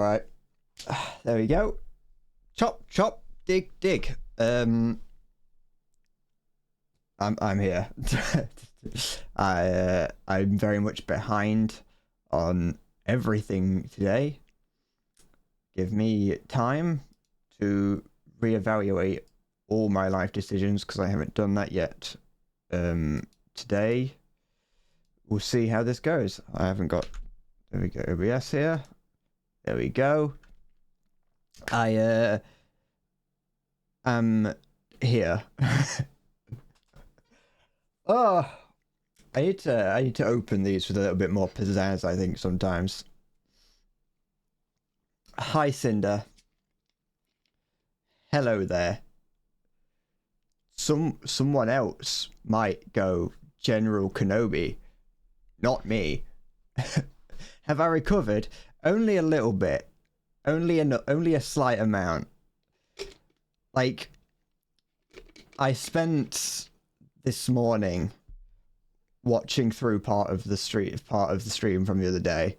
Right. There we go. Chop, chop, dig, dig. I'm here. I'm very much behind on everything today. Give me time to reevaluate all my life decisions because I haven't done that yet. Today we'll see how this goes. I haven't got. There we go. OBS here. There we go. I am here. Oh, I need to open these with a little bit more pizzazz, I think, sometimes. Hi, Cinder. Hello there. Someone else might go General Kenobi, not me. Have I recovered? Only a little bit. Only a slight amount. Like, I spent this morning watching through part of the stream from the other day.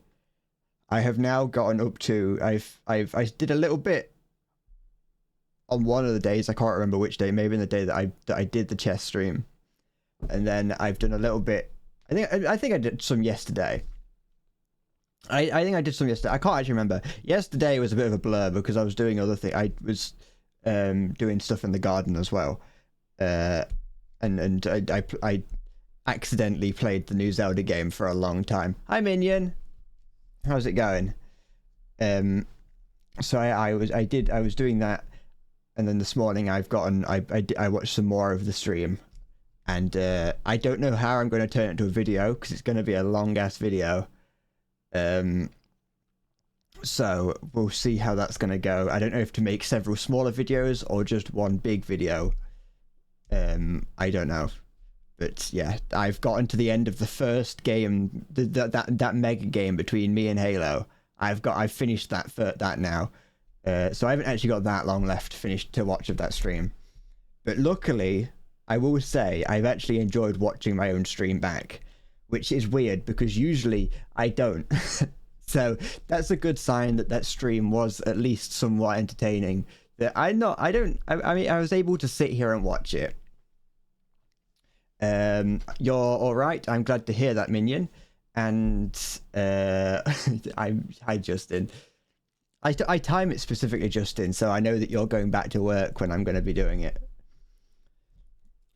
I have now gotten up to I did a little bit on one of the days. I can't remember which day. Maybe in the day that I did the chess stream, and then I've done a little bit. I think I did some yesterday. I think I did some yesterday. I can't actually remember. Yesterday was a bit of a blur because I was doing other things. I was doing stuff in the garden as well, and I accidentally played the new Zelda game for a long time. Hi Minion, how's it going? So I was doing that, and then this morning I watched some more of the stream, and I don't know how I'm going to turn it into a video because it's going to be a long ass video. So we'll see how that's going to go. I don't know if to make several smaller videos or just one big video. I don't know. But yeah, I've gotten to the end of the first game, that mega game between me and Halo. I've finished that now. So I haven't actually got that long left to watch of that stream. But luckily, I will say I've actually enjoyed watching my own stream back, which is weird because usually I don't. So that's a good sign that stream was at least somewhat entertaining. That I mean, I was able to sit here and watch it. You're all right. I'm glad to hear that, Minion. And hi Justin. I time it specifically, Justin, so I know that you're going back to work when I'm going to be doing it.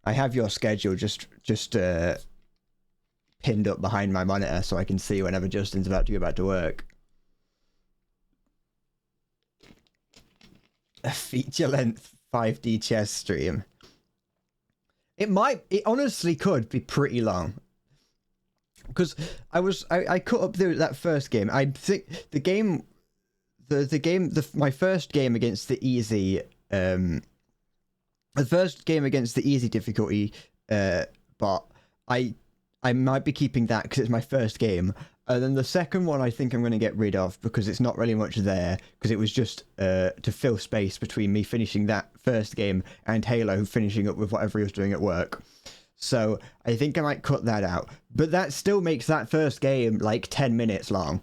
I have your schedule just pinned up behind my monitor so I can see whenever Justin's about to go back to work. A feature-length 5D chess stream. It honestly could be pretty long. Because I cut up that first game. I think my first game against the easy difficulty but I might be keeping that because it's my first game. And then the second one I think I'm going to get rid of because it's not really much there, because it was just to fill space between me finishing that first game and Halo finishing up with whatever he was doing at work. So I think I might cut that out. But that still makes that first game like 10 minutes long.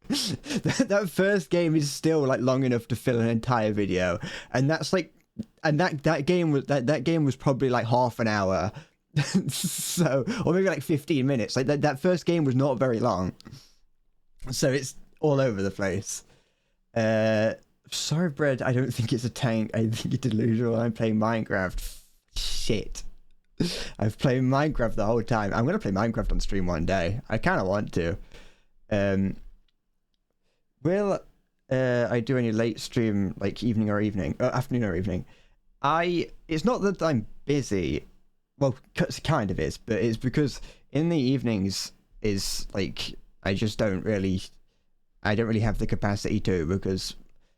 That first game is still like long enough to fill an entire video. And that's like, and that game was probably like half an hour. So, or maybe like 15 minutes. Like that first game was not very long, so it's all over the place. Sorry, Bread, I don't think it's a tank. I think it's delusional. I'm playing Minecraft. Shit, I've played Minecraft the whole time. I'm gonna play Minecraft on stream one day. I kind of want to. Will I do any late stream, like afternoon or evening? It's not that I'm busy. Well, kind of is, but it's because in the evenings is like I don't really have the capacity to, because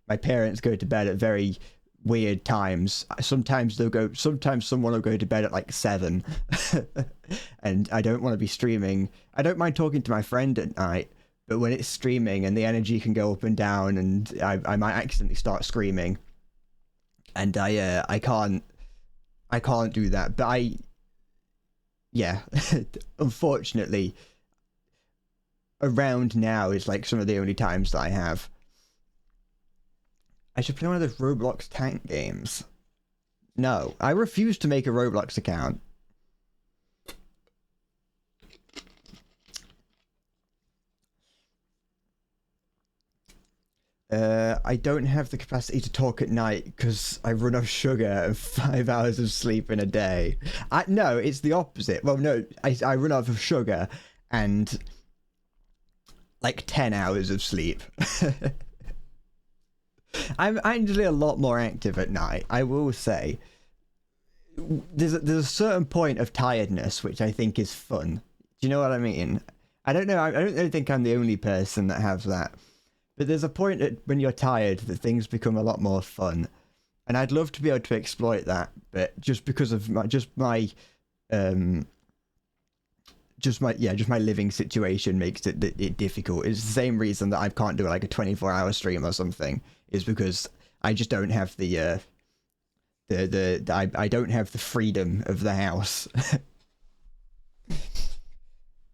my parents go to bed at very weird times. Sometimes someone will go to bed at like 7 and I don't want to be streaming. I don't mind talking to my friend at night, but when it's streaming and the energy can go up and down, and I might accidentally start screaming, and I can't do that. But yeah, unfortunately, around now is like some of the only times that I have. I should play one of those Roblox tank games. No, I refuse to make a Roblox account. I don't have the capacity to talk at night because I run off sugar and 5 hours of sleep in a day. No, it's the opposite. Well, no, I run off of sugar and like 10 hours of sleep. I'm actually a lot more active at night, I will say. There's a certain point of tiredness which I think is fun. Do you know what I mean? I don't know. I don't think I'm the only person that has that. But there's a point when you're tired that things become a lot more fun, and I'd love to be able to exploit that. But just because of my living situation makes it difficult. It's the same reason that I can't do like a 24-hour stream or something. Is because I just don't have I don't have the freedom of the house.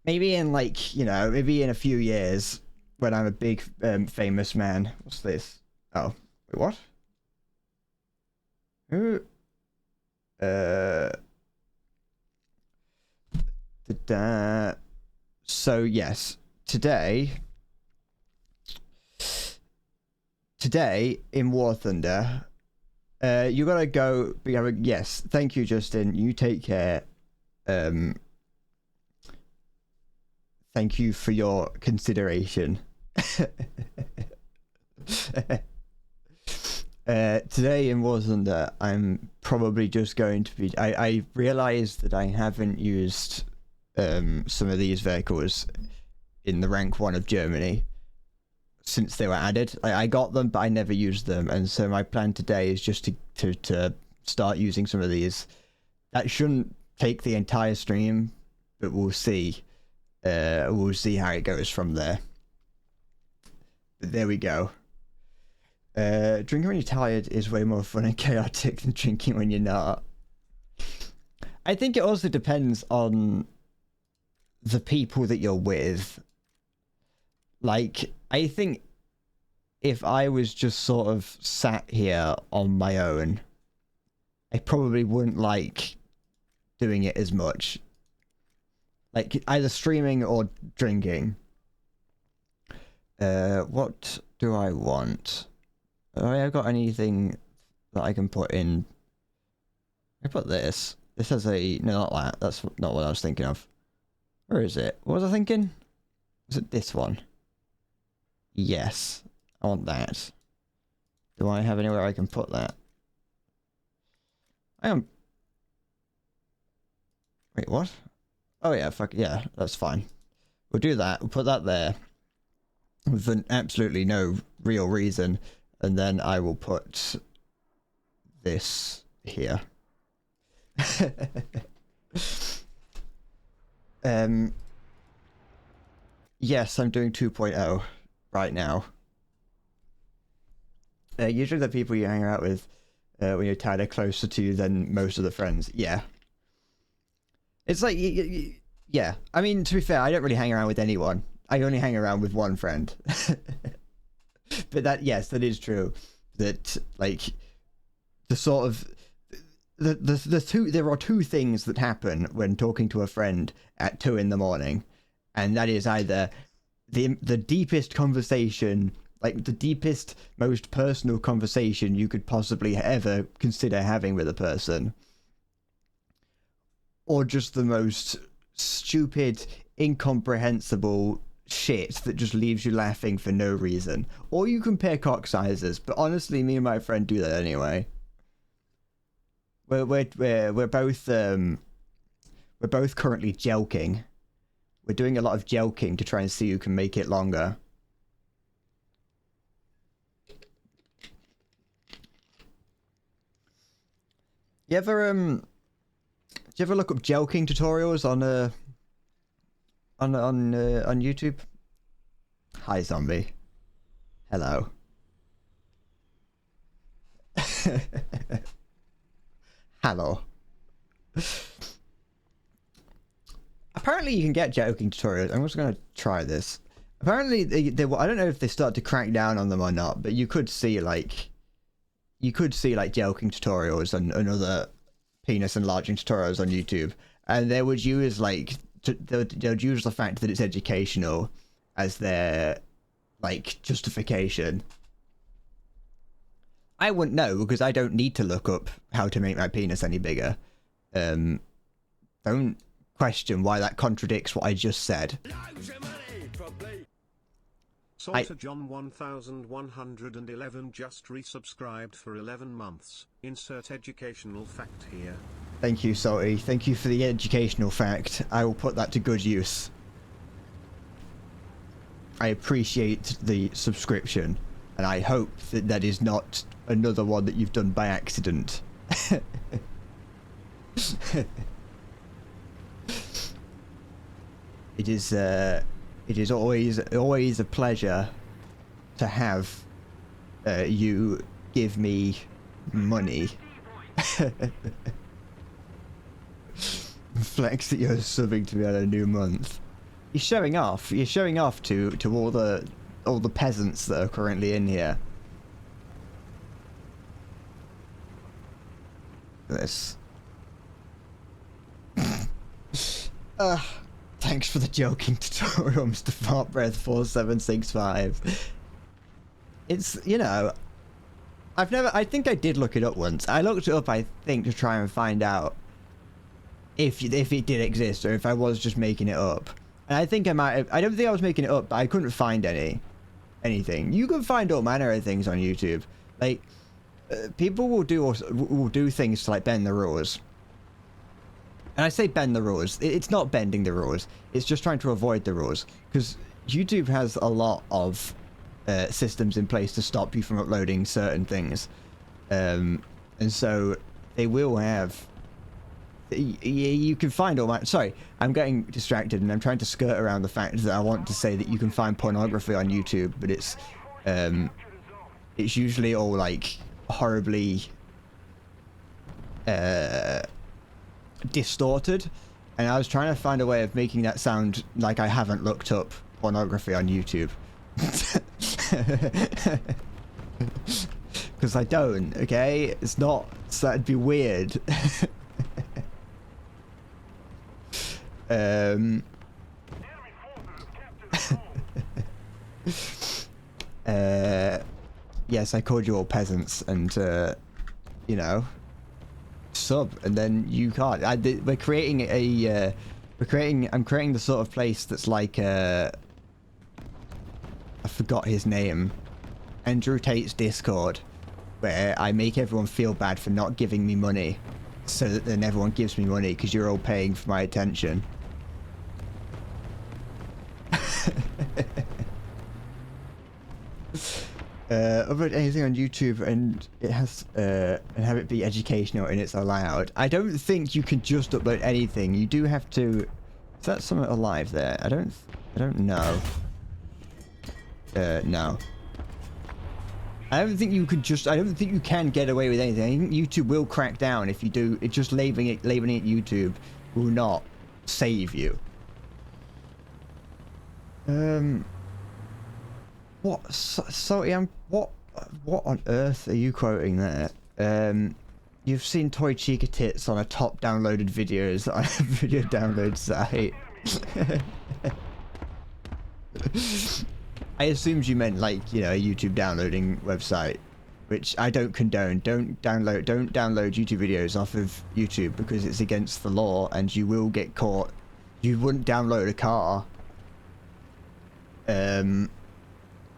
Maybe in maybe in a few years when I'm a big famous man. What's this? Oh, wait, what? Who? So yes, today in War Thunder, you gotta go. Yes, thank you, Justin. You take care. Thank you for your consideration. Today in War Thunder, I'm probably just going to be. I realized that I haven't used some of these vehicles in the rank 1 of Germany since they were added. I got them, but I never used them, and so my plan today is just to start using some of these. That shouldn't take the entire stream, but we'll see. We'll see how it goes from there. But there we go. Drinking when you're tired is way more fun and chaotic than drinking when you're not. I think it also depends on the people that you're with. Like, I think if I was just sort of sat here on my own, I probably wouldn't like doing it as much. Like, either streaming or drinking. What do I want? Have I got anything that I can put in? I put this. This has a... No, not that. That's not what I was thinking of. Where is it? What was I thinking? Was it this one? Yes. I want that. Do I have anywhere I can put that? I am... Wait, what? Oh yeah, fuck yeah, that's fine. We'll do that. We'll put that there. For absolutely no real reason. And then I will put this here. Yes, I'm doing 2.0 right now. Usually the people you hang out with when you're tired are closer to you than most of the friends. Yeah. It's like, yeah. I mean, to be fair, I don't really hang around with anyone. I only hang around with one friend. But that, yes, that is true. That, like, the sort of... there are two things that happen when talking to a friend at 2 in the morning. And that is either the deepest conversation, like the deepest, most personal conversation you could possibly ever consider having with a person, or just the most stupid, incomprehensible shit that just leaves you laughing for no reason. Or you compare cock sizes, but honestly, me and my friend do that anyway. We're both currently jelking. We're doing a lot of jelking to try and see who can make it longer. Do you ever look up jelking tutorials on YouTube? Hi, zombie. Hello. Hello. Apparently you can get jelking tutorials. I'm just gonna try this. Apparently, I don't know if they start to crack down on them or not, but you could see like joking tutorials and other penis enlarging tutorials on YouTube, and they would use like they would use the fact that it's educational as their like justification. I wouldn't know because I don't need to look up how to make my penis any bigger. Don't question why that contradicts what I just said. Salter John 1111 just resubscribed for 11 months. Insert educational fact here. Thank you, Salty. Thank you for the educational fact. I will put that to good use. I appreciate the subscription, and I hope that that is not another one that you've done by accident. It is always a pleasure to have you give me money. Flex that you're subbing to me on a new month. You're showing off. You're showing off to all the peasants that are currently in here. This. Thanks for the joking tutorial, Mr. Fartbreath 4765. It's, you know, I think I did look it up once. I looked it up, I think, to try and find out if it did exist or if I was just making it up. And I think I might have, I don't think I was making it up, but I couldn't find anything. You can find all manner of things on YouTube. Like, people will do things to like bend the rules. And I say bend the rules. It's not bending the rules. It's just trying to avoid the rules. Because YouTube has a lot of systems in place to stop you from uploading certain things. And so they will have... You can find all my... Sorry, I'm getting distracted and I'm trying to skirt around the fact that I want to say that you can find pornography on YouTube, but it's usually all like horribly distorted, and I was trying to find a way of making that sound like I haven't looked up pornography on YouTube. Because I don't, okay? It's not, so that'd be weird. Yes, I called you all peasants, and you know, sub, and then you can't. We're creating a I'm creating the sort of place that's like I forgot his name, Andrew Tate's Discord, where I make everyone feel bad for not giving me money, so that then everyone gives me money because you're all paying for my attention. Upload anything on YouTube and it has and have it be educational and it's allowed. I don't think you can just upload anything. You do have to. Is that something alive there? I don't know. No. I don't think you could just. I don't think you can get away with anything. I think YouTube will crack down if you do. It just labeling it YouTube will not save you. What? Sorry, what on earth are you quoting there? You've seen Toy Chica tits on a top downloaded videos on a video download site. I assumed you meant like, you know, a YouTube downloading website, which I don't condone. Don't download YouTube videos off of YouTube because it's against the law and you will get caught. You wouldn't download a car.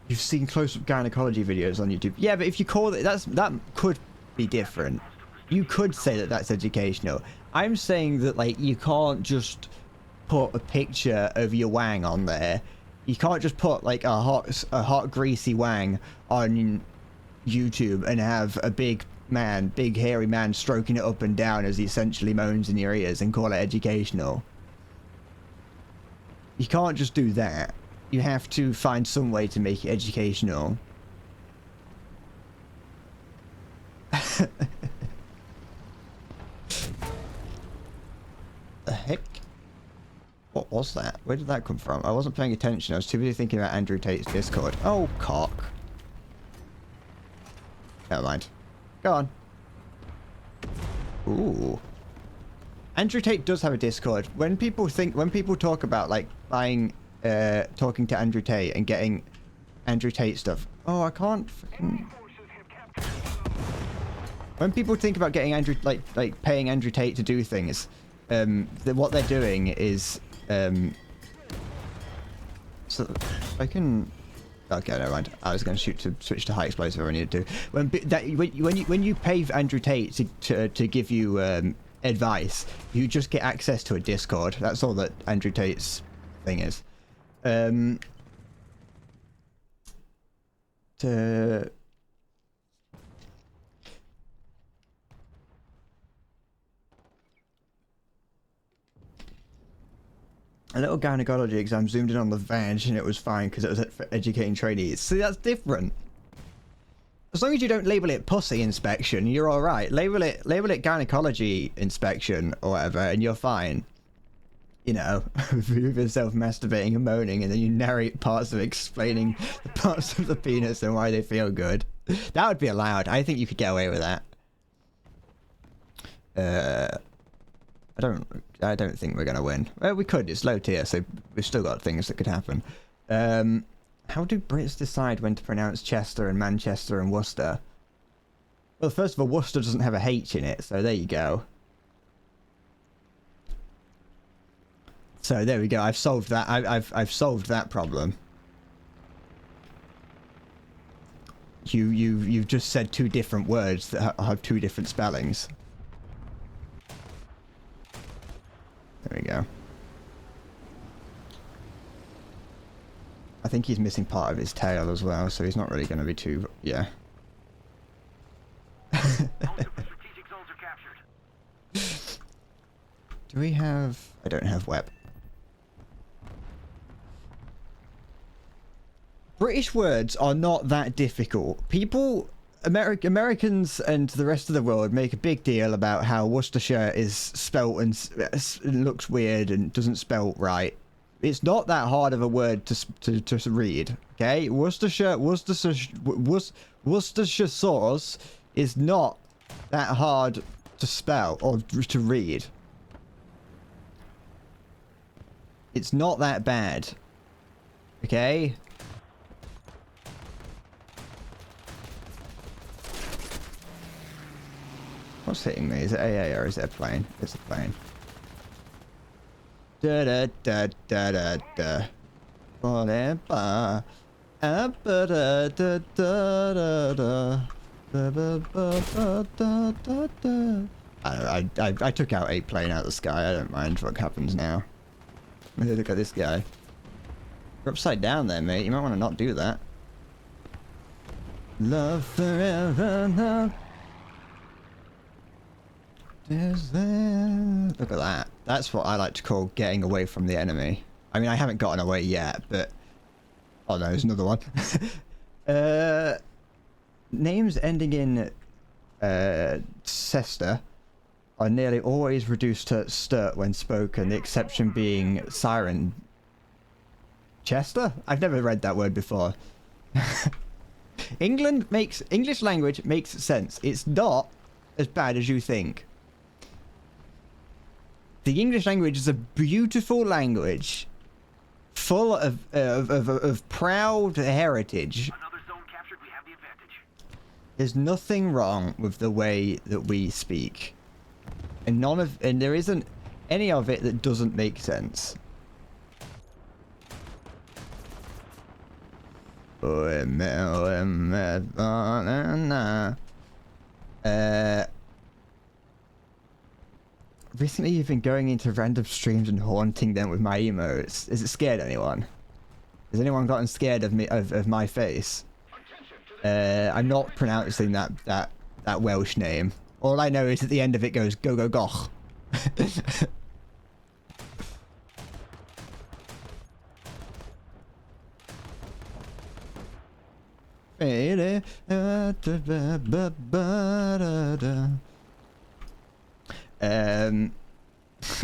You've seen close-up gynecology videos on YouTube. Yeah, but if you call it, that could be different. You could say that that's educational. I'm saying that, like, you can't just put a picture of your wang on there. You can't just put, like, a hot greasy wang on YouTube and have a big hairy man stroking it up and down as he essentially moans in your ears and call it educational. You can't just do that. You have to find some way to make it educational. The heck? What was What's that? Where did that come from? I wasn't paying attention. I was too busy thinking about Andrew Tate's Discord. Oh, cock. Never mind. Go on. Ooh. Andrew Tate does have a Discord. When people talk about like buying, talking to Andrew Tate and getting Andrew Tate stuff. Oh, I can't freaking. When people think about getting Andrew, like paying Andrew Tate to do things, what they're doing is, so I can. Okay, never mind. I was going to switch to high explosive if I needed to. When you pay Andrew Tate to give you advice, you just get access to a Discord. That's all that Andrew Tate's thing is. A little gynecology exam, zoomed in on the vag and it was fine because it was for educating trainees. See, that's different. As long as you don't label it pussy inspection, you're alright. Label it gynecology inspection or whatever and you're fine. You know, with yourself masturbating and moaning and then you narrate parts of explaining the parts of the penis and why they feel good. That would be allowed. I think you could get away with that. I don't think we're gonna win. Well, we could. It's low tier, so we've still got things that could happen. How do Brits decide when to pronounce Chester and Manchester and Worcester? Well, first of all, Worcester doesn't have a H in it, so there you go. So there we go. I've solved that. I've solved that problem. You've just said two different words that have two different spellings. There we go. I think he's missing part of his tail as well, so he's not really going to be too... Yeah. Do we have... I don't have web. British words are not that difficult. People... Americans and the rest of the world make a big deal about how Worcestershire is spelt and looks weird and doesn't spell right. It's not that hard of a word to read, okay? Worcestershire sauce is not that hard to spell or to read. It's not that bad, okay? What's hitting me? Is it AA or is it a plane? It's a plane. Da da da da da da. Whatever. Da da da da da da. I took out a plane out of the sky. I don't mind what happens now. Look at this guy. You're upside down there, mate. You might want to not do that. Love forever now. Is there... Look at that. That's what I like to call getting away from the enemy. I mean, I haven't gotten away yet, but... Oh no, there's another one. Names ending in Cester are nearly always reduced to sturt when spoken, the exception being siren. Chester? I've never read that word before. English language makes sense. It's not as bad as you think. The English language is a beautiful language, full of proud heritage. Another zone captured, we have the advantage. There's nothing wrong with the way that we speak, and there isn't any of it that doesn't make sense. Recently you've been going into random streams and haunting them with my emotes. Is it scared anyone? Has anyone gotten scared of me, of my face? I'm not pronouncing that Welsh name. All I know is at the end of it goes go go goch.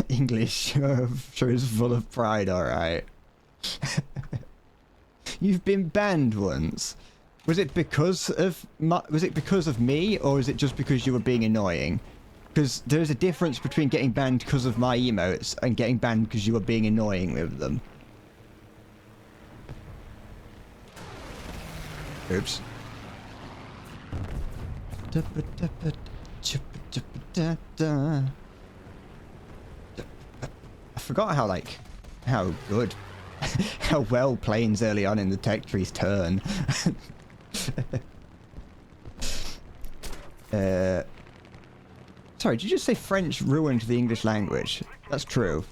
English shows full of pride, alright. You've been banned once. Was it because of me, or is it just because you were being annoying? Because there's a difference between getting banned because of my emotes and getting banned because you were being annoying with them. Oops. I forgot how good, how well planes early on in the tech trees turn. Sorry, did you just say French ruined the English language? That's true.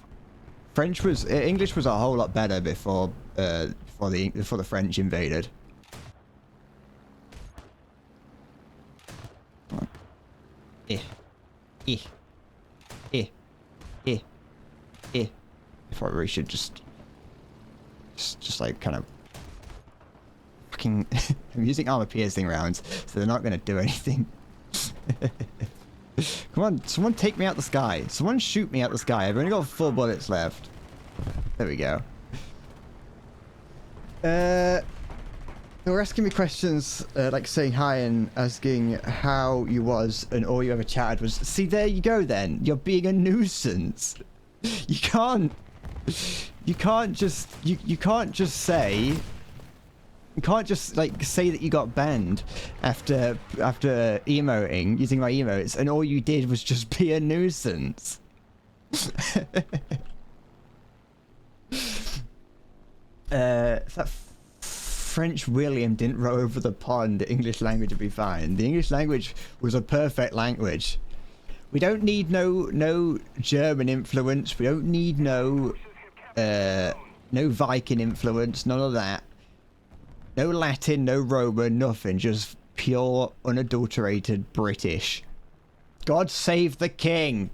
English was a whole lot better before the French invaded. I probably should just like kind of fucking. I'm using armor piercing rounds, so they're not gonna do anything. Come on, someone take me out the sky. Someone shoot me out the sky. I've only got 4 bullets left. There we go. They were asking me questions, like saying hi and asking how you was, and all you ever chatted was, see, there you go then. You're being a nuisance. You can't just like say that you got banned after emoting using my emotes, and all you did was just be a nuisance. If that French William didn't row over the pond, the English language would be fine. The English language was a perfect language. We don't need no German influence. We don't need no Viking influence. None of that. No Latin, no Roman, nothing. Just pure, unadulterated British. God save the king.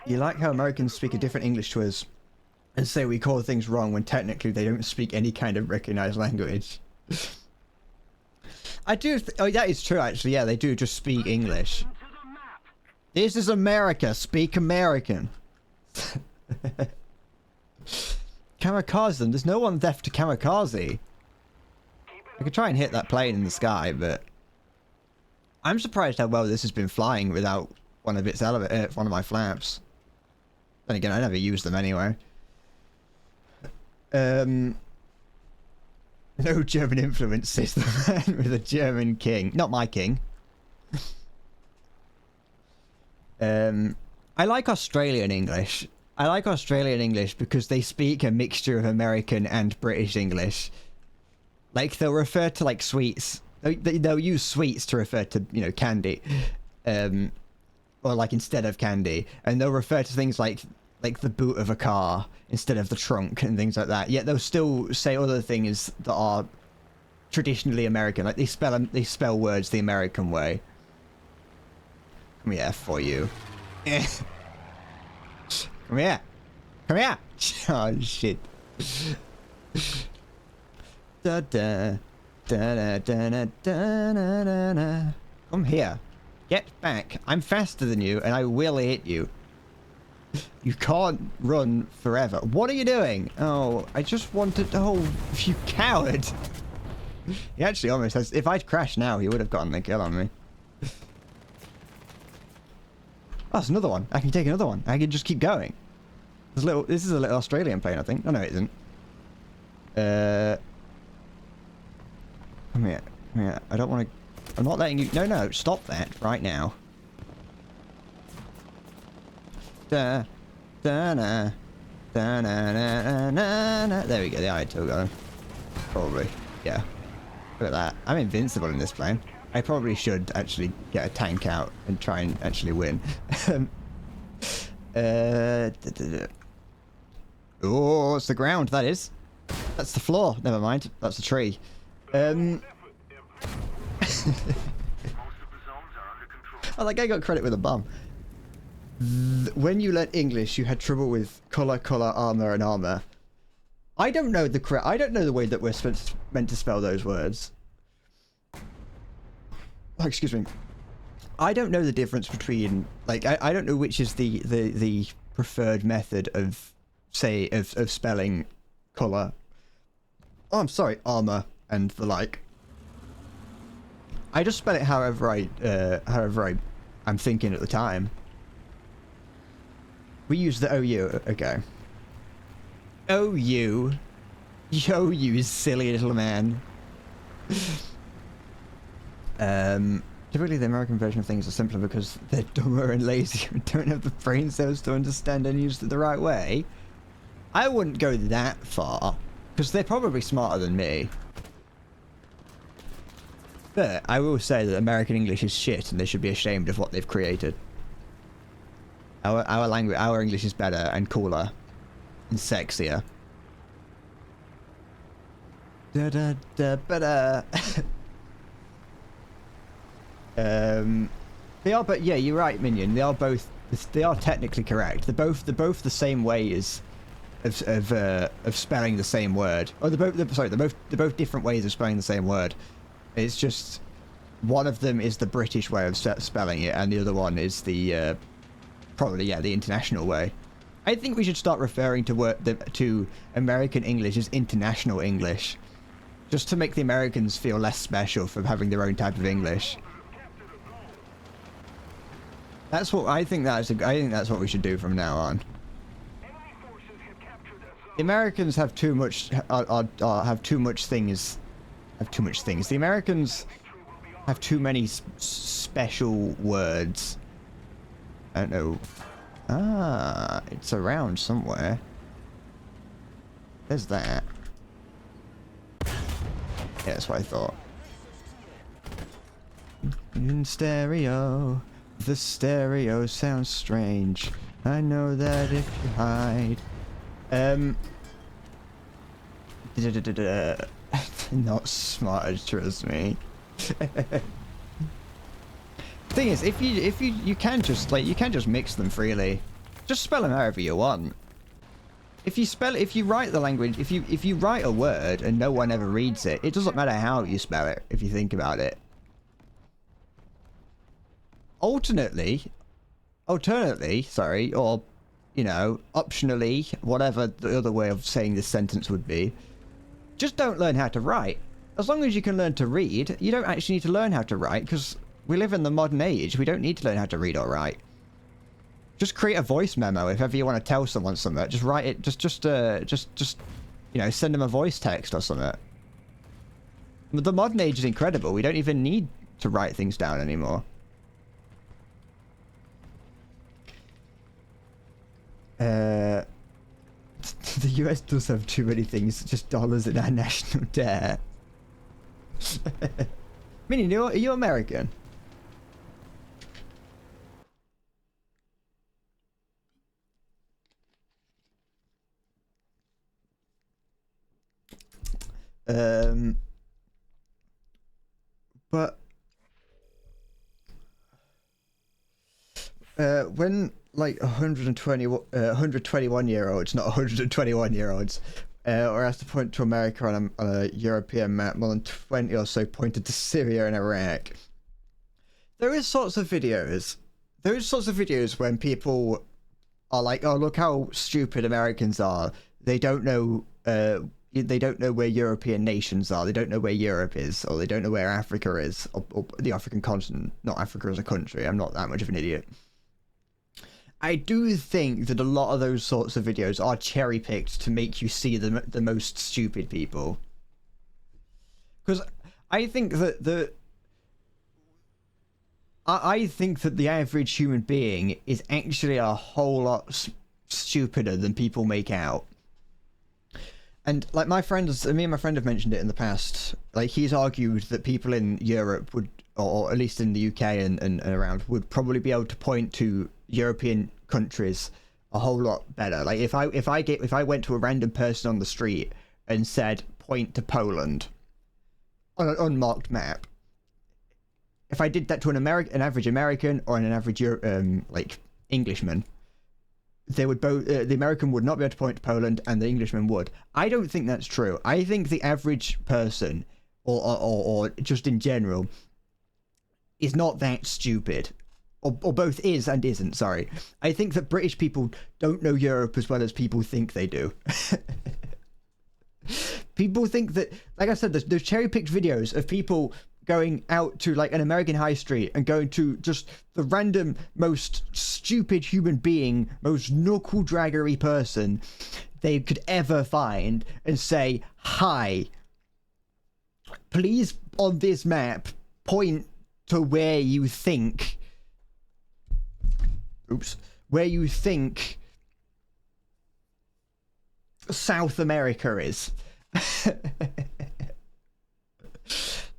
You like how Americans speak a different English to us and say we call things wrong when technically they don't speak any kind of recognized language. I do. Oh, that is true, actually. Yeah, they do just speak English. This is America. Speak American. Kamikaze them. There's no one left to kamikaze. I could try and hit that plane in the sky, but I'm surprised how well this has been flying without one of its one of my flaps. Then again, I never use them anyway. No German influence, says the man with a German king. Not my king. I like Australian English. I like Australian English because they speak a mixture of American and British English. Like, they'll refer to, like, sweets. They'll use sweets to refer to, you know, candy. Or, like, instead of candy. And they'll refer to things like the boot of a car instead of the trunk and things like that. Yet they'll still say other things that are traditionally American. Like, they spell words the American way. Come here, for you. Come here. Come here. Oh, shit. Da da da da da da da da. Come here. Get back. I'm faster than you, and I will hit you. You can't run forever. What are you doing? Oh, I just wanted... Oh, you coward. He actually almost has... If I'd crashed now, he would have gotten the kill on me. Oh, that's another one. I can take another one. I can just keep going. This is a little Australian plane, I think. Oh, no, it isn't. Come here. Come here. I don't want to... I'm not letting you... No, stop that right now. Da, da, na, da, na, na, na, na. There we go. The I-2 got him. Probably. Yeah. Look at that. I'm invincible in this plane. I probably should actually get a tank out and try and actually win. Oh, it's the ground, that is. That's the floor. Never mind. That's the tree. Oh, that guy got credit with a bomb. When you learnt English, you had trouble with colour, armour, and armour. I don't know the way that we're meant to spell those words. Oh, excuse me. I don't know the difference between, like, I don't know which is the preferred method of, say, of spelling colour. Oh, I'm sorry, armour and the like. I just spell it however I'm thinking at the time. We use the OU, okay. OU. Yo, you silly little man. Typically the American version of things are simpler because they're dumber and lazier and don't have the brain cells to understand and use it the right way. I wouldn't go that far, because they're probably smarter than me. But I will say that American English is shit and they should be ashamed of what they've created. Our language, our English is better and cooler and sexier. Da da da ba da. They are, but yeah, you're right, Minion. They are both. They are technically correct. They're both the same ways of spelling the same word. Oh, they're both different ways of spelling the same word. It's just one of them is the British way of spelling it, and the other one is the probably the international way. I think we should start referring to American English as international English, just to make the Americans feel less special for having their own type of English. That's what I think. I think that's what we should do from now on. The Americans have too much. Have too much things. Have too much things. The Americans have too many special words. I don't know. Ah, it's around somewhere. There's that. Yeah, that's what I thought. In stereo. The stereo sounds strange. I know that if you hide. Not smart, trust me. Thing is, if you can just mix them freely. Just spell them however you want. If you write the language, if you write a word and no one ever reads it, it doesn't matter how you spell it if you think about it. Alternately, sorry, or, you know, optionally, whatever the other way of saying this sentence would be, just don't learn how to write. As long as you can learn to read, you don't actually need to learn how to write, because we live in the modern age. We don't need to learn how to read or write. Just create a voice memo if ever you want to tell someone something. Just write it. Just you know, send them a voice text or something. The modern age is incredible. We don't even need to write things down anymore. The US does have too many things, just dollars in our national debt. Minnie, are you American? But when like 121-year-olds, not 121-year-olds, are asked to point to America on a European map, more than 20 or so pointed to Syria and Iraq. There is sorts of videos when people are like, oh, look how stupid Americans are. They don't know where European nations are. They don't know where Europe is, or they don't know where Africa is, or the African continent. Not Africa as a country. I'm not that much of an idiot. I do think that a lot of those sorts of videos are cherry-picked to make you see the most stupid people. Because I think that the average human being is actually a whole lot stupider than people make out. And like me and my friend have mentioned it in the past. Like, he's argued that people in Europe would, or at least in the UK and around, would probably be able to point to European countries a whole lot better. Like, if I went to a random person on the street and said, point to Poland on an unmarked map, if I did that to an average American or an average like Englishman, they would both the American would not be able to point to Poland and the Englishman would. I don't think that's true. I think the average person or just in general is not that stupid. Or both is and isn't, sorry. I think that British people don't know Europe as well as people think they do. People think that, like I said, there's cherry-picked videos of people going out to like an American high street and going to just the random most stupid human being, most knuckle-draggery person they could ever find and say, "Hi, please on this map point to where you think South America is."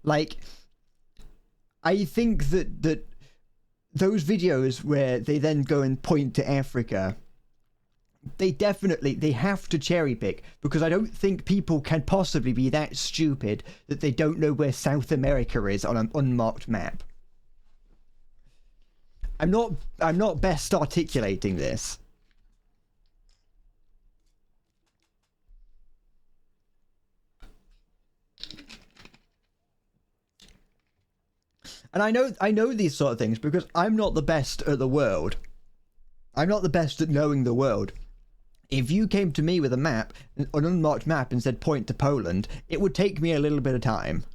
Like, I think that those videos where they then go and point to Africa, they have to cherry pick, because I don't think people can possibly be that stupid that they don't know where South America is on an unmarked map. I'm not best articulating this. And I know these sort of things because I'm not the best at the world. I'm not the best at knowing the world. If you came to me with a map, an unmarked map, and said point to Poland, it would take me a little bit of time.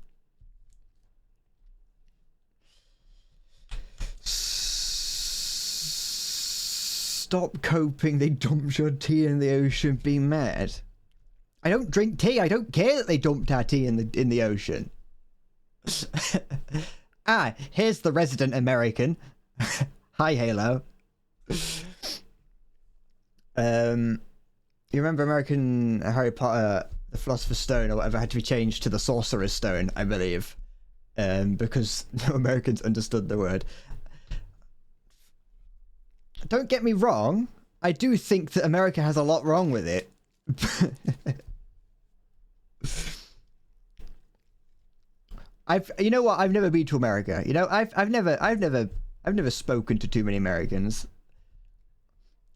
Stop coping, they dumped your tea in the ocean, be mad. I don't drink tea, I don't care that they dumped our tea in the ocean. Ah, here's the resident American. Hi, Halo. You remember American Harry Potter, the Philosopher's Stone or whatever had to be changed to the Sorcerer's Stone, I believe. Because no Americans understood the word. Don't get me wrong, I do think that America has a lot wrong with it. You know what? I've never been to America. You know, I've never spoken to too many Americans.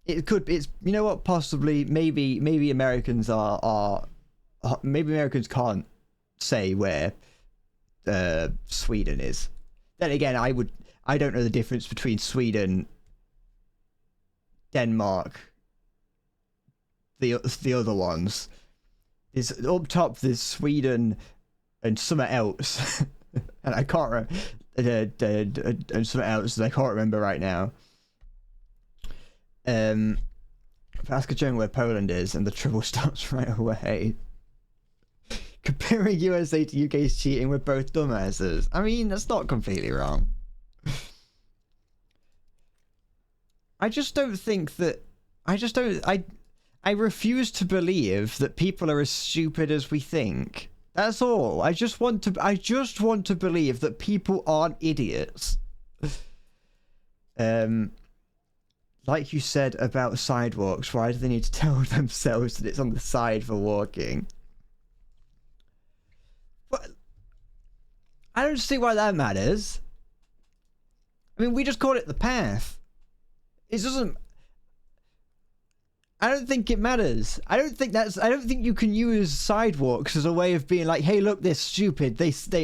It's you know what? Possibly, maybe Americans maybe Americans can't say where Sweden is. Then again, I don't know the difference between Sweden, Denmark, the other ones. Is up top there's Sweden and something else, and I can't remember, and something else that I can't remember right now. Ask a Joan where Poland is, and the trouble starts right away. Comparing USA to UK's cheating, we're both dumbasses. I mean, that's not completely wrong. I just don't think that. I refuse to believe that people are as stupid as we think. That's all. I just want to believe that people aren't idiots. Like you said about sidewalks, why do they need to tell themselves that it's on the side for walking? But I don't see why that matters. I mean, we just call it the path. It doesn't. I don't think it matters. I don't think you can use sidewalks as a way of being like, hey, look, they're stupid.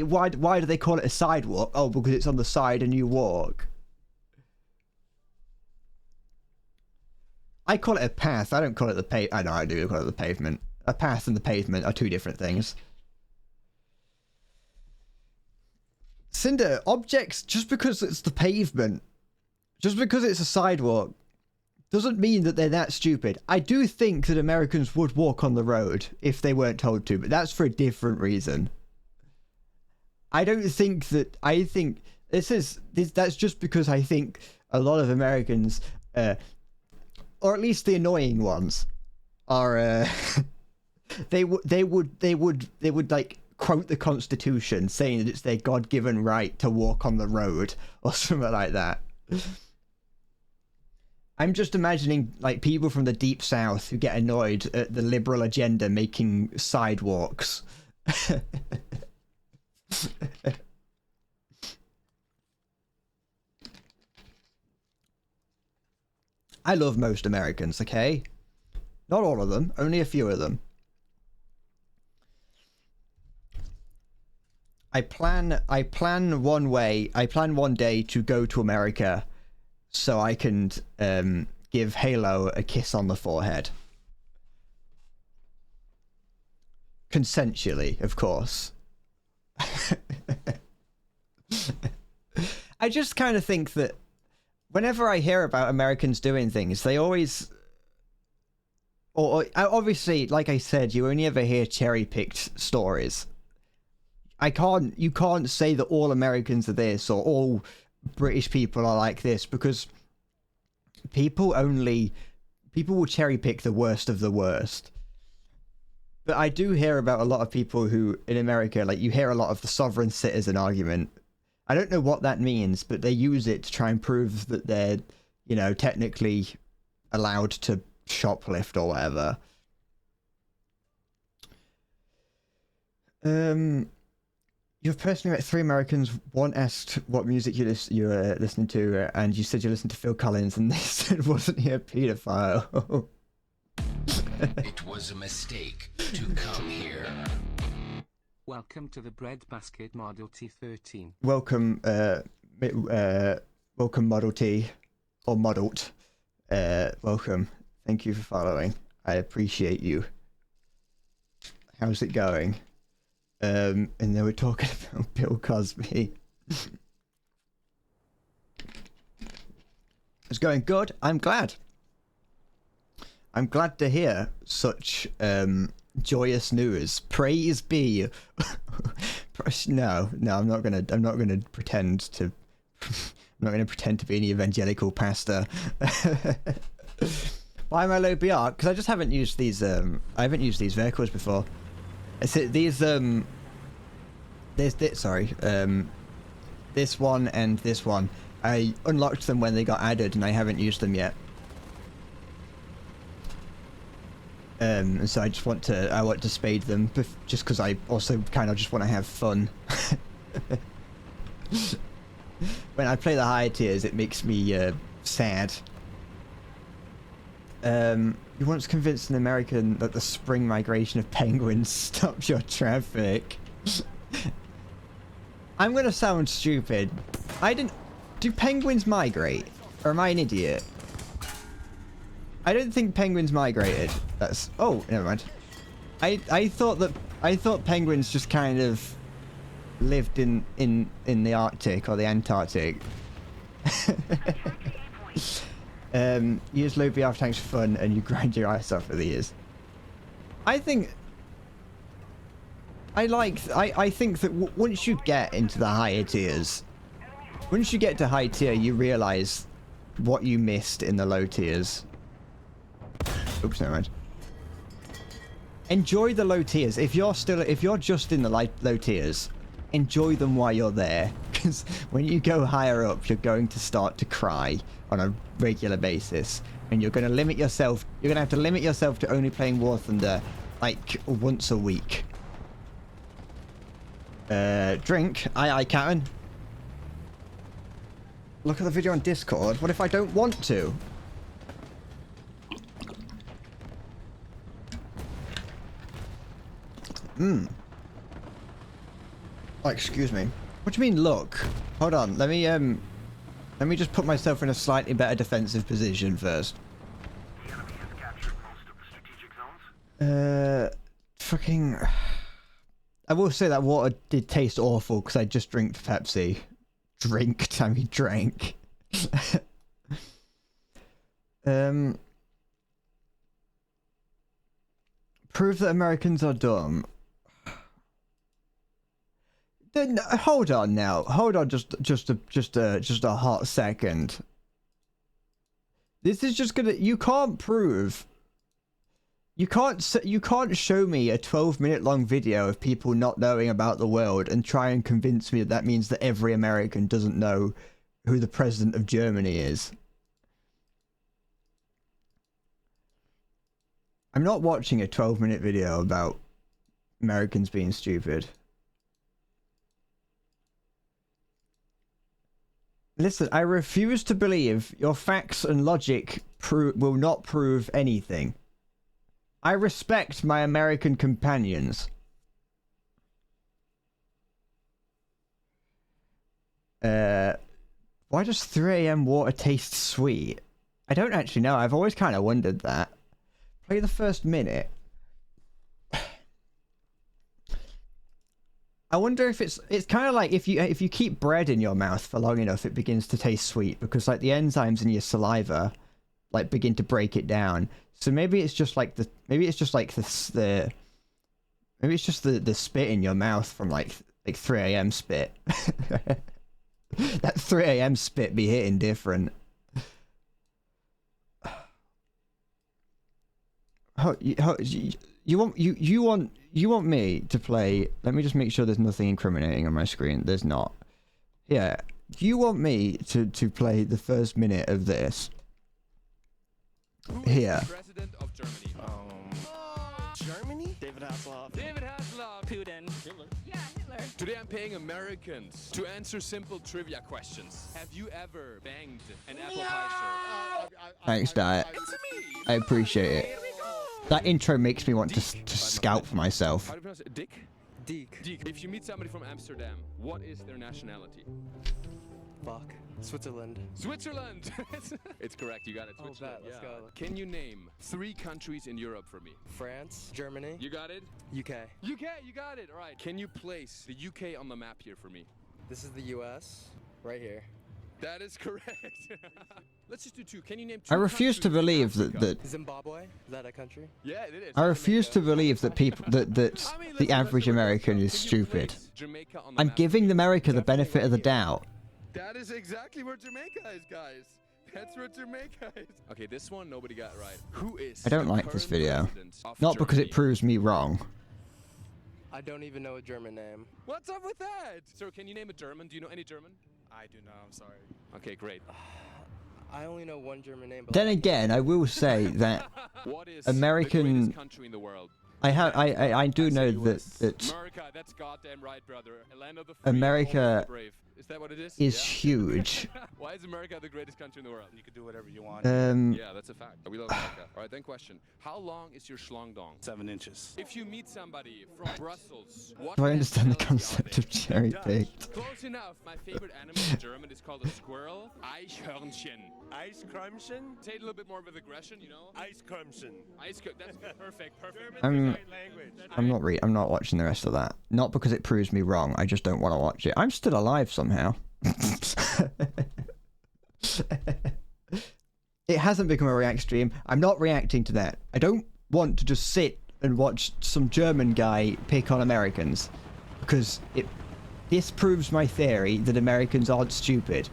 Why do they call it a sidewalk? Oh, because it's on the side and you walk. I call it a path. I don't call it the I know I do call it the pavement. A path and the pavement are two different things. Cinder, objects, just because it's the pavement, just because it's a sidewalk, doesn't mean that they're that stupid. I do think that Americans would walk on the road if they weren't told to, but that's for a different reason. I don't think that. I think that's just because I think a lot of Americans, or at least the annoying ones, are they would like quote the Constitution saying that it's their God-given right to walk on the road or something like that. I'm just imagining like people from the deep south who get annoyed at the liberal agenda making sidewalks. I love most Americans, okay? Not all of them, only a few of them. I plan one day to go to America so I can give Halo a kiss on the forehead. Consensually, of course. I just kind of think that whenever I hear about Americans doing things, they always... Or obviously, like I said, you only ever hear cherry-picked stories. You can't say that all Americans are this or all British people are like this, because people will cherry pick the worst of the worst. But I do hear about a lot of people who in America, like you hear a lot of the sovereign citizen argument. I don't know what that means, but they use it to try and prove that they're, you know, technically allowed to shoplift or whatever. You've personally met 3 Americans. One asked what music you were listening to, and you said you listened to Phil Collins, and they said, wasn't he a paedophile? It was a mistake to come here. Welcome to the Breadbasket Model T13. Welcome, welcome Model T, or Modeled. Welcome. Thank you for following. I appreciate you. How's it going? And they were talking about Bill Cosby. It's going good. I'm glad. I'm glad to hear such joyous news. Praise be. No, I'm not gonna pretend to. I'm not gonna pretend to be an evangelical pastor. Why am I low BR? Because I just haven't used these. I haven't used these vehicles before. These this one and this one. I unlocked them when they got added, and I haven't used them yet. So I want to spade them, just because I also kind of just want to have fun. When I play the higher tiers, it makes me sad. You once convinced an American that the spring migration of penguins stopped your traffic. I'm gonna sound stupid. Do penguins migrate? Or am I an idiot? I don't think penguins migrated. Oh, never mind. I thought penguins just kind of lived in the Arctic or the Antarctic. You use low BR tanks for fun and you grind your ice off for the years. I think that once you get into the higher tiers, once you get to high tier, you realize what you missed in the low tiers. Oops, never mind. Enjoy the low tiers. If you're just in the low tiers, enjoy them while you're there, because when you go higher up, you're going to start to cry on a regular basis, and you're going to limit yourself. You're going to have to limit yourself to only playing War Thunder like once a week. Drink. Aye, Karen. Look at the video on Discord. What if I don't want to? Oh, excuse me. What do you mean, look? Hold on. Let me just put myself in a slightly better defensive position first. The enemy has captured most of the strategic zones. Fucking... I will say that water did taste awful because I just drank Pepsi. Drinked, I mean drank. Prove that Americans are dumb. Then hold on now. Hold on just a hot second. This is just gonna... You can't prove... You can't show me a 12-minute long video of people not knowing about the world and try and convince me that means that every American doesn't know who the president of Germany is. I'm not watching a 12-minute video about Americans being stupid. Listen, I refuse to believe your facts and logic will not prove anything. I respect my American companions. Why does 3 a.m. water taste sweet? I don't actually know. I've always kind of wondered that. Play the first minute. I wonder if it's kind of like if you keep bread in your mouth for long enough, it begins to taste sweet because like the enzymes in your saliva like begin to break it down. So maybe it's just like the spit in your mouth from like 3 a.m. spit. That 3 a.m. spit be hitting different. You want me to play? Let me just make sure there's nothing incriminating on my screen. There's not. Yeah, you want me to play the first minute of this? Here. President of Germany. Germany? David Hasselhoff. David Hasselhoff. Putin. Hitler. Yeah, Hitler. Today I'm paying Americans to answer simple trivia questions. Have you ever banged an apple pie, sir? Thanks, Diet. It's me. I appreciate it. Here we go. That intro makes me want to scout for myself. How do you pronounce it? Dick? Deke. Dick. If you meet somebody from Amsterdam, what is their nationality? Fuck. Switzerland. Switzerland. It's correct. You got it. Oh, Switzerland. bet. Let's go. Can you name 3 countries in Europe for me? France. Germany. You got it. UK. UK. You got it. All right. Can you place the UK on the map here for me? This is the US. Right here. That is correct. Let's just do 2. Can you name 2 I refuse to countries in believe Africa? that Zimbabwe. Is that a country? Yeah, it is. I refuse to believe that people that I mean, the let's average do it. American is Can you stupid. place Jamaica on the I'm map? giving America the benefit of the doubt. That is exactly where Jamaica is, guys. That's where Jamaica is. Okay, this one nobody got right. Who is? I don't the like this current video. president of Not because it Germany? proves me wrong. I don't even know a German name. What's up with that? Sir, can you name a German? Do you know any German? I do not, I'm sorry. Okay, great. I only know one German name. But Then again, I will say that What is American- the greatest country in the world? I do I say know US. that America, that's goddamn right, brother. A land of the free, America home of the brave. Is that what it is? is Yeah. huge. Why is America the greatest country in the world? You can do whatever you want. Yeah, that's a fact. We love America. All right, then question. How long is your schlong dong? 7 inches. If you meet somebody from Brussels, what Do I understand the nationality are concept they? of cherry picked? Close enough. My favorite animal in German is called a squirrel. Eichhörnchen. Eichkörnchen? Say it a little bit more with aggression, you know? Eichkörnchen. That's perfect. I'm not watching the rest of that. Not because it proves me wrong. I just don't want to watch it. I'm still alive somehow. It hasn't become a react stream. I'm not reacting to that. I don't want to just sit and watch some German guy pick on Americans because it disproves my theory that Americans aren't stupid.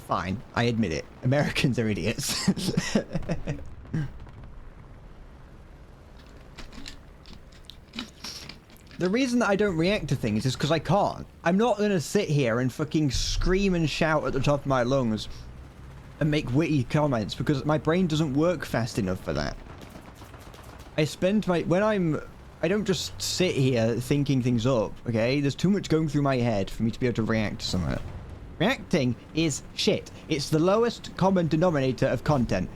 Fine, I admit it. Americans are idiots. The reason that I don't react to things is because I can't. I'm not gonna sit here and fucking scream and shout at the top of my lungs and make witty comments because my brain doesn't work fast enough for that. I don't just sit here thinking things up, okay? There's too much going through my head for me to be able to react to something. Reacting is shit. It's the lowest common denominator of content.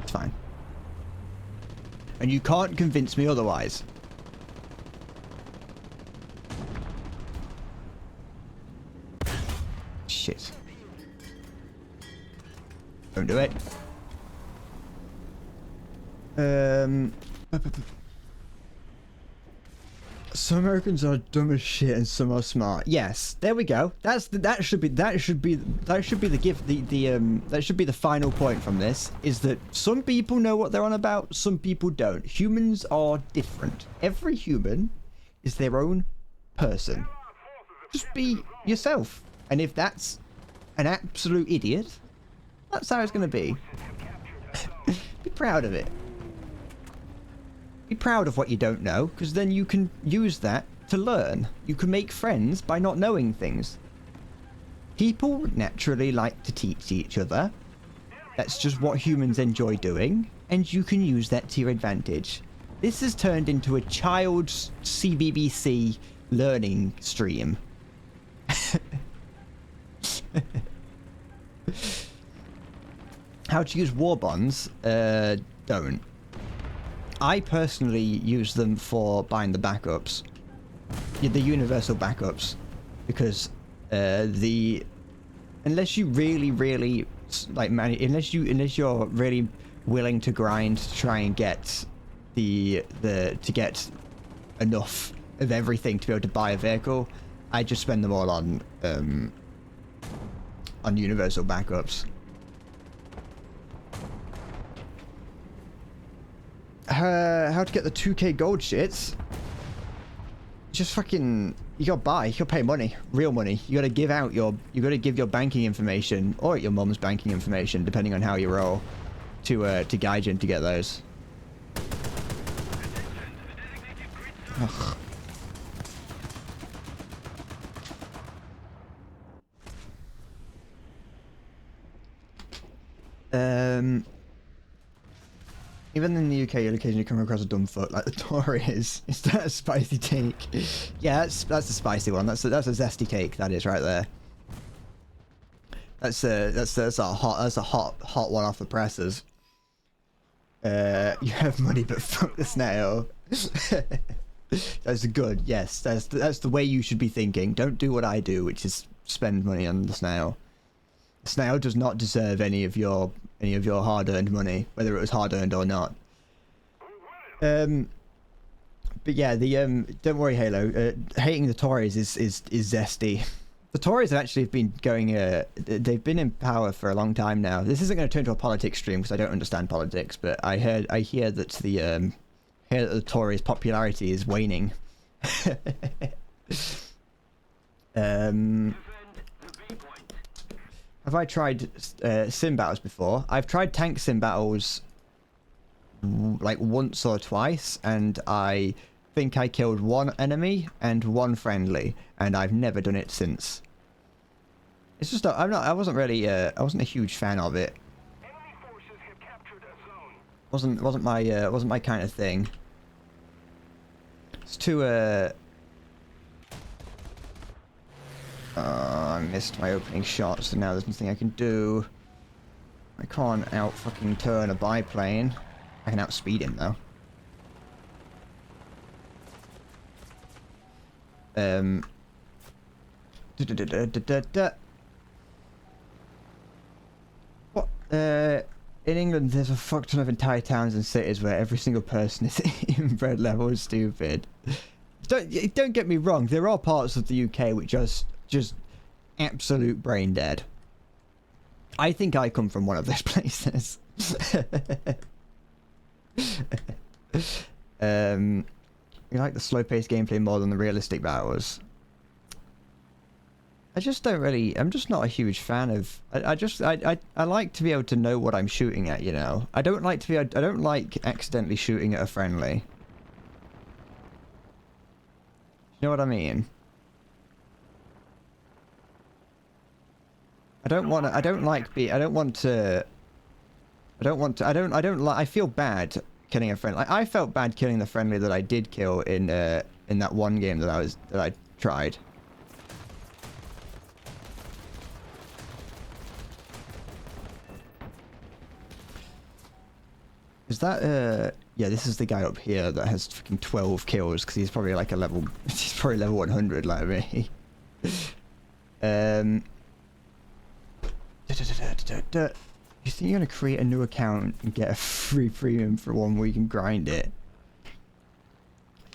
It's fine. And you can't convince me otherwise. Shit. Don't do it. Some Americans are dumb as shit and some are smart. Yes, there we go. That should be the final point from this, is that some people know what they're on about, some people don't. Humans are different. Every human is their own person. Just be yourself. And if that's an absolute idiot, that's how it's gonna be. Be proud of it. Be proud of what you don't know, because then you can use that to learn. You can make friends by not knowing things. People naturally like to teach each other. That's just what humans enjoy doing, and you can use that to your advantage. This has turned into a child's CBBC learning stream. How to use war bonds? Don't. I personally use them for buying the backups. Yeah, the universal backups. Because unless you really like unless you're really willing to grind to try and get to get enough of everything to be able to buy a vehicle, I just spend them all on universal backups. How to get the 2k gold shits? Just fucking, you gotta pay money, real money. You gotta give your banking information or your mum's banking information, depending on how you roll, to Gaijin to get those. Ugh. Even in the UK, you'll occasionally come across a dumb fuck like the Tories. Is that a spicy take? Yeah, that's a spicy one. That's a zesty take. That is right there. That's a hot one off the presses. You have money, but fuck the snail. That's good. Yes, that's the way you should be thinking. Don't do what I do, which is spend money on the snail. The snail does not deserve any of your hard-earned money, whether it was hard-earned or not. But yeah, don't worry, Halo. Hating the Tories is zesty. The Tories have actually been going. They've been in power for a long time now. This isn't going to turn into a politics stream because I don't understand politics, but I hear that the Tories' popularity is waning. Have I tried sim battles before? I've tried tank sim battles like once or twice, and I think I killed one enemy and one friendly, and I've never done it since. It's just I wasn't a huge fan of it. Wasn't my kind of thing. It's too I missed my opening shot, so now there's nothing I can do. I can't out fucking turn a biplane. I can outspeed him though. What? In England, there's a fuck ton of entire towns and cities where every single person is inbred level is stupid. Don't get me wrong. There are parts of the UK which are just absolute brain dead. I think I come from one of those places. You like the slow-paced gameplay more than the realistic battles? I just don't really. I'm just not a huge fan of. I like to be able to know what I'm shooting at. You know. I don't like accidentally shooting at a friendly. You know what I mean? I feel bad killing a friend. Like, I felt bad killing the friendly that I did kill in that one game that I tried. Is that yeah, this is the guy up here that has fucking 12 kills because he's probably like he's probably level 100 like me. You think you're gonna create a new account and get a free premium for one week and grind it?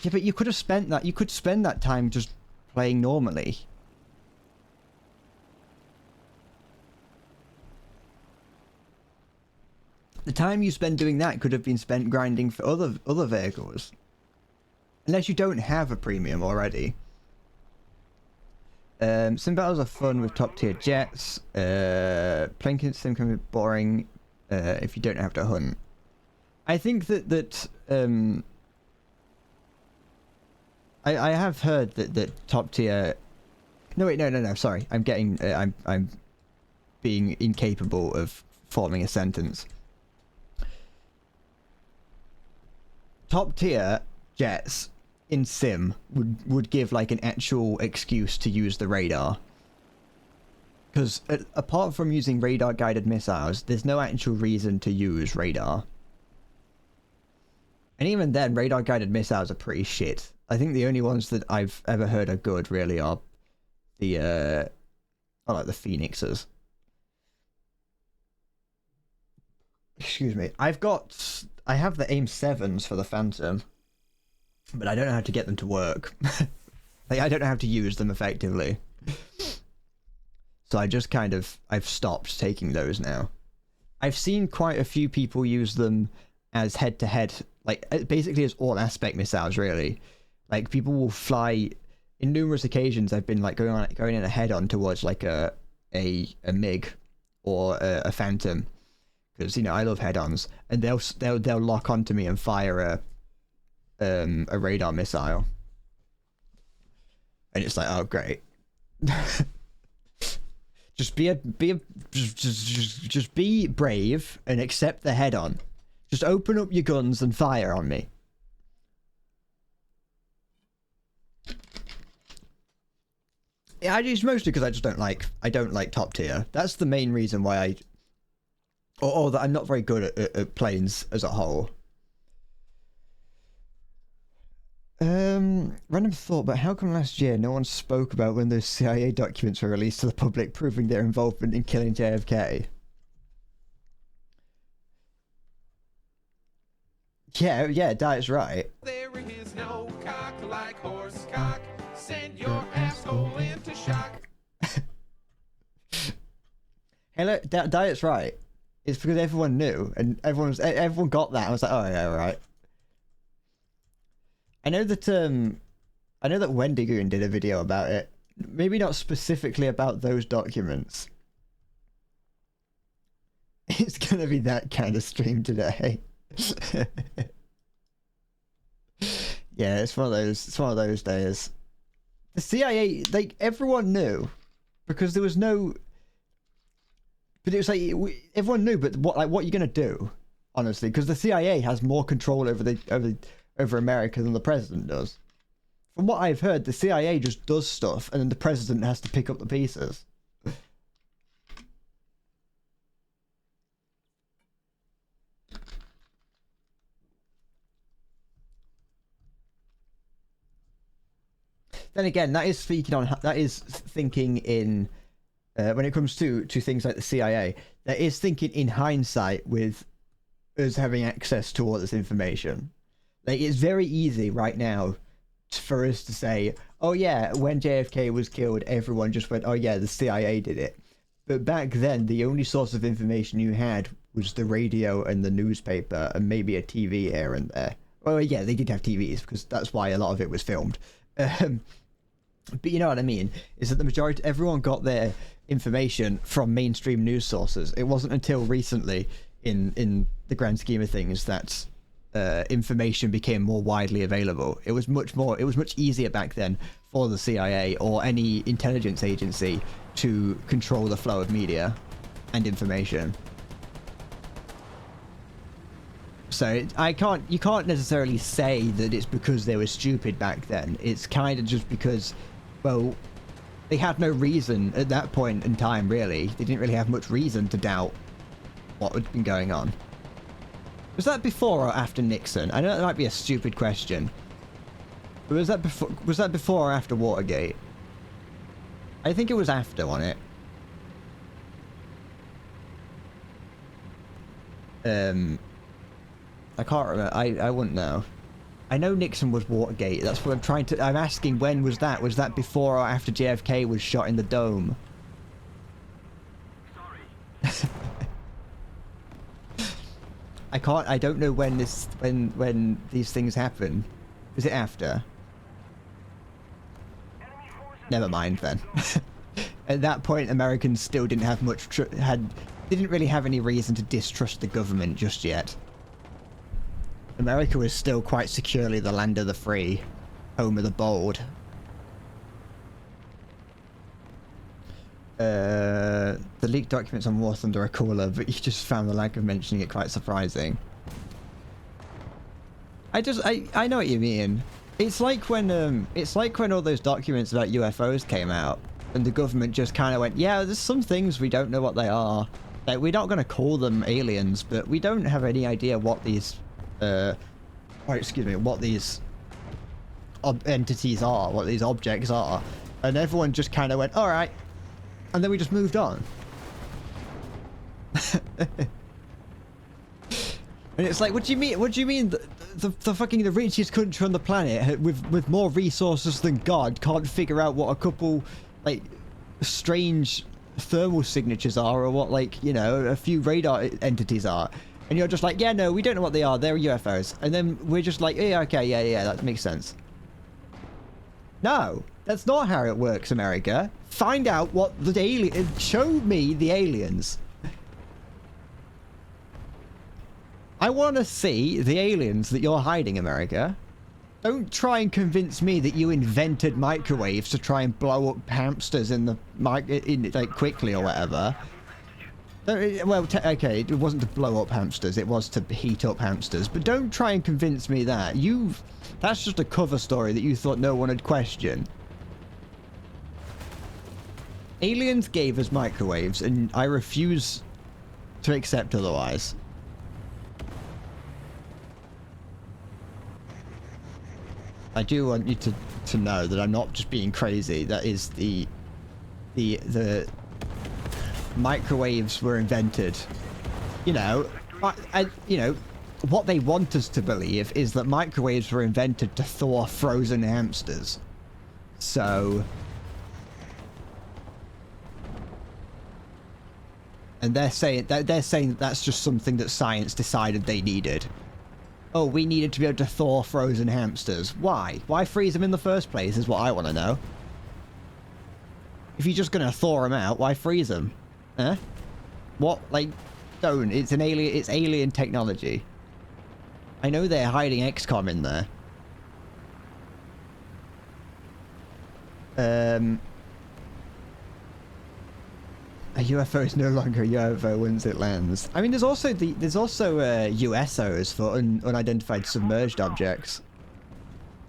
Yeah, but you could have spent that. You could spend that time just playing normally. The time you spend doing that could have been spent grinding for other vehicles. Unless you don't have a premium already. Sim battles are fun with top tier jets. Playing sim can be boring if you don't have to hunt. I think that I have heard that top tier. No wait, no. Sorry, I'm being incapable of forming a sentence. Top tier jets in sim would give like an actual excuse to use the radar. Because apart from using radar-guided missiles, there's no actual reason to use radar. And even then, radar-guided missiles are pretty shit. I think the only ones that I've ever heard are good, really, are the, like the Phoenixes. Excuse me. I have the AIM-7s for the Phantom, but I don't know how to get them to work. Like, I don't know how to use them effectively. So I've stopped taking those now. I've seen quite a few people use them as head-to-head, like, basically as all-aspect missiles, really. Like, people will fly, in numerous occasions, I've been, like, going in a head-on towards, like, a MiG or a Phantom. Because, you know, I love head-ons. And they'll lock onto me and fire a radar missile. And it's like, oh, great. Just be brave and accept the head-on. Just open up your guns and fire on me. Yeah, it's mostly because I don't like top tier. That's the main reason why or that I'm not very good at planes as a whole. Random thought, but how come last year no one spoke about when those CIA documents were released to the public proving their involvement in killing JFK? Yeah, that's right. There is no cock like horse cock. Send your asshole into shock. Hello, Diet's right. It's because everyone knew, and everyone got that. I was like, oh yeah, right. I know that Wendigoon did a video about it. Maybe not specifically about those documents. It's gonna be that kind of stream today. Yeah, it's one of those days. The CIA, like, everyone knew, because there was no. But it was like everyone knew, but what are you gonna do, honestly? Because the CIA has more control over America than the president does. From what I've heard, the CIA just does stuff, and then the president has to pick up the pieces. Then again, that is thinking in when it comes to things like the CIA. That is thinking in hindsight with us having access to all this information. Like, it's very easy right now for us to say, oh yeah, when JFK was killed, everyone just went, oh yeah, the CIA did it. But back then, the only source of information you had was the radio and the newspaper and maybe a TV here and there. Well, yeah, they did have TVs, because that's why a lot of it was filmed. But you know what I mean, is that the majority, everyone got their information from mainstream news sources. It wasn't until recently, in the grand scheme of things, that information became more widely available. It was much easier back then for the CIA or any intelligence agency to control the flow of media and information. So you can't necessarily say that it's because they were stupid back then. It's kind of just because, well, they had no reason at that point in time, really. They didn't really have much reason to doubt what had been going on. Was that before or after Nixon? I know that might be a stupid question. But was that before or after Watergate? I think it was after, wasn't it? I can't remember. I wouldn't know. I know Nixon was Watergate. That's what I'm asking, when was that? Was that before or after JFK was shot in the dome? Sorry. I don't know when these things happen. Is it after? Never mind then. At that point, Americans still didn't have didn't really have any reason to distrust the government just yet. America was still quite securely the land of the free, home of the bold. The leaked documents on War Thunder are cooler, but you just found the lack of mentioning it quite surprising. I know what you mean. It's like when all those documents about UFOs came out. And the government just kind of went, yeah, there's some things we don't know what they are. Like, we're not going to call them aliens, but we don't have any idea what these, what these entities are, what these objects are. And everyone just kind of went, all right. And then we just moved on. And it's like, what do you mean? What do you mean the fucking the richest country on the planet with more resources than God can't figure out what a couple like strange thermal signatures are, or what, like, you know, a few radar entities are, and you're just like, yeah, no, we don't know what they are, they're UFOs. And then we're just like, yeah, okay, yeah, that makes sense. No, that's not how it works, America. Find out what the alien, show me the aliens. I want to see the aliens that you're hiding, America. Don't try and convince me that you invented microwaves to try and blow up hamsters in the like quickly or whatever. Well, okay, it wasn't to blow up hamsters, it was to heat up hamsters. But don't try and convince me that. That's just a cover story that you thought no one would question. Aliens gave us microwaves, and I refuse to accept otherwise. I do want you to know that I'm not just being crazy. That is the microwaves were invented. You know, you know, what they want us to believe is that microwaves were invented to thaw frozen hamsters. So, and they're saying that's just something that science decided they needed. Oh, we needed to be able to thaw frozen hamsters. Why? Why freeze them in the first place is what I want to know. If you're just going to thaw them out, why freeze them? Huh? What? Like, don't. It's an alien. It's alien technology. I know they're hiding XCOM in there. A UFO is no longer a UFO once it lands. I mean, there's also USOs for unidentified submerged objects,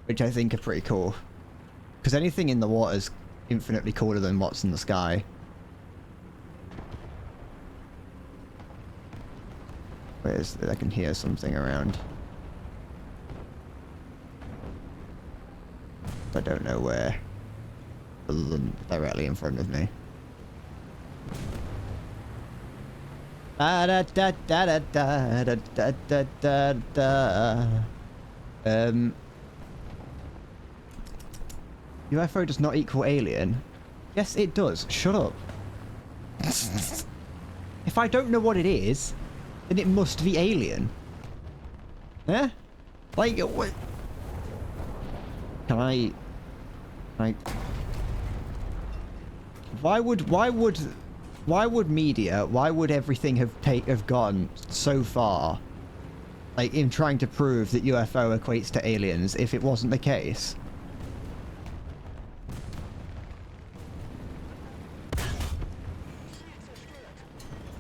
which I think are pretty cool. Because anything in the water is infinitely cooler than what's in the sky. Where's I can hear something around. I don't know where, other than directly in front of me. UFO does not equal alien. Yes, it does. Shut up. If I don't know what it is, then it must be alien. Eh? Like, what? Can I... Why would media, why would everything have gone so far, like, in trying to prove that UFO equates to aliens if it wasn't the case?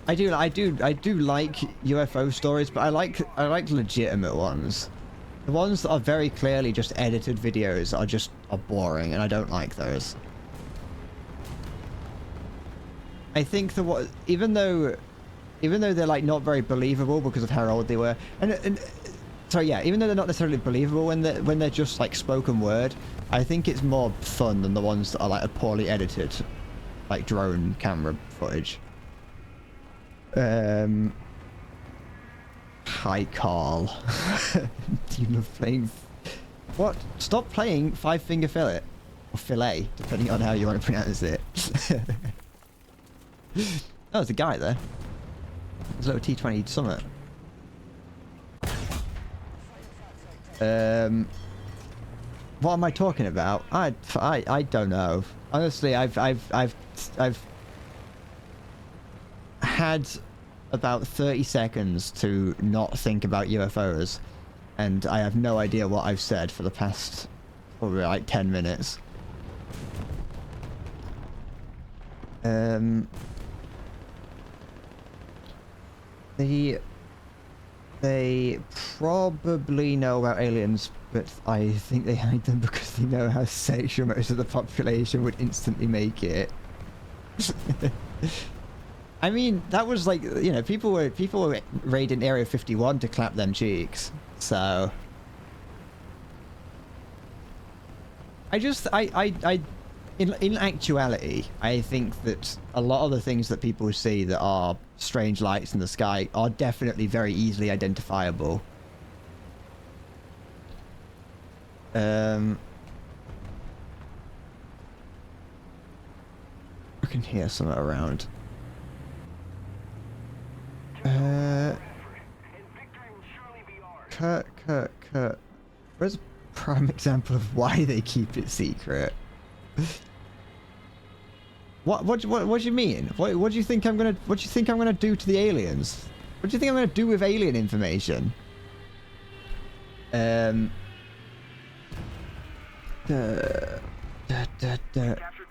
I do like UFO stories, but I like legitimate ones. The ones that are very clearly just edited videos are boring, and I don't like those. I think even though they're like not very believable because of how old they were, and so yeah, even though they're not necessarily believable when they're just like spoken word, I think it's more fun than the ones that are like poorly edited, like drone camera footage. Hi, Carl. Do you love playing? What? Stop playing Five Finger Fillet or Fillet, depending on how you want to pronounce it. Oh, there's a guy there. There's a little T20 Summit. What am I talking about? I don't know. Honestly, I've had about 30 seconds to not think about UFOs, and I have no idea what I've said for the past probably like 10 minutes. They probably know about aliens, but I think they hide them because they know how sexual most of the population would instantly make it. I mean, that was like, you know, people were raiding Area 51 to clap them cheeks. So in actuality, I think that a lot of the things that people see that are strange lights in the sky are definitely very easily identifiable. I can hear something around. Kurt. Where's a prime example of why they keep it secret? What do you mean? What do you think I'm gonna do to the aliens? What do you think I'm gonna do with alien information? You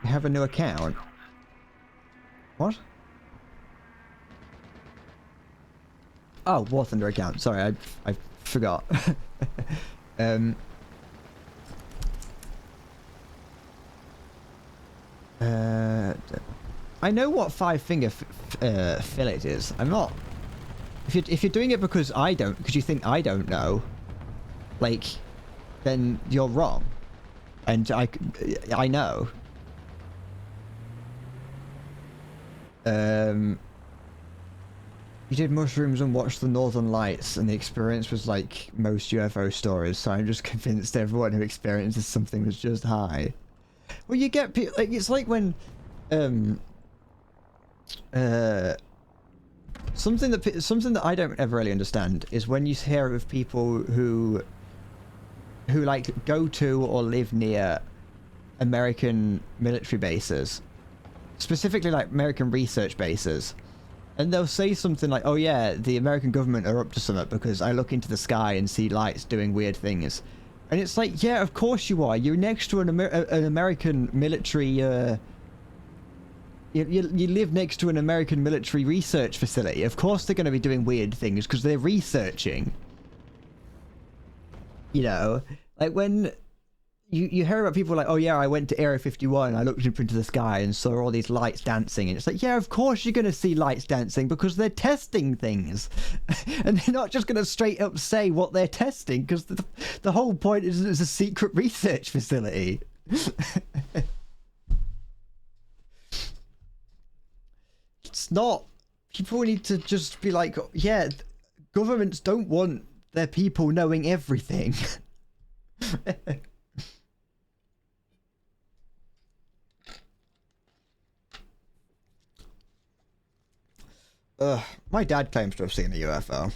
have a new account. What? Oh, War Thunder account. Sorry, I forgot. I know what five-finger fillet is. I'm not. If you're doing it because you think I don't know, like, then you're wrong. And I know. You did mushrooms and watched the Northern Lights, and the experience was like most UFO stories. So I'm just convinced everyone who experiences something was just high. Well, you get people like it's like when something that I don't ever really understand is when you hear of people who like go to or live near American military bases, specifically like American research bases, and they'll say something like, "Oh yeah, the American government are up to something because I look into the sky and see lights doing weird things." And it's like, yeah, of course you are. You're next to an American military. You live next to an American military research facility. Of course they're going to be doing weird things because they're researching. You know, like when you hear about people like, oh yeah, I went to Area 51 and I looked up into the sky and saw all these lights dancing. And it's like, yeah, of course you're going to see lights dancing because they're testing things. And they're not just going to straight up say what they're testing because the whole point is it's a secret research facility. It's not. People need to just be like, yeah, governments don't want their people knowing everything. My dad claims to have seen a UFO.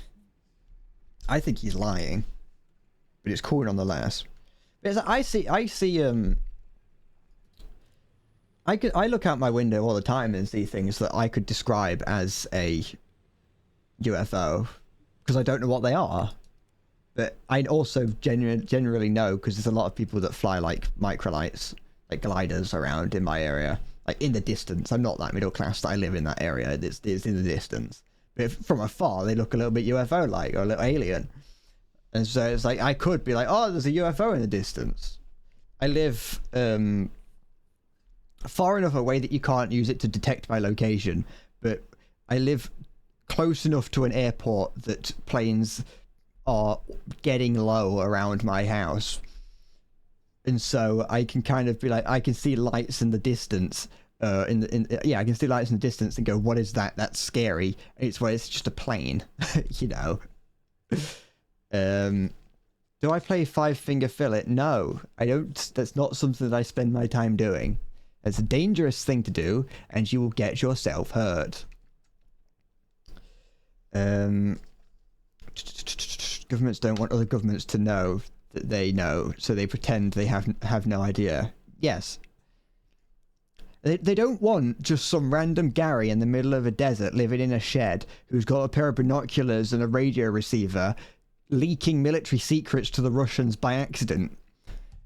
I think he's lying, but it's cool nonetheless. Because I look out my window all the time and see things that I could describe as a UFO because I don't know what they are. But I also generally know because there's a lot of people that fly like microlights, like gliders around in my area. Like in the distance. I'm not that middle class that I live in that area. It's in the distance. But from afar, they look a little bit UFO-like or a little alien. And so it's like, I could be like, oh, there's a UFO in the distance. I live far enough away that you can't use it to detect my location. But I live close enough to an airport that planes are getting low around my house. And so I can kind of be like, I can see lights in the distance. I can see lights in the distance and go, what is that? That's scary. And it's just a plane, you know. Do I play five-finger fillet? No, I don't. That's not something that I spend my time doing. It's a dangerous thing to do, and you will get yourself hurt. Governments don't want other governments to know that they know, so they pretend they have no idea. Yes. They don't want just some random Gary in the middle of a desert living in a shed who's got a pair of binoculars and a radio receiver leaking military secrets to the Russians by accident.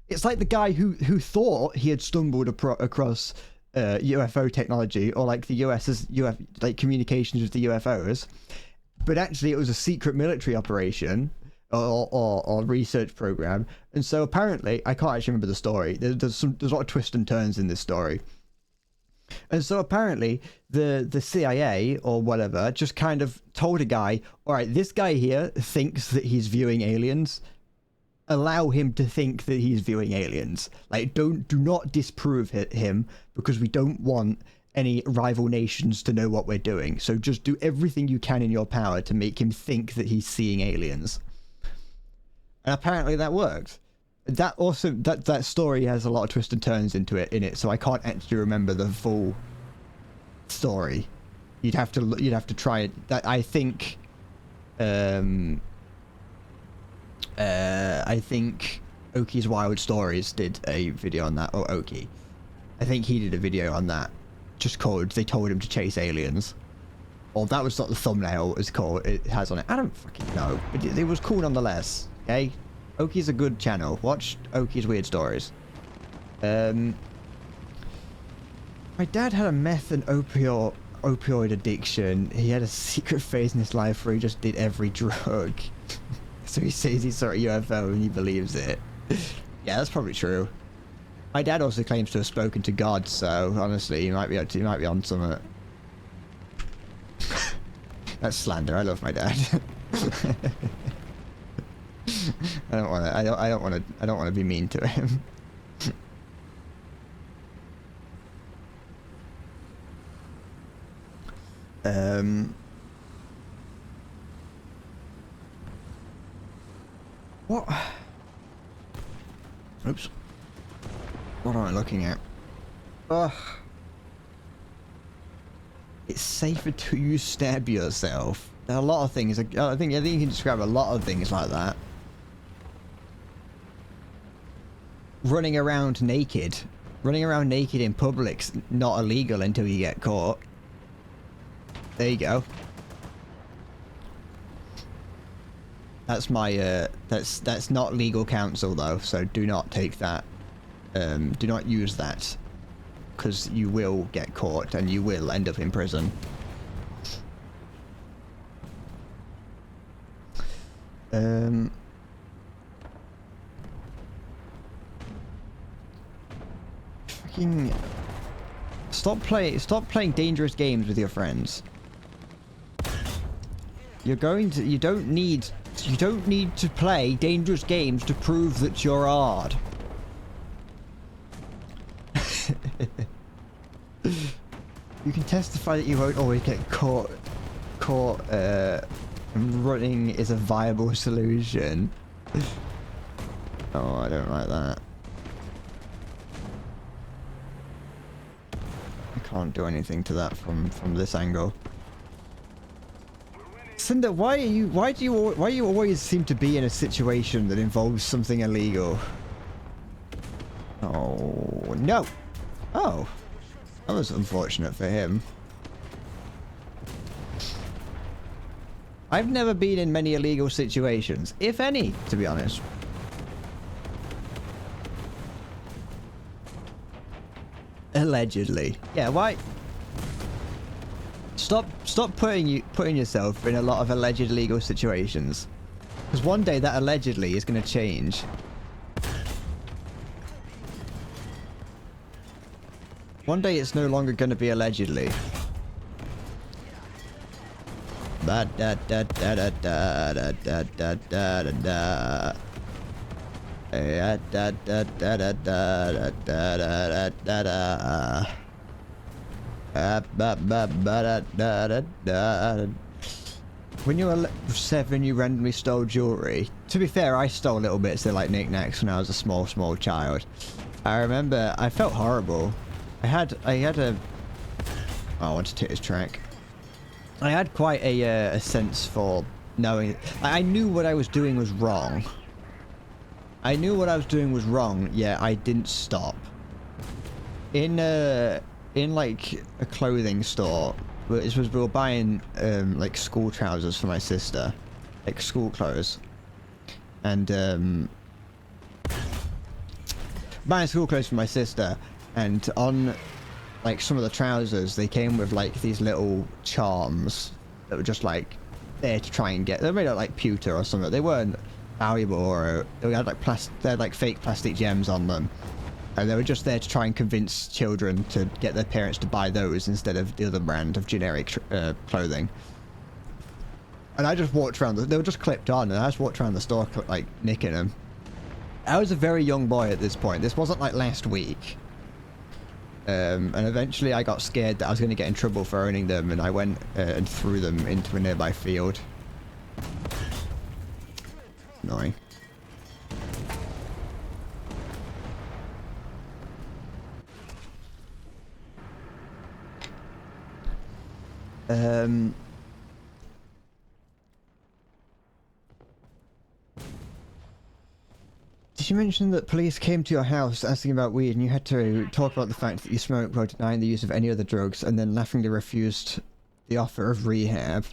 It's like the guy who thought he had stumbled across UFO technology or like the US's like communications with the UFOs, but actually it was a secret military operation or research program. And so apparently, I can't actually remember the story. There's a lot of twists and turns in this story. And so apparently the CIA or whatever just kind of told a guy, all right, this guy here thinks that he's viewing aliens. Allow him to think that he's viewing aliens. Like, do not disprove him, because we don't want any rival nations to know what we're doing. So just do everything you can in your power to make him think that he's seeing aliens. And apparently that worked. That also, that story has a lot of twists and turns in it, so I can't actually remember the full story. You'd have to try it. That I think Oki's Wild Stories did a video on that, or Oki. I think he did a video on that, just called "They Told Him to Chase Aliens." Or that was not the thumbnail it has on it. I don't fucking know, but it was cool nonetheless. Okay, Oki's a good channel. Watch Oki's Weird Stories. My dad had a meth and opioid addiction. He had a secret phase in his life where he just did every drug. So he says he saw a UFO and he believes it. Yeah, that's probably true. My dad also claims to have spoken to God, so honestly, he might be on something. That's slander. I love my dad. I don't want to be mean to him. What? Oops. What am I looking at? Ugh. It's safer to stab yourself. There are a lot of things. I think you can describe a lot of things like that. Running around naked in public's not illegal until you get caught. There you go. That's my that's not legal counsel though, so do not take that. Do not use that, because you will get caught and you will end up in prison. Fucking stop playing dangerous games with your friends. You don't need to play dangerous games to prove that you're hard. You can testify that you won't always get caught. Running is a viable solution. Oh, I don't like that. I can't do anything to that from this angle. Cinder, why do you always seem to be in a situation that involves something illegal? Oh no! Oh, that was unfortunate for him. I've never been in many illegal situations, if any, to be honest. Allegedly. Yeah, why? Stop putting yourself in a lot of alleged legal situations. Because one day that allegedly is going to change. One day it's no longer going to be allegedly. Ba da da da da da da da da da da da. Da da da da da da da da da da. When you were 7, you randomly stole jewelry. To be fair, I stole little bits of like knickknacks when I was a small child. I remember I felt horrible. I had a. Oh, I wanted to take his track. I had quite a sense for knowing. I knew what I was doing was wrong. I knew what I was doing was wrong. Yeah, I didn't stop. In like a clothing store, we were buying like school trousers for my sister, like school clothes, and buying school clothes for my sister, and on like some of the trousers they came with like these little charms that were just like there to try and get. They made out like pewter or something. They weren't valuable, or they had like they had like fake plastic gems on them, and they were just there to try and convince children to get their parents to buy those instead of the other brand of generic clothing. And I just walked around. They were just clipped on, and I just walked around the store like nicking them. I was a very young boy at this point. This wasn't like last week. And eventually I got scared that I was going to get in trouble for owning them, and I went and threw them into a nearby field. Annoying. Did you mention that police came to your house asking about weed, and you had to talk about the fact that you smoked while denying the use of any other drugs, and then laughingly refused the offer of rehab?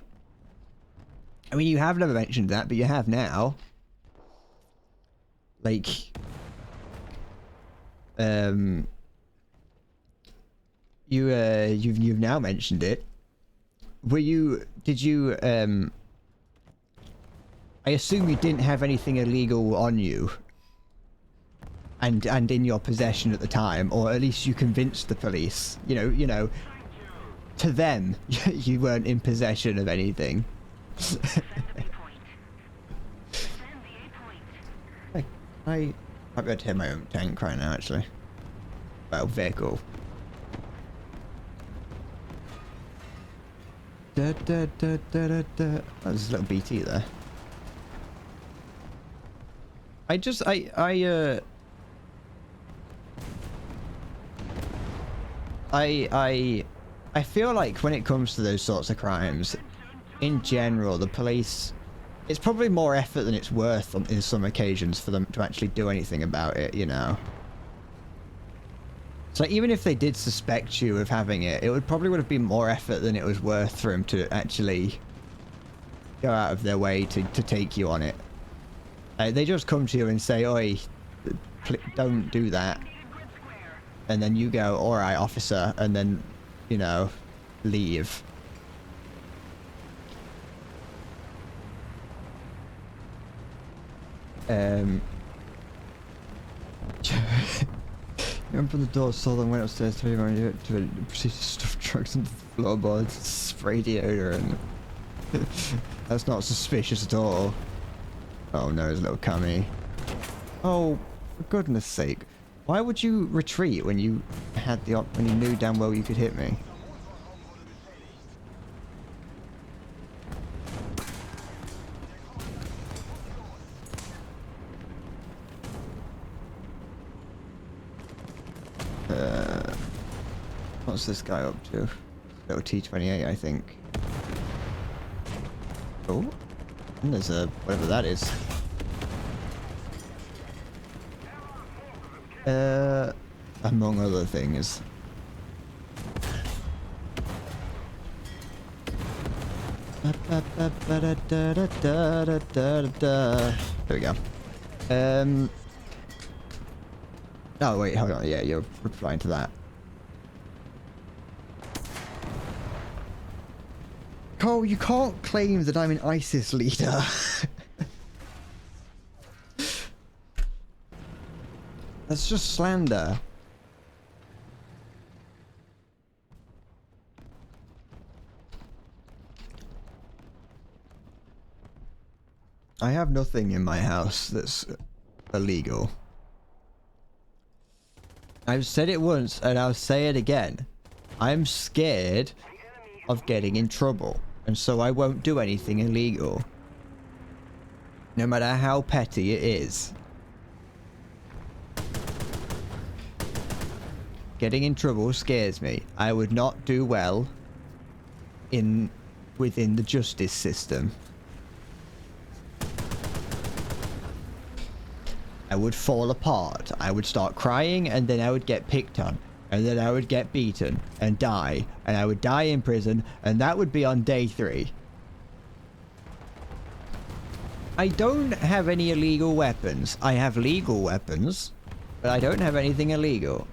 I mean, you have never mentioned that, but you have now. Like, you've now mentioned it. Did you, I assume you didn't have anything illegal on you and in your possession at the time, or at least you convinced the police, you know, to them, you weren't in possession of anything. I might be able to hit my own tank right now, actually. Well, vehicle. Da, da, da, da, da, da. Oh, there's a little BT there. I feel like when it comes to those sorts of crimes, in general, the police, it's probably more effort than it's worth in some occasions for them to actually do anything about it, you know? So even if they did suspect you of having it, it would have been more effort than it was worth for them to actually go out of their way to take you on it. They just come to you and say, "Oi, don't do that." And then you go, "All right, officer," and then, you know, leave. You opened the door, saw them, went upstairs, told you to proceed to stuff drugs into the floorboards, spray deodorant. That's not suspicious at all. Oh no, there's a little cummy. Oh, for goodness sake. Why would you retreat when you had when you knew damn well you could hit me? What's this guy up to? Little T28, I think. Oh, and there's a whatever that is. Among other things. There we go. Oh wait, hold on. Yeah, you're replying to that. Cole, you can't claim that I'm an ISIS leader. That's just slander. I have nothing in my house that's illegal. I've said it once and I'll say it again. I'm scared of getting in trouble, and so I won't do anything illegal. No matter how petty it is. Getting in trouble scares me. I would not do well within the justice system. I would fall apart. I would start crying, and then I would get picked on, and then I would get beaten and die, and I would die in prison, and that would be on day 3. I don't have any illegal weapons. I have legal weapons, but I don't have anything illegal.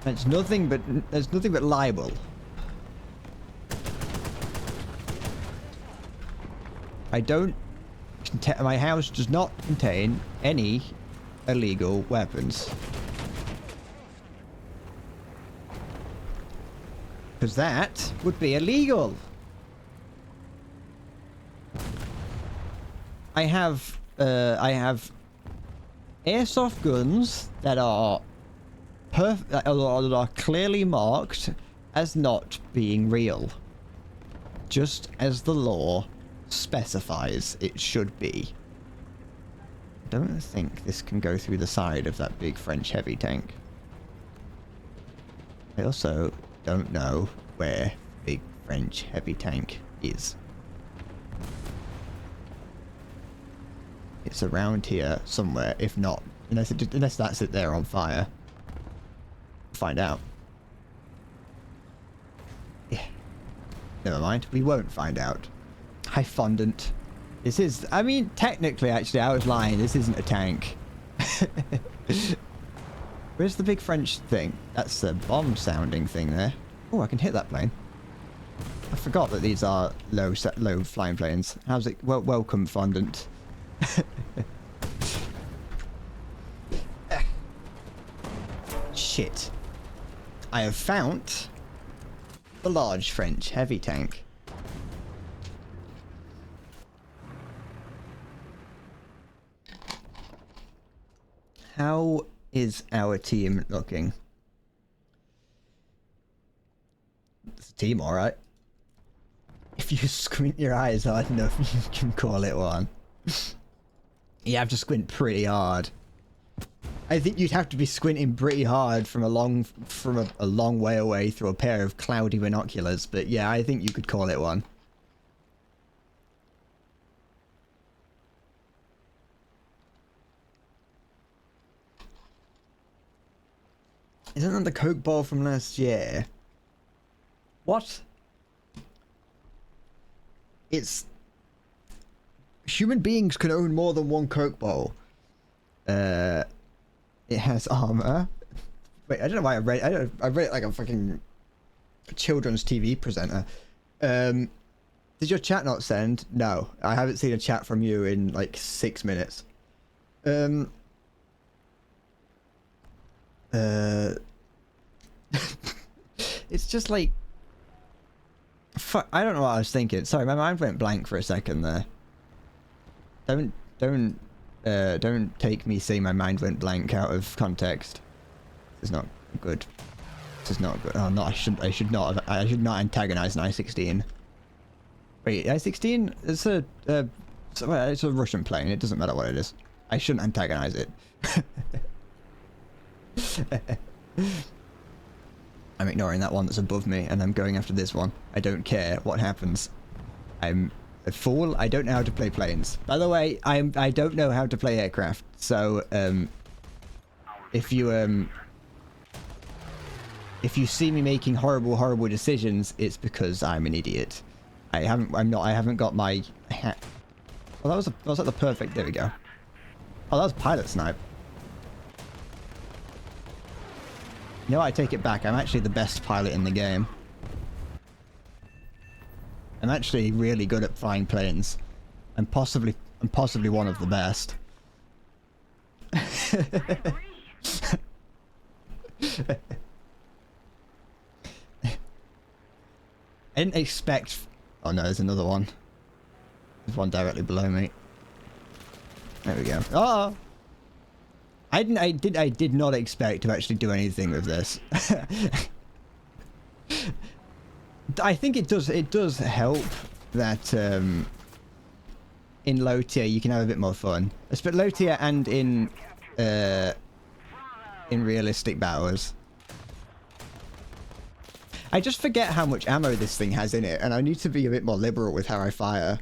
There's nothing but libel. I don't... My house does not contain any illegal weapons. Because that would be illegal. I have airsoft guns that are that are clearly marked as not being real, just as the law specifies it should be. I don't think this can go through the side of that big French heavy tank. I also don't know where big French heavy tank is. It's around here somewhere, if not, unless that's it there on fire. Find out. Yeah. Never mind, we won't find out. Hi, fondant. This is, I mean, technically, actually, I was lying. This isn't a tank. Where's the big French thing? That's the bomb-sounding thing there. Oh, I can hit that plane. I forgot that these are low flying planes. How's it? Well, welcome, fondant. Shit. I have found the large French heavy tank. How is our team looking? It's a team, alright. If you squint your eyes hard enough, you can call it one. You have to squint pretty hard. I think you'd have to be squinting pretty hard from a long way away through a pair of cloudy binoculars, but yeah, I think you could call it one. Isn't that the Coke ball from last year? What? It's... Human beings can own more than one Coke ball. It has armor. Wait, I don't know why I read it like a fucking children's TV presenter. Did your chat not send? No, I haven't seen a chat from you in like 6 minutes. It's just like, fuck, I don't know what I was thinking. Sorry, my mind went blank for a second there. Don't take me saying my mind went blank out of context. This is not good. This is not good. Oh no, I should not antagonize an I-16. Wait, I-16? It's a Russian plane. It doesn't matter what it is. I shouldn't antagonize it. I'm ignoring that one that's above me, and I'm going after this one. I don't care what happens. I'm a fool. I don't know how to play planes. By the way, I don't know how to play aircraft. So, if you see me making horrible decisions, it's because I'm an idiot. I haven't got my hat. Well, that was like the perfect. There we go. Oh, that was pilot snipe. No, I take it back. I'm actually the best pilot in the game. I'm actually really good at flying planes. I'm possibly one of the best. I didn't expect... Oh no, there's another one. There's one directly below me. There we go. Oh! I did not expect to actually do anything with this. I think it does help that in low tier you can have a bit more fun. But low tier and in realistic battles. I just forget how much ammo this thing has in it, and I need to be a bit more liberal with how I fire.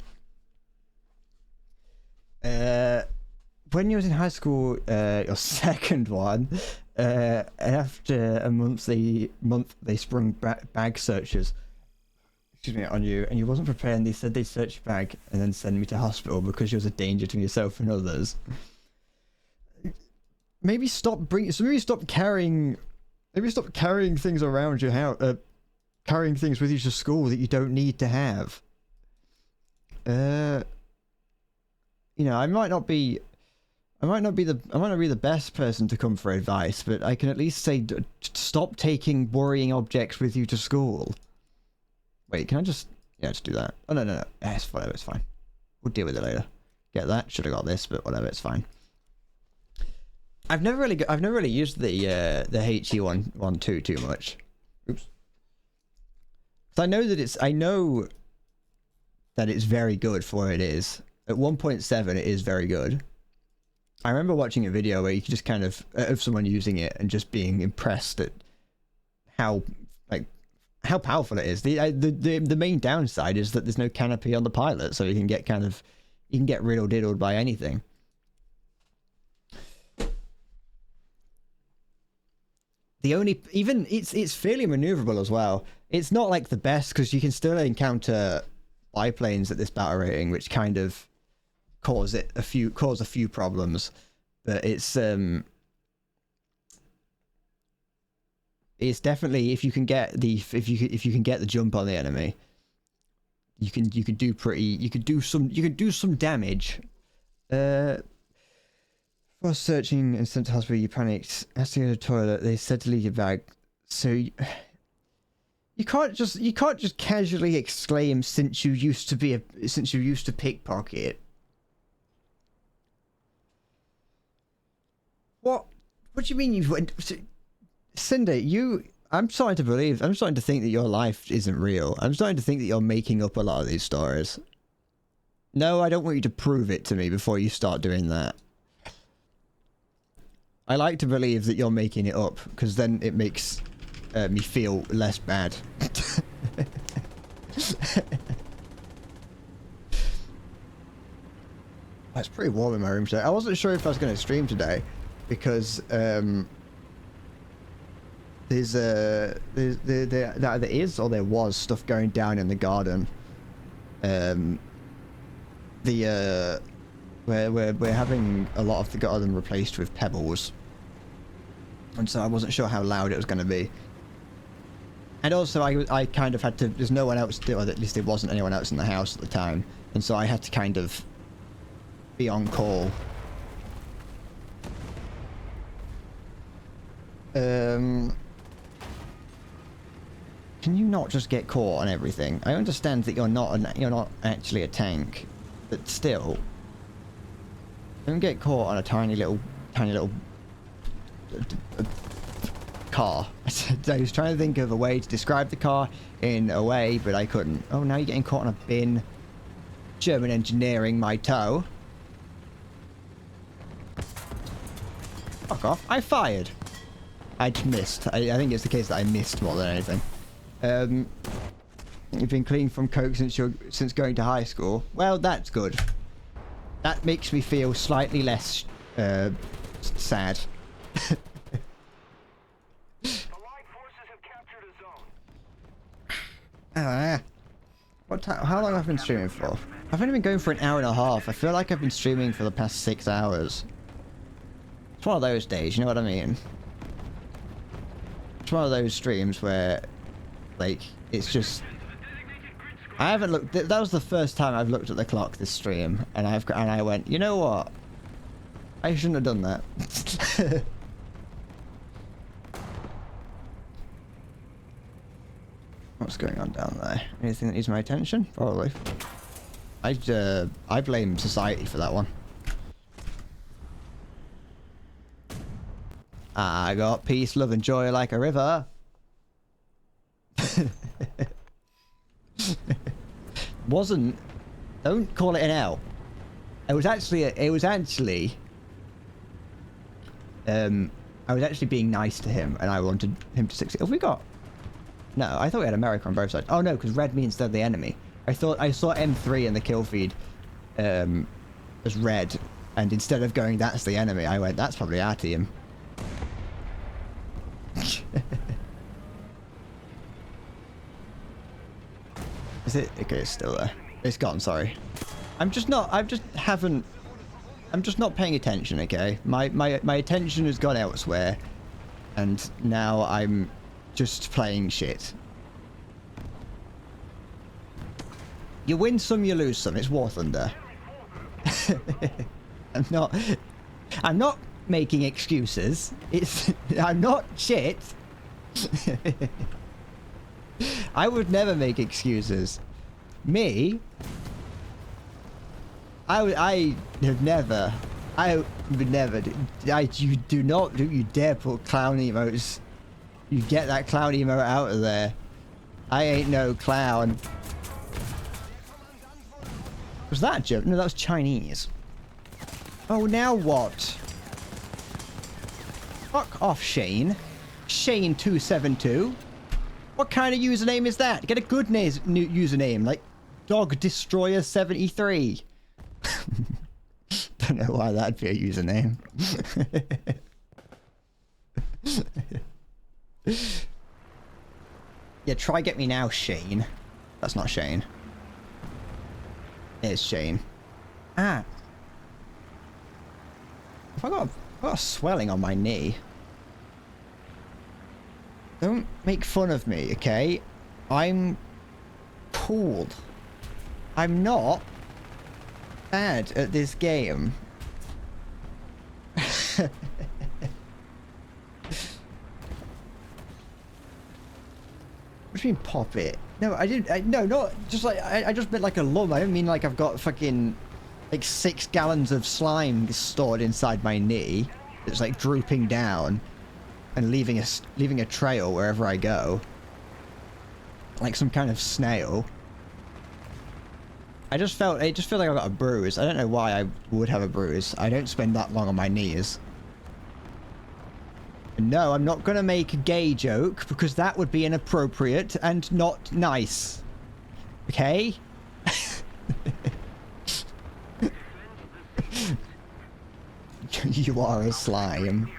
When you was in high school, your second one, after a month they sprung bag searches, excuse me, on you, and you wasn't prepared, and they said they'd search your bag and then send me to hospital because you was a danger to yourself and others. Maybe stop carrying things around your house, carrying things with you to school that you don't need to have. you know, I might not be the best person to come for advice, but I can at least say stop taking worrying objects with you to school. Wait, can I just do that? Oh no, it's whatever, it's fine. We'll deal with it later. Get that? Should have got this, but whatever, it's fine. I've never really used the HE112 too much. Oops. So I know that it's very good for what it is. At 1.7, it is very good. I remember watching a video where you could just kind of someone using it and just being impressed at how powerful it is. The main downside is that there's no canopy on the pilot, so you can get riddle diddled by anything. It's fairly maneuverable as well. It's not like the best because you can still encounter biplanes at this battle rating, which kind of cause a few problems. But it's definitely, if you can get the jump on the enemy, you can do some damage. While searching in Central Hospital, you panicked. Has to go to the toilet. They said to leave your bag. So you can't just casually exclaim, since you used to pickpocket. What do you mean you went? Cindy, I'm starting to think that your life isn't real. I'm starting to think that you're making up a lot of these stories. No, I don't want you to prove it to me before you start doing that. I like to believe that you're making it up, because then it makes me feel less bad. It's pretty warm in my room today. I wasn't sure if I was going to stream today, because there was stuff going down in the garden. We're having a lot of the garden replaced with pebbles, and so I wasn't sure how loud it was going to be. And also I kind of had to, there's no one else, or at least there wasn't anyone else in the house at the time, and so I had to kind of be on call. Can you not just get caught on everything? I understand that you're not actually a tank, but still, don't get caught on a tiny little car. I was trying to think of a way to describe the car in a way, but I couldn't. Oh, now you're getting caught on a bin. German engineering, my toe. Fuck off. I fired. I just missed. I think it's the case that I missed more than anything. You've been clean from coke since going to high school. Well, that's good. That makes me feel slightly less sad. Allied forces have captured a zone. What time? How long have I been streaming for? I've only been going for an hour and a half. I feel like I've been streaming for the past 6 hours. It's one of those days, you know what I mean? It's one of those streams where, like, it's just... I haven't looked... That was the first time I've looked at the clock this stream, and I went, you know what? I shouldn't have done that. What's going on down there? Anything that needs my attention? Probably. I blame society for that one. I got peace, love, and joy like a river. Wasn't. Don't call it an L. It was actually. I was actually being nice to him, and I wanted him to succeed. Have we got? No, I thought we had America on both sides. Oh no, because red means they're the enemy. I thought I saw M3 in the kill feed as red, and instead of going that's the enemy, I went that's probably our team. Is it? Okay, it's still there. It's gone, sorry. I'm just not paying attention, okay? My attention has gone elsewhere, and now I'm just playing shit. You win some, you lose some. It's War Thunder. I'm not making excuses. I'm not shit. I would never make excuses. Me, I would never, you do not, don't you dare put clown emotes. You get that clown emote out of there. I ain't no clown. Was that German? No, that was Chinese. Oh, now what? Fuck off, Shane. Shane272. What kind of username is that? Get a good username, like Dog Destroyer 73. Don't know why that'd be a username. Yeah, try get me now, Shane. That's not Shane. It's Shane. Ah. I got a swelling on my knee. Don't make fun of me, okay? I'm pulled. I'm not bad at this game. What do you mean pop it? No, I didn't. No, not just like I just meant like a lump. I don't mean like I've got fucking like 6 gallons of slime stored inside my knee. It's like drooping down and leaving a trail wherever I go, like some kind of snail. It just felt like I got a bruise. I don't know why I would have a bruise. I don't spend that long on my knees. No, I'm not gonna make a gay joke because that would be inappropriate and not nice. Okay? You are a slime.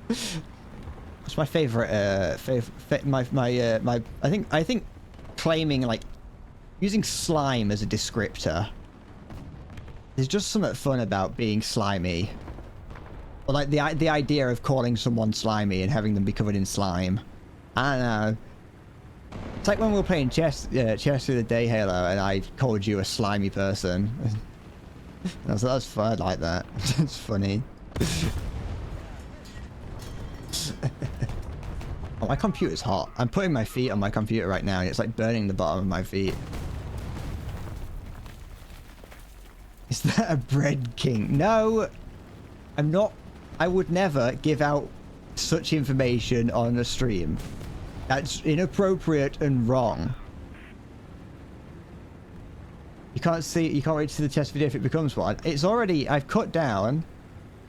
What's my favorite? I think claiming like using slime as a descriptor. There's just something fun about being slimy. Or like the idea of calling someone slimy and having them be covered in slime. I don't know. It's like when we were playing chess the other day, Halo, and I called you a slimy person. And I was like, that's fun, I like that. It's funny. Oh, my computer's hot. I'm putting my feet on my computer right now and it's like burning the bottom of my feet. Is that a bread king? No! I'm not. I would never give out such information on a stream. That's inappropriate and wrong. You can't wait to see the test video if it becomes one. It's already, I've cut down.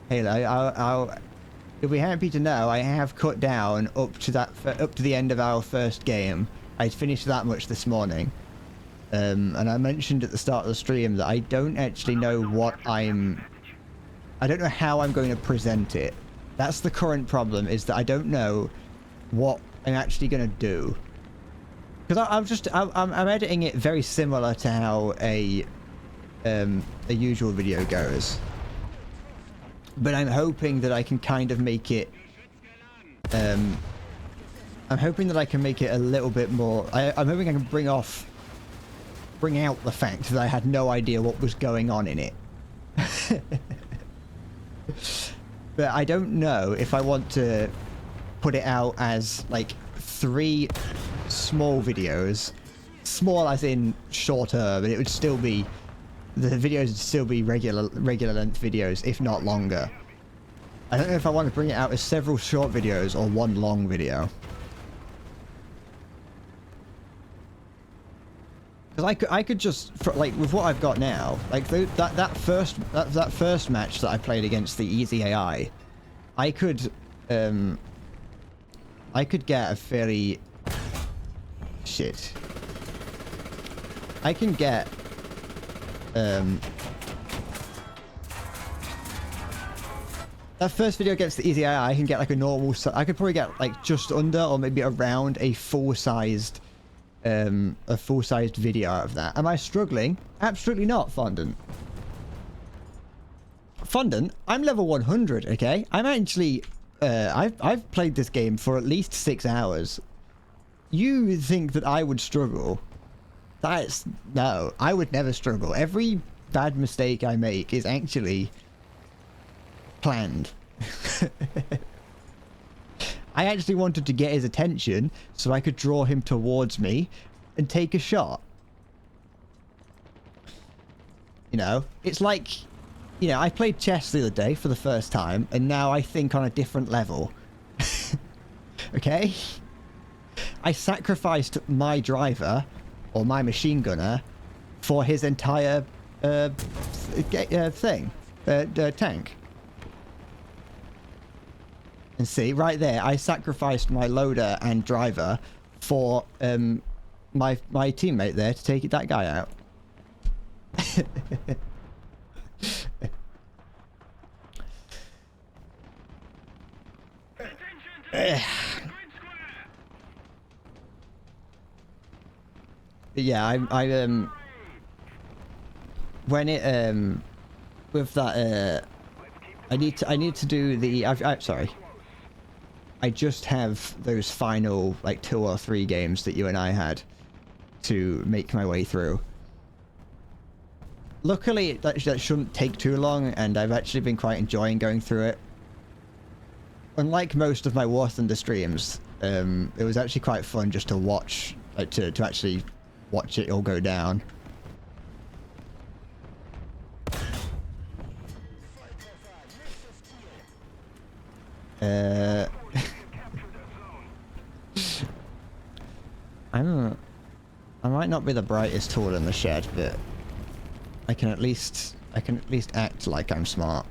Halo, you'll be happy to know I have cut down up to the end of our first game. I finished that much this morning. And I mentioned at the start of the stream that I don't actually know I don't know how I'm going to present it. That's the current problem, is that I don't know what I'm actually going to do. Because I'm editing it very similar to how a usual video goes. But I'm hoping that I can kind of make it... I'm hoping that I can make it a little bit more... I'm hoping I can bring out the fact that I had no idea what was going on in it. But I don't know if I want to put it out as like 3 small videos. Small as in shorter, but it would still be... The videos would still be regular length videos, if not longer. I don't know if I want to bring it out as several short videos or one long video. Because I could just, like, with what I've got now, like that first match that I played against the Easy AI, I could get a fairly shit. I can get that first video against the Easy AI, I can get like a normal. I could probably get like just under or maybe around a full-sized video out of that. Am I struggling? Absolutely not, Fondant. Fondant, I'm level 100, okay? I'm actually... I've played this game for at least 6 hours. You think that I would struggle? That's no. I would never struggle. Every bad mistake I make is actually planned. I actually wanted to get his attention so I could draw him towards me and take a shot. You know, it's like, you know, I played chess the other day for the first time, and now I think on a different level. Okay? I sacrificed my driver, or my machine gunner, for his entire tank. And see, right there, I sacrificed my loader and driver for my teammate there to take that guy out. Yeah, I when it with that I need to do the sorry. I just have those final like 2 or 3 games that you and I had to make my way through. Luckily, that shouldn't take too long, and I've actually been quite enjoying going through it. Unlike most of my War Thunder streams, it was actually quite fun just to watch, like to actually watch it all go down. I might not be the brightest tool in the shed, but I can at least act like I'm smart.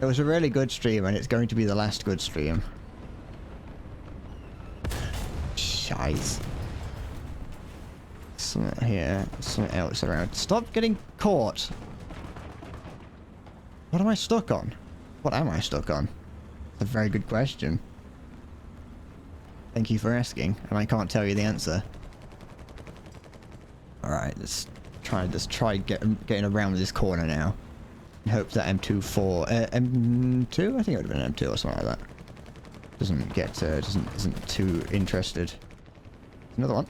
It was a really good stream, and it's going to be the last good stream. Shite. Something here, something else around. Stop getting caught. What am I stuck on? What am I stuck on? That's a very good question. Thank you for asking, and I can't tell you the answer. Alright, let's try getting around this corner now. And hope that M2? I think it would have been an M2 or something like that. Isn't too interested. Another one.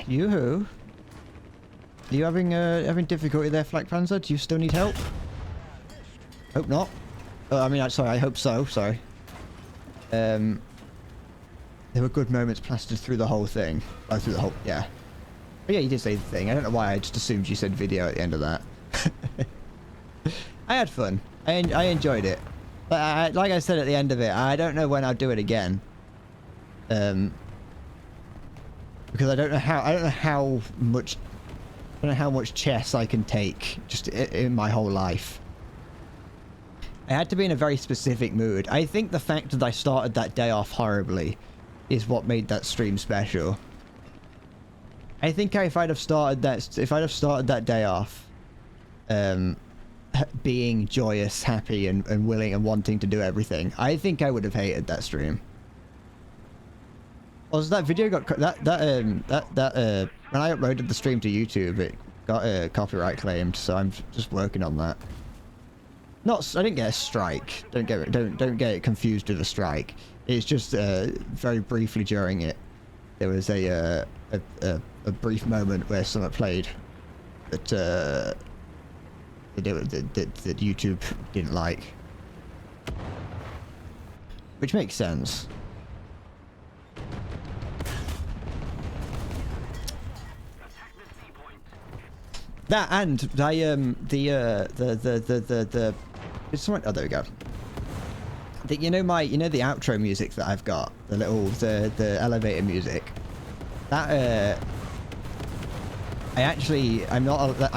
Yoo-hoo. Are you having difficulty there, Flak Panzer? Do you still need help? Hope not. I mean, sorry, I hope so, sorry. There were good moments plastered through the whole thing. Oh, through the whole, yeah. But yeah, you did say the thing. I don't know why I just assumed you said video at the end of that. I had fun. I enjoyed it. But like I said at the end of it, I don't know when I'll do it again. Because I don't know how much chess I can take just in my whole life. I had to be in a very specific mood. I think the fact that I started that day off horribly is what made that stream special. I think if I'd have started that day off, being joyous, happy, and willing and wanting to do everything, I think I would have hated that stream. Also, that video got when I uploaded the stream to YouTube, it got copyright claimed, so I'm just working on that. I didn't get a strike. Don't get it confused with a strike. It's just very briefly during it, there was a brief moment where someone played that YouTube didn't like, which makes sense. That and it's something. Oh, there we go. You know the outro music that I've got, the elevator music. That I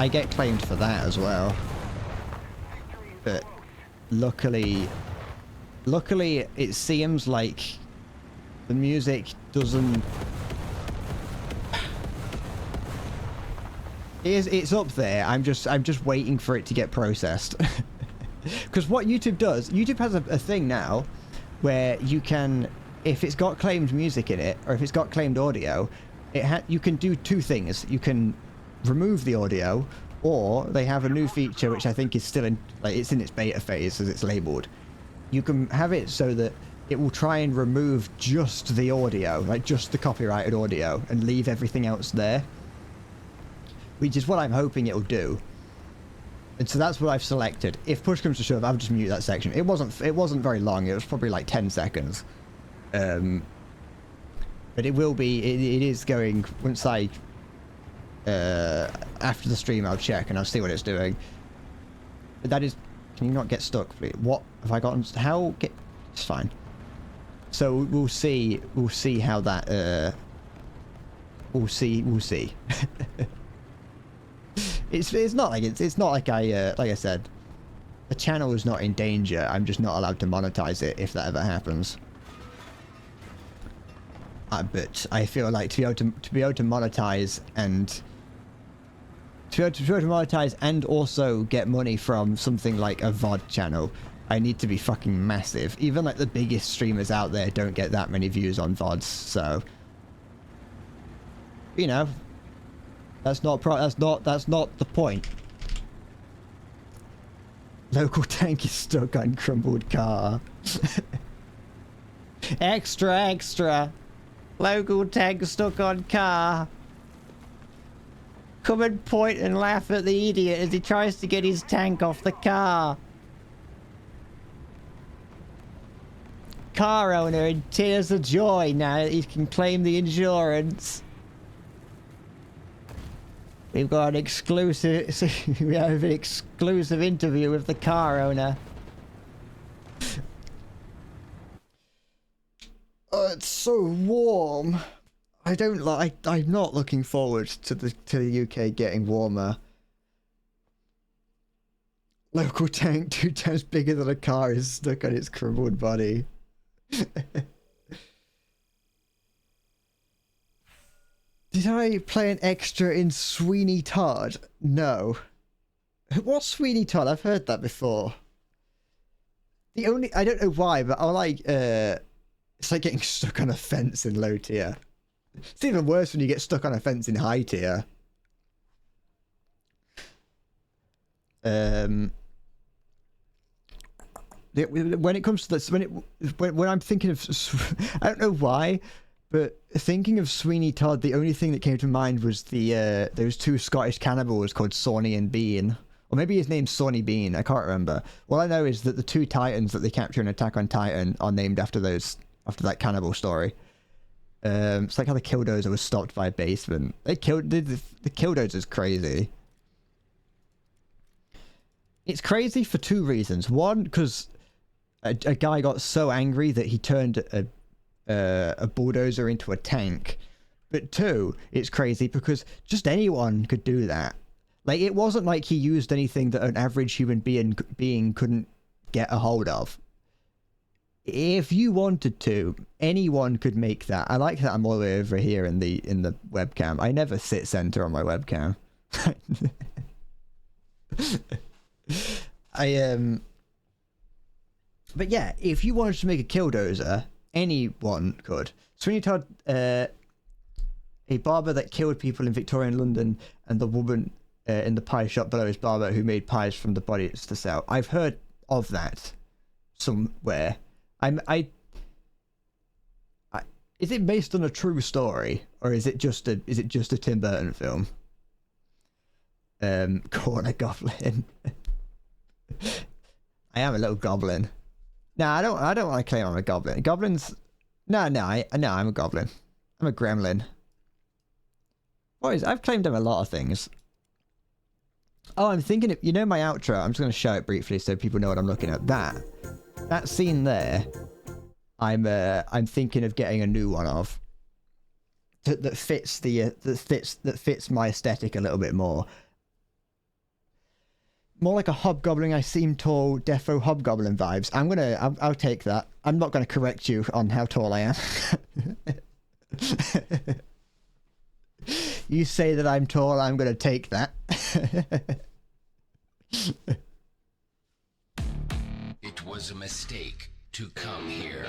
get claimed for that as well. But luckily it seems like the music doesn't. It's up there. I'm just waiting for it to get processed. Because what YouTube does, YouTube has a thing now where you can, if it's got claimed music in it, or if it's got claimed audio, you can do 2 things. You can remove the audio, Or they have a new feature which I think is still in, like, it's in its beta phase as it's labeled. You can have it so that it will try and remove just the audio, like just the copyrighted audio, and leave everything else there. Which is what I'm hoping it'll do. And so that's what I've selected. If push comes to shove, I'll just mute that section. It wasn't very long. It was probably like 10 seconds. But it will be. It is going once I. After the stream, I'll check and I'll see what it's doing. But that is. Can you not get stuck, please? What have I gotten? How get? It's fine. So we'll see. We'll see how that. We'll see. We'll see. It's not like it's not like I said, the channel is not in danger. I'm just not allowed to monetize it if that ever happens. But I feel like to be able to monetize and also get money from something like a VOD channel, I need to be fucking massive. Even like the biggest streamers out there don't get that many views on VODs, so you know. That's not the point. Local tank is stuck on crumbled car. Extra. Local tank stuck on car. Come and point and laugh at the idiot as he tries to get his tank off the car. Car owner in tears of joy now that he can claim the insurance. We've got an exclusive. We have an exclusive interview with the car owner. Oh, it's so warm. I don't like. I'm not looking forward to the UK getting warmer. Local tank 2 times bigger than a car is stuck on its crumbled body. Did I play an extra in Sweeney Todd? No. What's Sweeney Todd? I've heard that before. I don't know why, but I like, it's like getting stuck on a fence in low tier. It's even worse when you get stuck on a fence in high tier. When it comes to this, when I'm thinking of, I don't know why, but thinking of Sweeney Todd, the only thing that came to mind was the those 2 Scottish cannibals called Sawney and Bean. Or maybe his name's Sawney Bean, I can't remember. All I know is that the 2 Titans that they capture in Attack on Titan are named after that cannibal story. It's like how the Killdozer was stopped by a basement. The Killdozer is crazy. It's crazy for 2 reasons. One, because a guy got so angry that he turned a bulldozer into a tank. But 2, it's crazy because just anyone could do that. Like, it wasn't like he used anything that an average human being couldn't get a hold of. If you wanted to, anyone could make that. I like that I'm all the way over here in the webcam. I never sit center on my webcam. But yeah, if you wanted to make a Killdozer, anyone could. Sweeney Todd, a barber that killed people in Victorian London, and the woman in the pie shop below his barber who made pies from the bodies to sell. I've heard of that somewhere. Is it based on a true story, or is it just a Tim Burton film? Corner goblin. I am a little goblin. No, I don't want to claim I'm a goblin. Goblins. No, I'm a goblin. I'm a gremlin. Boys, I've claimed I'm a lot of things. Oh, I'm thinking of, you know my outro. I'm just going to show it briefly so people know what I'm looking at. That scene there. I'm thinking of getting a new one of. That fits my aesthetic a little bit more. More like a hobgoblin, I seem tall, defo hobgoblin vibes. I'll take that. I'm not going to correct you on how tall I am. You say that I'm tall, I'm going to take that. It was a mistake to come here.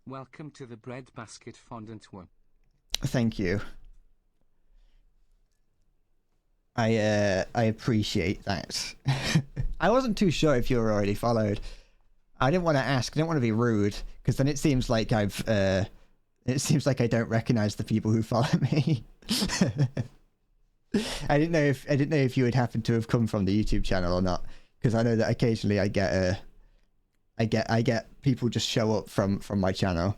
Welcome to the breadbasket fondant one. Thank you. I appreciate that. I wasn't too sure if you were already followed. I didn't want to ask. I didn't want to be rude, because then it seems like I don't recognize the people who follow me. I didn't know if you would happen to have come from the YouTube channel or not, because I know that occasionally I get people just show up from my channel.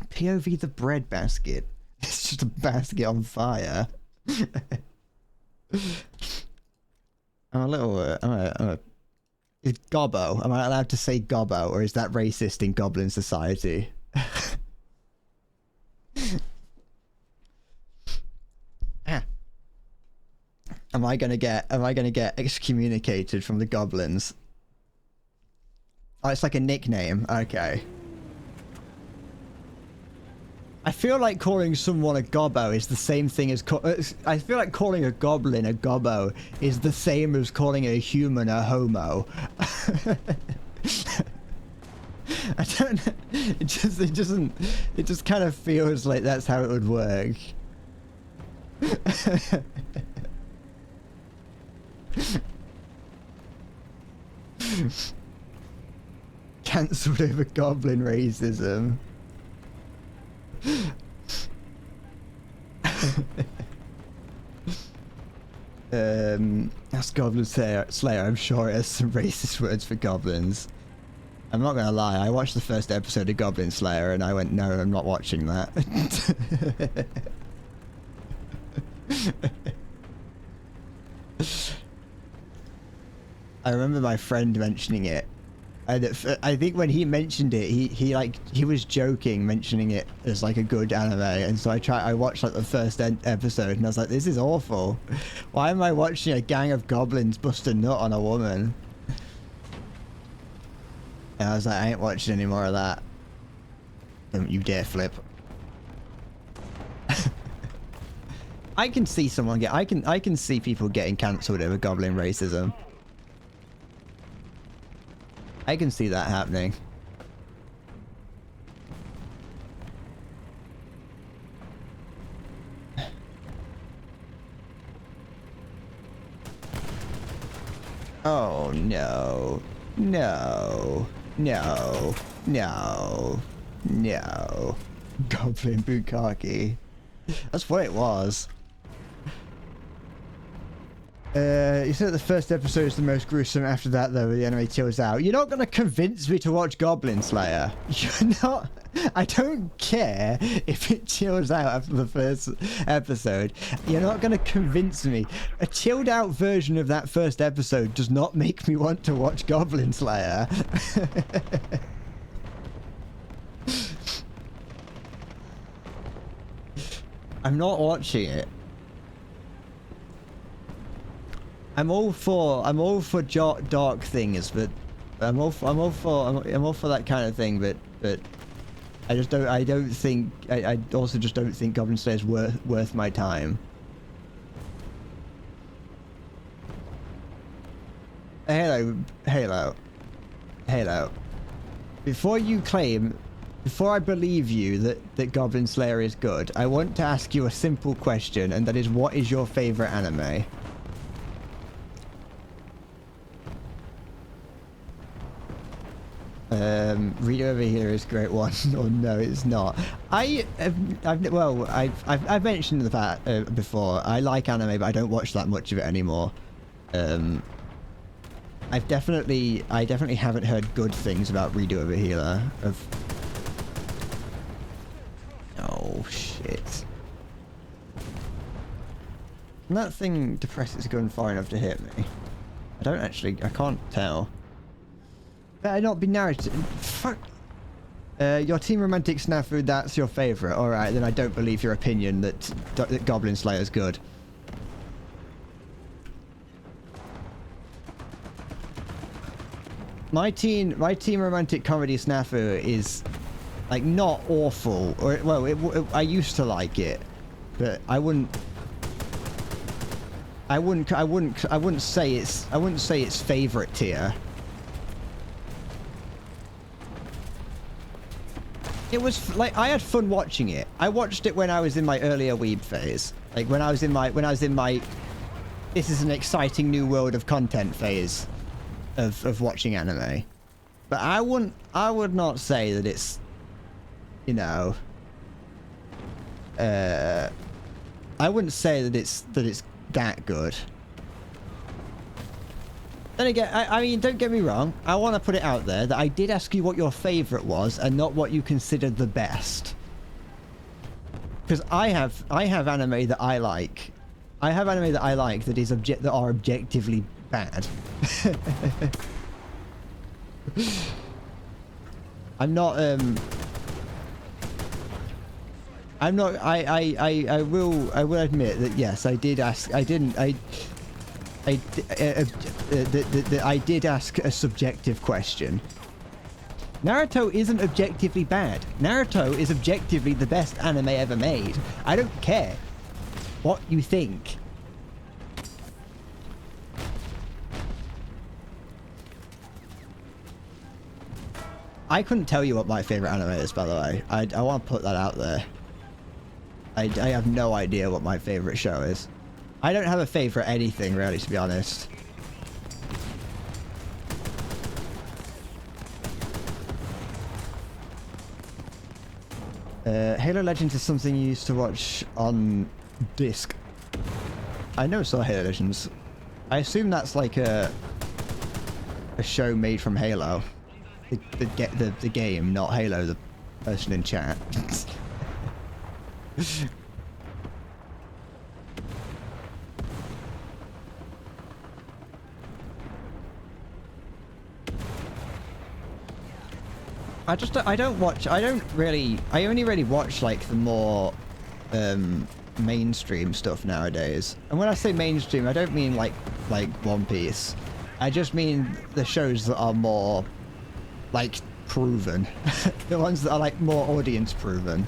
POV the bread basket. It's just a basket on fire. I'm a little. Is gobbo? Am I allowed to say gobbo, or is that racist in Goblin Society? Ah. Am I gonna get excommunicated from the goblins? Oh, it's like a nickname. Okay. I feel like calling someone a gobbo is the same thing as I feel like calling a goblin a gobbo is the same as calling a human a homo. I don't know. It just kind of feels like that's how it would work. Cancelled over goblin racism. That's Goblin Slayer. I'm sure it has some racist words for goblins. I'm not gonna lie, I watched the first episode of Goblin Slayer and I went, no, I'm not watching that. I remember my friend mentioning it. And I think when he mentioned it, he was joking, mentioning it as like a good anime, and so I watched like the first episode, and I was like, this is awful. Why am I watching a gang of goblins bust a nut on a woman? And I was like, I ain't watching any more of that. Don't you dare flip. I can see someone I can see people getting cancelled over goblin racism. I can see that happening. Oh no. No. No. No. No. Goblin Bukkake. That's what it was. You said the first episode is the most gruesome. After that, though, the enemy chills out. You're not going to convince me to watch Goblin Slayer. You're not. I don't care if it chills out after the first episode. You're not going to convince me. A chilled out version of that first episode does not make me want to watch Goblin Slayer. I'm not watching it. I'm all for dark things, but I'm all for that kind of thing, but I also just don't think Goblin Slayer is worth my time. Halo. Before I believe you that Goblin Slayer is good, I want to ask you a simple question, and that is, what is your favorite anime? Rita over here is a great one. Oh no, it's not. I've mentioned that before. I like anime, but I don't watch that much of it anymore. I definitely haven't heard good things about Redo Over Healer. Oh shit! And that thing depresses a gun far enough to hit me. I can't tell. Better not be narrative. Fuck. Your Team Romantic Snafu, that's your favourite. Alright, then I don't believe your opinion that Goblin Slayer's good. My teen romantic comedy Snafu is like not awful, or well, I used to like it, but I wouldn't say it's favourite tier. It was like, I had fun watching it. I watched it when I was in my earlier weeb phase. Like when I was in my this is an exciting new world of content phase of watching anime. But I would not say that it's, you know, I wouldn't say that it's that good. Then again, I mean, don't get me wrong. I want to put it out there that I did ask you what your favorite was and not what you considered the best. Because I have anime that I like. I have anime that I like that is that are objectively bad. I will admit that yes, I did ask. I did ask a subjective question. Naruto isn't objectively bad. Naruto is objectively the best anime ever made. I don't care what you think. I couldn't tell you what my favorite anime is, by the way. I want to put that out there. I have no idea what my favorite show is. I don't have a favorite anything, really, to be honest. Halo Legends is something you used to watch on disc. I never saw Halo Legends. I assume that's like a show made from Halo. The game, not Halo, the person in chat. I only really watch like the more mainstream stuff nowadays. And when I say mainstream, I don't mean like One Piece. I just mean the shows that are more like proven. The ones that are like more audience proven.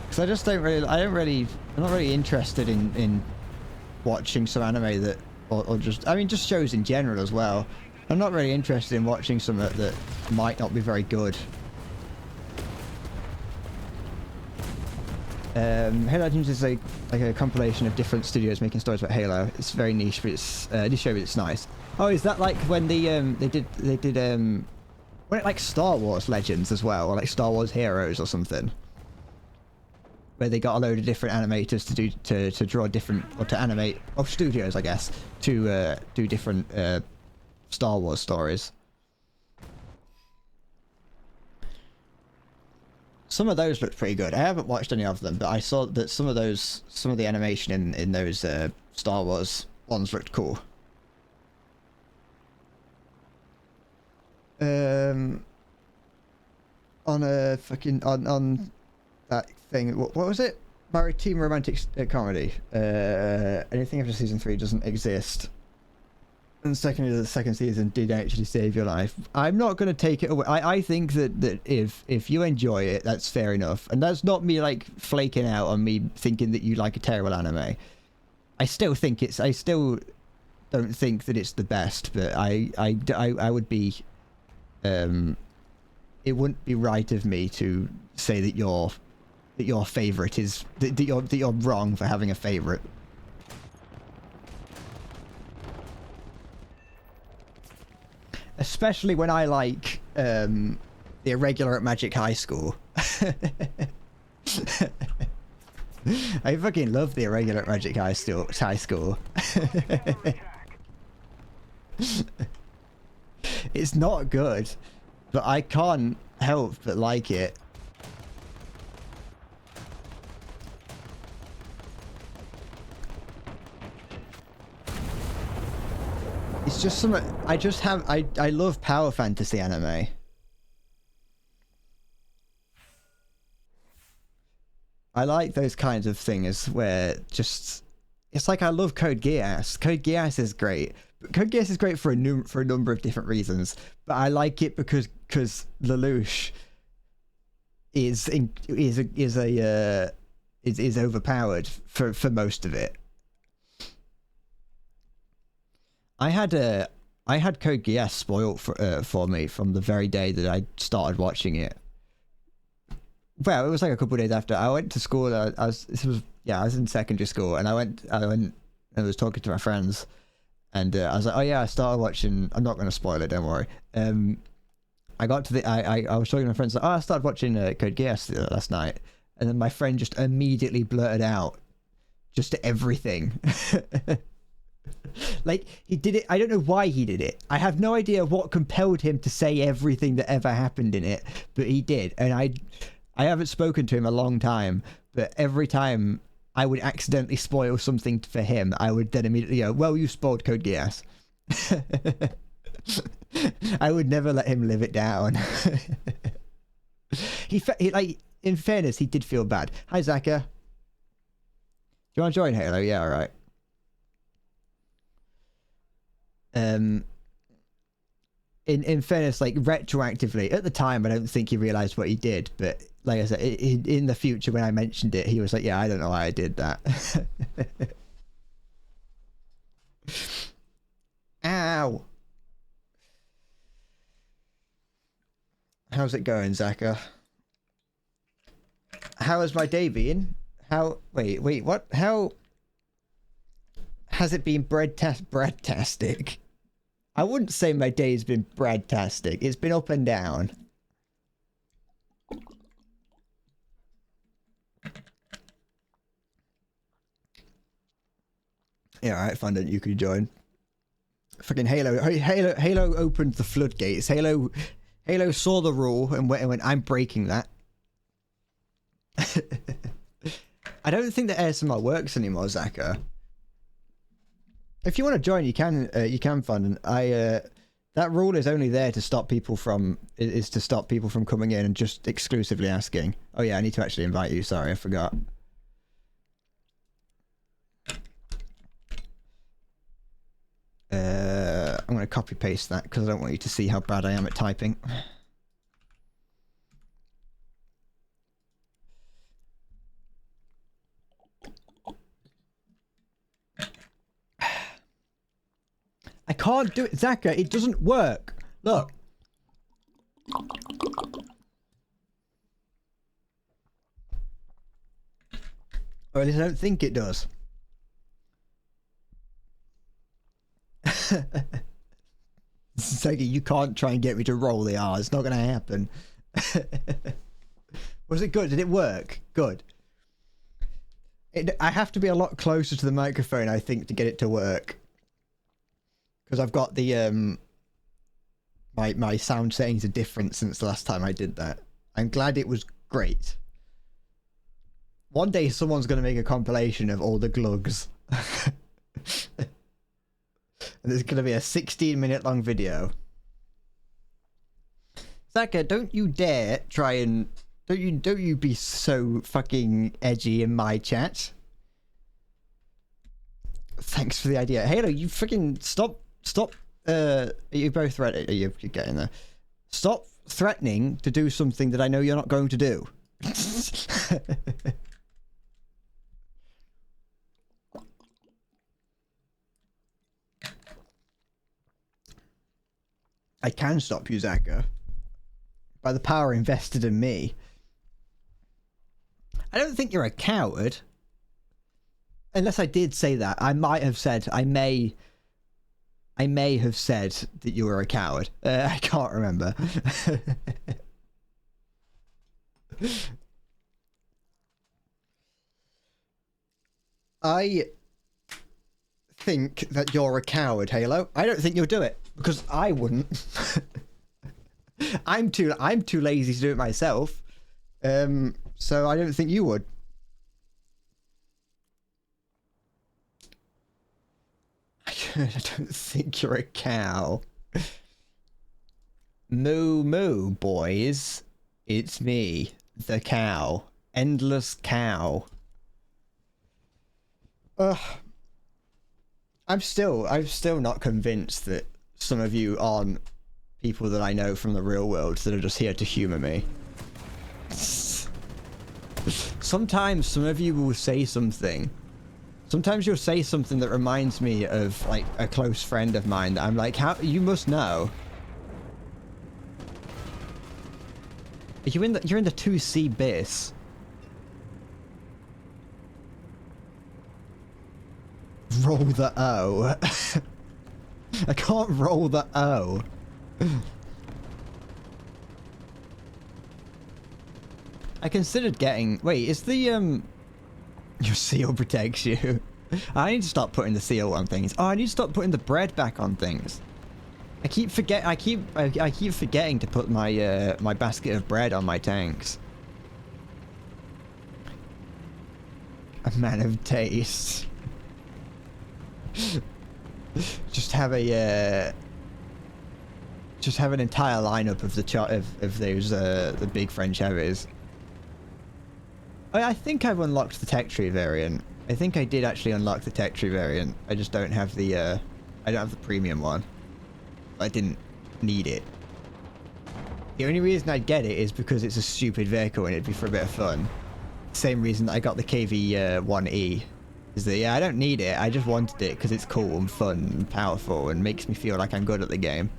Because I just I'm not really interested in watching some anime that, or just, I mean, just shows in general as well. I'm not really interested in watching something that might not be very good. Halo Legends is like a compilation of different studios making stories about Halo. It's very niche, but it's niche, but it's nice. Oh, is that like when they did when it like Star Wars Legends as well, or like Star Wars Heroes or something, where they got a load of different animators to draw different, or to animate, or studios I guess, to do different Star Wars stories. Some of those looked pretty good. I haven't watched any of them, but I saw that some of the animation in those Star Wars ones looked cool. On a fucking on that thing, what was it? Married Teen Romantic Comedy. Anything after season 3 doesn't exist. And secondly, the second season did actually save your life. I'm not going to take it away. I think that if you enjoy it, that's fair enough. And that's not me like flaking out on me thinking that you like a terrible anime. I still don't think that it's the best, but I would be, it wouldn't be right of me to say that your favorite is, that you're wrong for having a favorite. Especially when I like the Irregular at Magic High School. I fucking love the Irregular at Magic High School. It's not good, but I can't help but like it. It's just something, I love power fantasy anime. I like those kinds of things where just, it's like I love Code Geass. Code Geass is great. Code Geass is great for a number of different reasons, but I like it because Lelouch is overpowered for most of it. I had Code Geass spoiled for me from the very day that I started watching it. well, it was like a couple of days after I went to school. I was in secondary school, and I went and was talking to my friends, and I was like, oh yeah, I started watching. I'm not going to spoil it, don't worry. I got to the I was talking to my friends like, oh, I started watching Code Geass last night, and then my friend just immediately blurted out just everything. Like, he did it. I don't know why he did it. I have no idea what compelled him to say everything that ever happened in it, but he did. And I haven't spoken to him a long time, but every time I would accidentally spoil something for him, I would then immediately go, well, you spoiled Code Geass. I would never let him live it down. he like, in fairness, he did feel bad. Hi, Zaka. Do you want to join Halo? Yeah, all right. In fairness, like, retroactively, at the time, I don't think he realized what he did, but like I said, in the future, when I mentioned it, he was like, yeah, I don't know why I did that. Ow. How's it going, Zaka? How has my day been? Wait, what? How has it been breadtastic? I wouldn't say my day's been breadtastic. It's been up and down. Yeah, alright, Fondant, you could join. Fucking Halo opened the floodgates. Halo saw the rule and went, I'm breaking that. I don't think the ASMR works anymore, Zaka. If you want to join, you can Fondant. That rule is only there to stop people from coming in and just exclusively asking. Oh yeah, I need to actually invite you. Sorry, I forgot. I'm going to copy paste that because I don't want you to see how bad I am at typing. I can't do it, Zaka. It doesn't work. Look. Or at least I don't think it does. Zaka, you can't try and get me to roll the R. It's not going to happen. Was it good? Did it work? Good. I have to be a lot closer to the microphone, I think, to get it to work. Because I've got the my sound settings are different since the last time I did that. I'm glad it was great. One day someone's going to make a compilation of all the glugs. And there's going to be a 16-minute long video. Zaka, don't you dare try and... Don't you be so fucking edgy in my chat. Thanks for the idea. Halo, you freaking stop. Are you both ready? You're getting there. Stop threatening to do something that I know you're not going to do. I can stop you, Zaka. By the power invested in me. I don't think you're a coward. Unless I did say that. I might have said, I may have said that you were a coward. I can't remember. I think that you're a coward, Halo. I don't think you'll do it because I wouldn't. I'm too lazy to do it myself. So I don't think you would. I don't think you're a cow. Moo moo, boys. It's me, the cow. Endless cow. I'm still not convinced that some of you aren't people that I know from the real world that are just here to humor me. Sometimes some of you will say something. Sometimes you'll say something that reminds me of, like, a close friend of mine that I'm like, how, you must know. You're in the 2C base. Roll the O. I can't roll the O. I considered getting... Wait, is the, your seal protects you? I need to stop putting the seal on things. Oh, I need to stop putting the bread back on things. I keep forgetting to put my, my basket of bread on my tanks. A man of taste. Just have a, just have an entire lineup of the of those, the big French heavies. I think I've unlocked the tech tree variant. I think I did actually unlock the tech tree variant. I just don't have the, I don't have the premium one. I didn't need it. The only reason I'd get it is because it's a stupid vehicle and it'd be for a bit of fun. Same reason that I got the KV-1E. Is that, yeah, I don't need it. I just wanted it because it's cool and fun and powerful and makes me feel like I'm good at the game.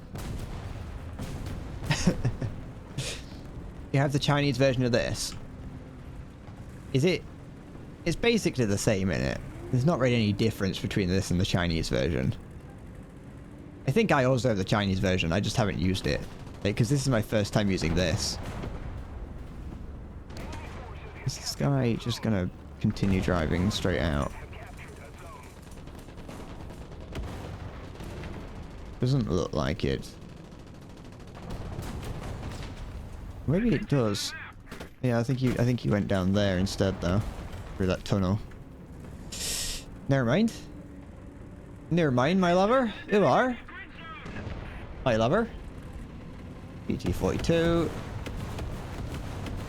You have the Chinese version of this. Is it... It's basically the same in it. There's not really any difference between this and the Chinese version. I think I also have the Chinese version, I just haven't used it. Because this is my first time using this. Is this guy just gonna continue driving straight out? Doesn't look like it. Maybe it does. Yeah, I think he went down there instead though. Through that tunnel. Never mind. Never mind, my lover. You are. Hi, lover. PT-42.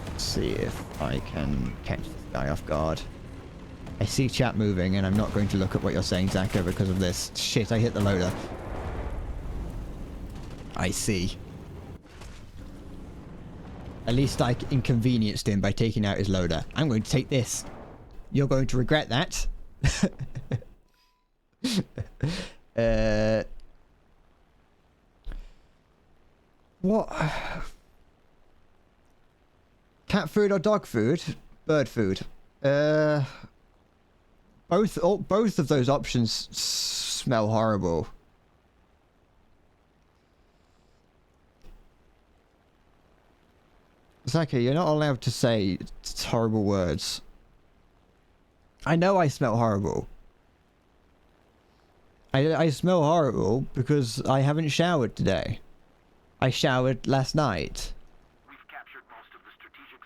Let's see if I can catch this guy off guard. I see chat moving and I'm not going to look at what you're saying, Zaka, because of this. Shit, I hit the loader. I see. At least I inconvenienced him by taking out his loader. I'm going to take this. You're going to regret that. What? Cat food or dog food? Bird food. Both of those options smell horrible. Zaki, you're not allowed to say horrible words. I know I smell horrible. I smell horrible because I haven't showered today. I showered last night. We've captured most of the strategic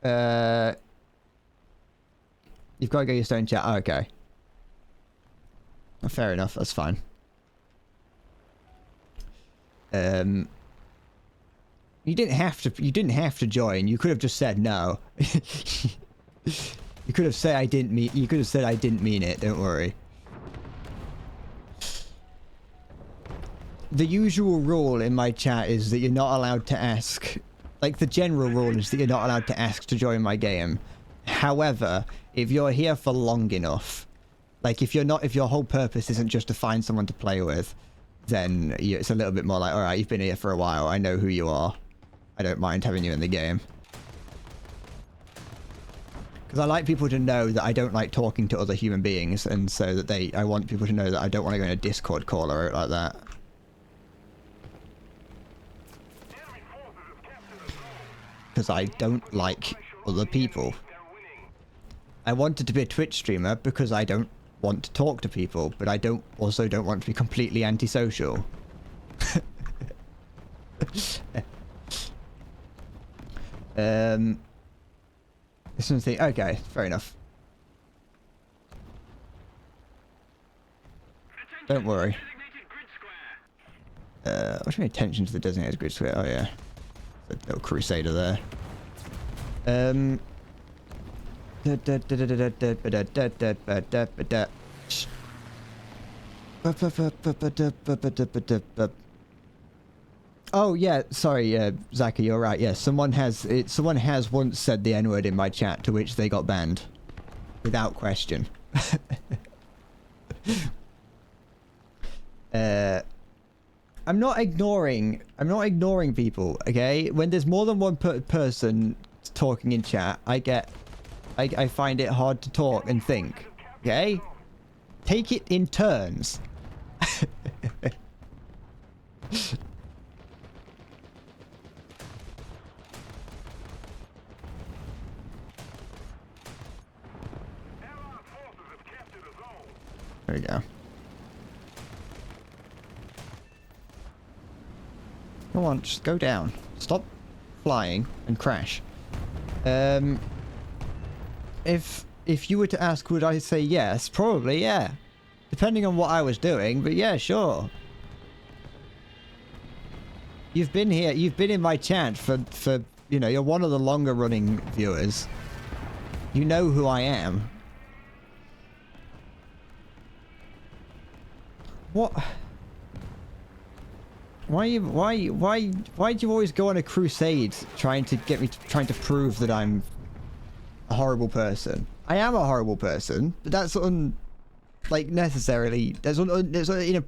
zones. You've got to go your stone chat. Oh, okay. Fair enough. That's fine. You didn't have to. You didn't have to join. You could have just said no. You could have said I didn't mean. You could have said I didn't mean it. Don't worry. The usual rule in my chat is that you're not allowed to ask. Like the general rule is that you're not allowed to ask to join my game. However, if you're here for long enough, like if your whole purpose isn't just to find someone to play with, then it's a little bit more like, all right, you've been here for a while. I know who you are. I don't mind having you in the game. Because I like people to know that I don't like talking to other human beings, and so that I want people to know that I don't want to go in a Discord call or like that. Because I don't like other people. I wanted to be a Twitch streamer because I don't want to talk to people, but I also don't want to be completely antisocial. This one's the okay, fair enough. Don't worry. What do you mean attention to the designated grid square? Oh yeah. The little crusader there. Oh yeah, sorry, Zaki, you're right. Yeah, someone has once said the N-word in my chat, to which they got banned, without question. I'm not ignoring people, okay? When there's more than one person talking in chat, I find it hard to talk and think, okay? Take it in turns. There we go. Come on, just go down. Stop flying and crash. If you were to ask, would I say yes? Probably, yeah. Depending on what I was doing, but yeah, sure. You've been here, you've been in my chat for you know, you're one of the longer running viewers. You know who I am. What? Why do you always go on a crusade trying to prove that I'm a horrible person? I am a horrible person, but that's like necessarily that's unrelated.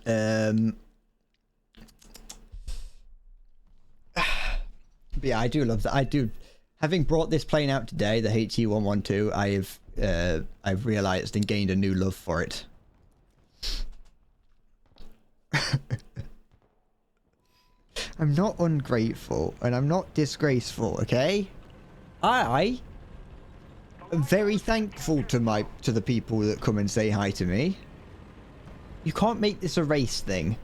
But yeah, I do love that. I do. Having brought this plane out today, the HE-112, I've realized and gained a new love for it. I'm not ungrateful and I'm not disgraceful, okay? I am very thankful to the people that come and say hi to me. You can't make this a race thing.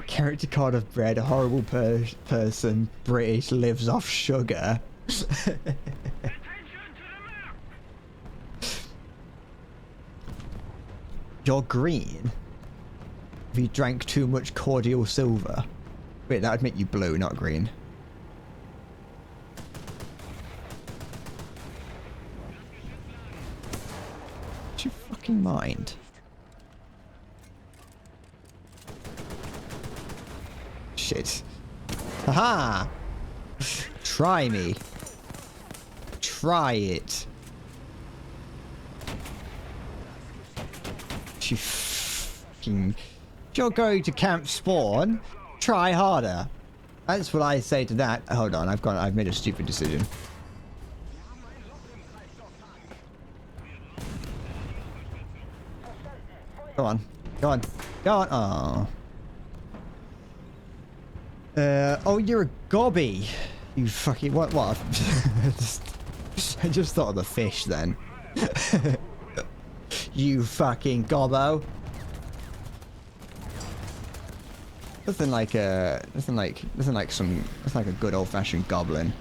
Character card of bread, a horrible person, British, lives off sugar. You're green. If you drank too much cordial silver. Wait, that would make you blue, not green. Do you fucking mind? Shit. Haha! Try me. Try it. You fucking... If you're going to camp spawn, try harder. That's what I say to that. Hold on, I've made a stupid decision. Go on. Go on. Go on. Oh. Oh, you're a gobby. You fucking... What? I just thought of the fish then. You fucking gobbo. Nothing like a good old-fashioned goblin.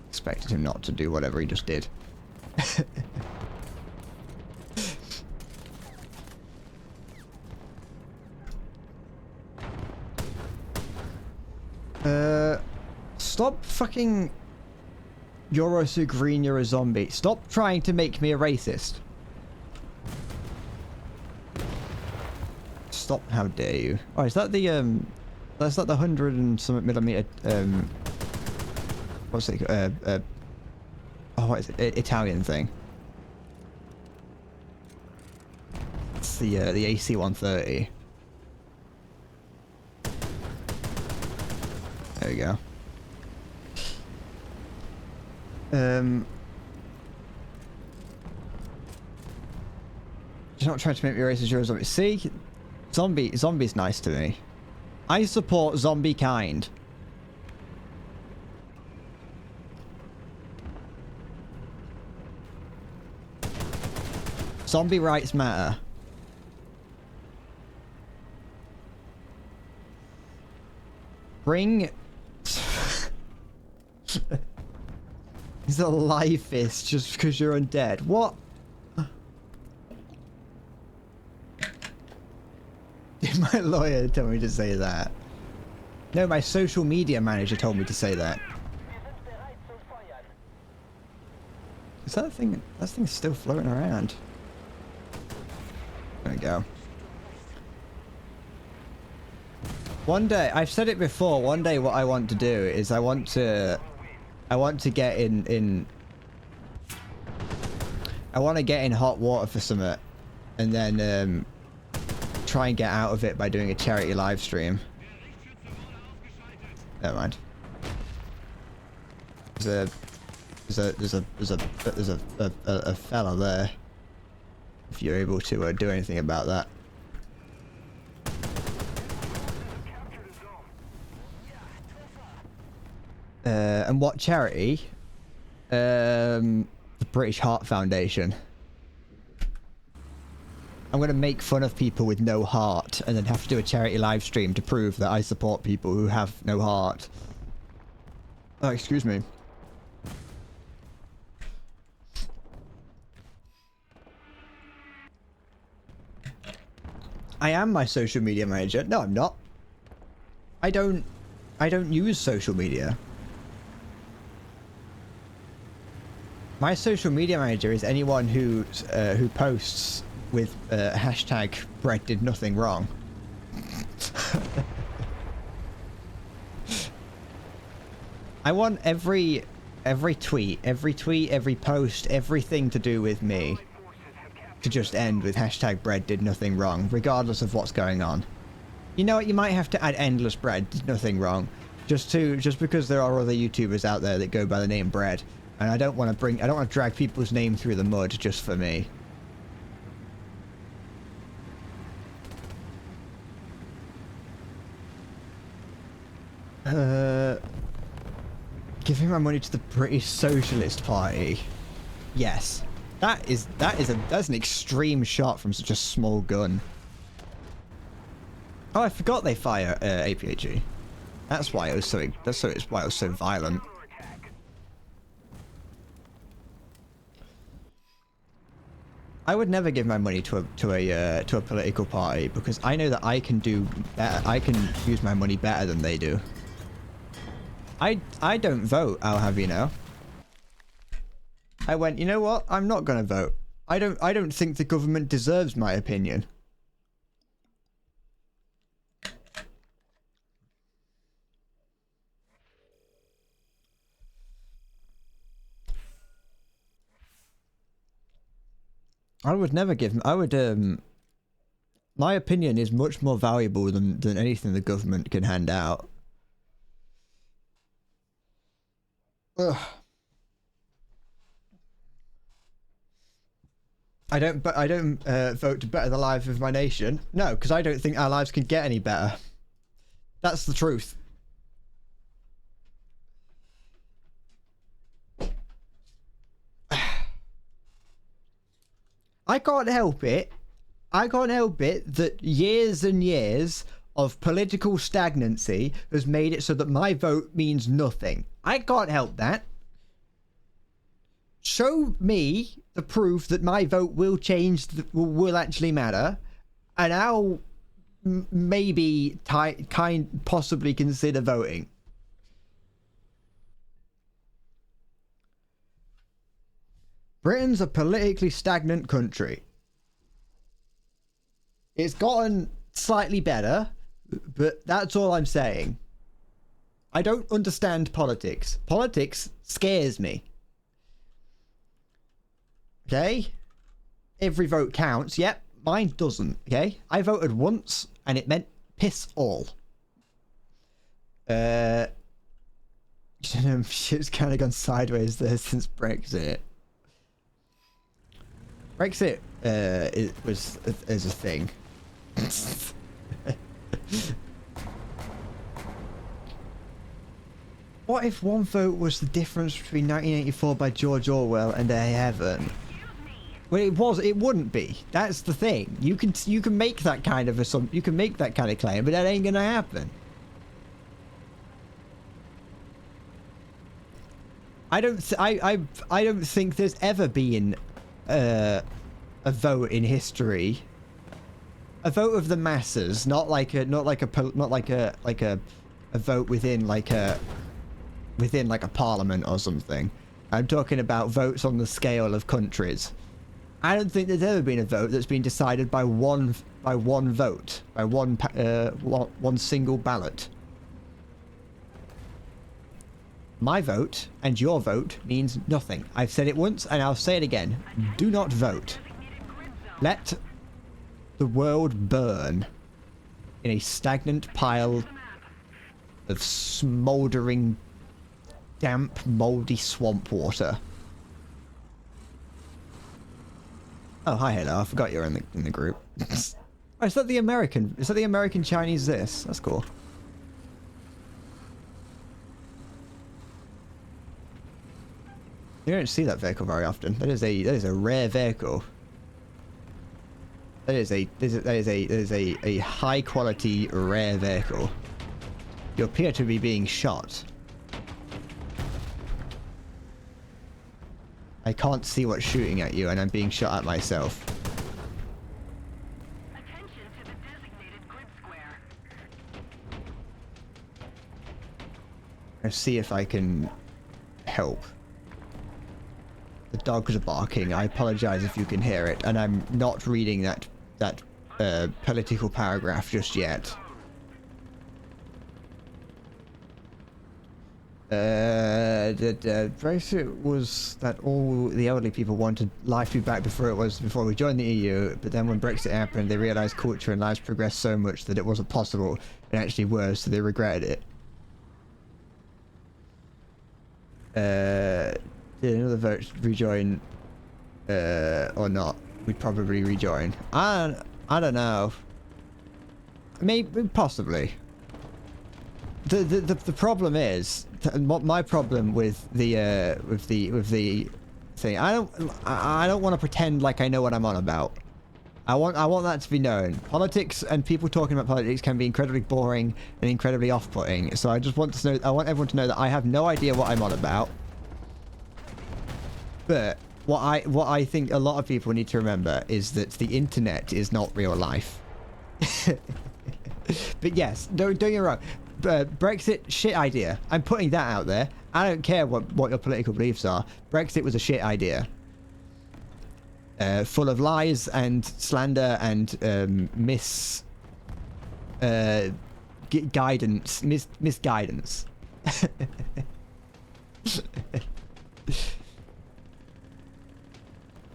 Expected him not to do whatever he just did. Stop fucking... You're so green, you're a zombie. Stop trying to make me a racist. Stop, how dare you. Oh, is that the, that's like the 100 and something millimeter, what's it, oh, what is it? Italian thing. It's the AC-130. There we go. You're not trying to make me racist, you're a zombie. See? Zombie's nice to me. I support zombie kind. Zombie rights matter. Bring... He's a life fist just because you're undead. What? Did my lawyer tell me to say that? No, my social media manager told me to say that. Is that thing? That thing's still floating around. There we go. One day, I've said it before, one day what I want to do is I want to get in I want to get in hot water for something and then try and get out of it by doing a charity live stream. Never mind. There's a fella there. If you're able to do anything about that. And what charity? The British Heart Foundation. I'm going to make fun of people with no heart and then have to do a charity live stream to prove that I support people who have no heart. Oh, excuse me. I am my social media manager. No, I'm not. I don't use social media. My social media manager is anyone who posts with hashtag Bread did nothing wrong. I want every tweet, every post, everything to do with me to just end with hashtag Bread did nothing wrong, regardless of what's going on. You know what? You might have to add endless Bread did nothing wrong, just because there are other YouTubers out there that go by the name Bread. And I don't want to drag people's name through the mud just for me. Giving my money to the British Socialist Party. Yes. That's an extreme shot from such a small gun. Oh, I forgot they fire APHE. That's why it was so violent. I would never give my money to a political party because I know that I can do better. I can use my money better than they do. I don't vote, I'll have you know. I went, you know what? I'm not gonna vote. I don't think the government deserves my opinion. I would never give... my opinion is much more valuable than anything the government can hand out. Ugh. I don't vote to better the lives of my nation. No, because I don't think our lives can get any better. That's the truth. I can't help it. I can't help it that years and years of political stagnancy has made it so that my vote means nothing. I can't help that. Show me the proof that my vote will change, will actually matter, and I'll maybe possibly consider voting. Britain's a politically stagnant country. It's gotten slightly better, but that's all I'm saying. I don't understand politics. Politics scares me. Okay? Every vote counts. Yep, mine doesn't. Okay? I voted once, and it meant piss all. Shit's kind of gone sideways there since Brexit. Brexit is a thing. What if one vote was the difference between 1984 by George Orwell and A Heaven? Well, it wouldn't be. That's the thing. You can make that kind of you can make that kind of claim, but that ain't gonna happen. I don't think there's ever been a vote in history, a vote of the masses, not like a vote within like a parliament or something. I'm talking about votes on the scale of countries. I don't think there's ever been a vote that's been decided by one vote, by one single ballot. My vote and your vote means nothing. I've said it once and I'll say it again. Do not vote. Let the world burn in a stagnant pile of smouldering, damp, mouldy swamp water. Oh, hi, hello. I forgot you're in the group. Oh, is that the American? Is that the American Chinese this? That's cool. You don't see that vehicle very often. That is a rare vehicle. That is a high quality rare vehicle. You appear to be being shot. I can't see what's shooting at you, and I'm being shot at myself. Attention to the designated grid square. Let's see if I can help. The dogs are barking. I apologize if you can hear it, and I'm not reading that political paragraph just yet. Brexit was that all the elderly people wanted life to be back before we joined the EU, but then when Brexit happened, they realized culture and lives progressed so much that it wasn't possible, and actually was, so they regretted it. Did another vote rejoin or not? We'd probably rejoin. I don't know. Maybe, possibly. The problem is, what my problem with the thing, I don't want to pretend like I know what I'm on about. I want that to be known. Politics and people talking about politics can be incredibly boring and incredibly off-putting. So I just want to know. I want everyone to know that I have no idea what I'm on about. But what I think a lot of people need to remember is that the internet is not real life. But yes, don't get me wrong. Brexit, shit idea. I'm putting that out there. I don't care what your political beliefs are. Brexit was a shit idea. Full of lies and slander and misguidance.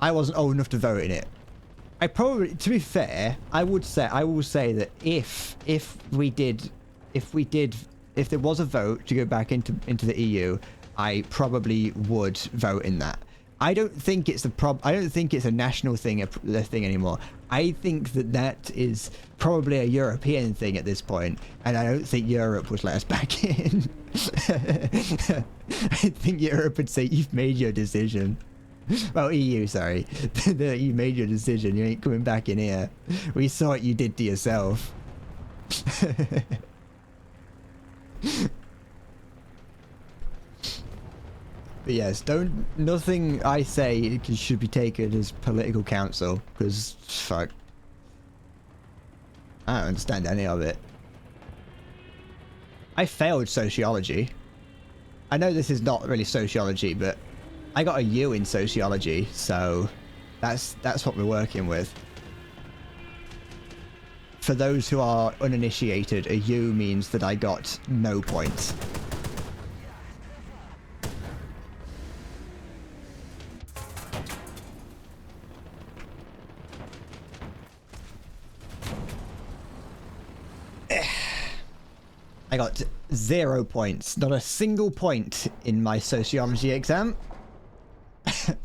I wasn't old enough to vote in it. I probably, to be fair, I will say that if there was a vote to go back into the EU, I probably would vote in that. I don't think it's I don't think it's a national thing anymore. I think that is probably a European thing at this point, and I don't think Europe would let us back in. I think Europe would say, "You've made your decision." Well, EU, sorry. You made your decision. You ain't coming back in here. We saw what you did to yourself. But yes, nothing I say should be taken as political counsel, because, fuck. I don't understand any of it. I failed sociology. I know this is not really sociology, but I got a U in sociology, so that's what we're working with. For those who are uninitiated, a U means that I got no points. I got 0 points, not a single point in my sociology exam.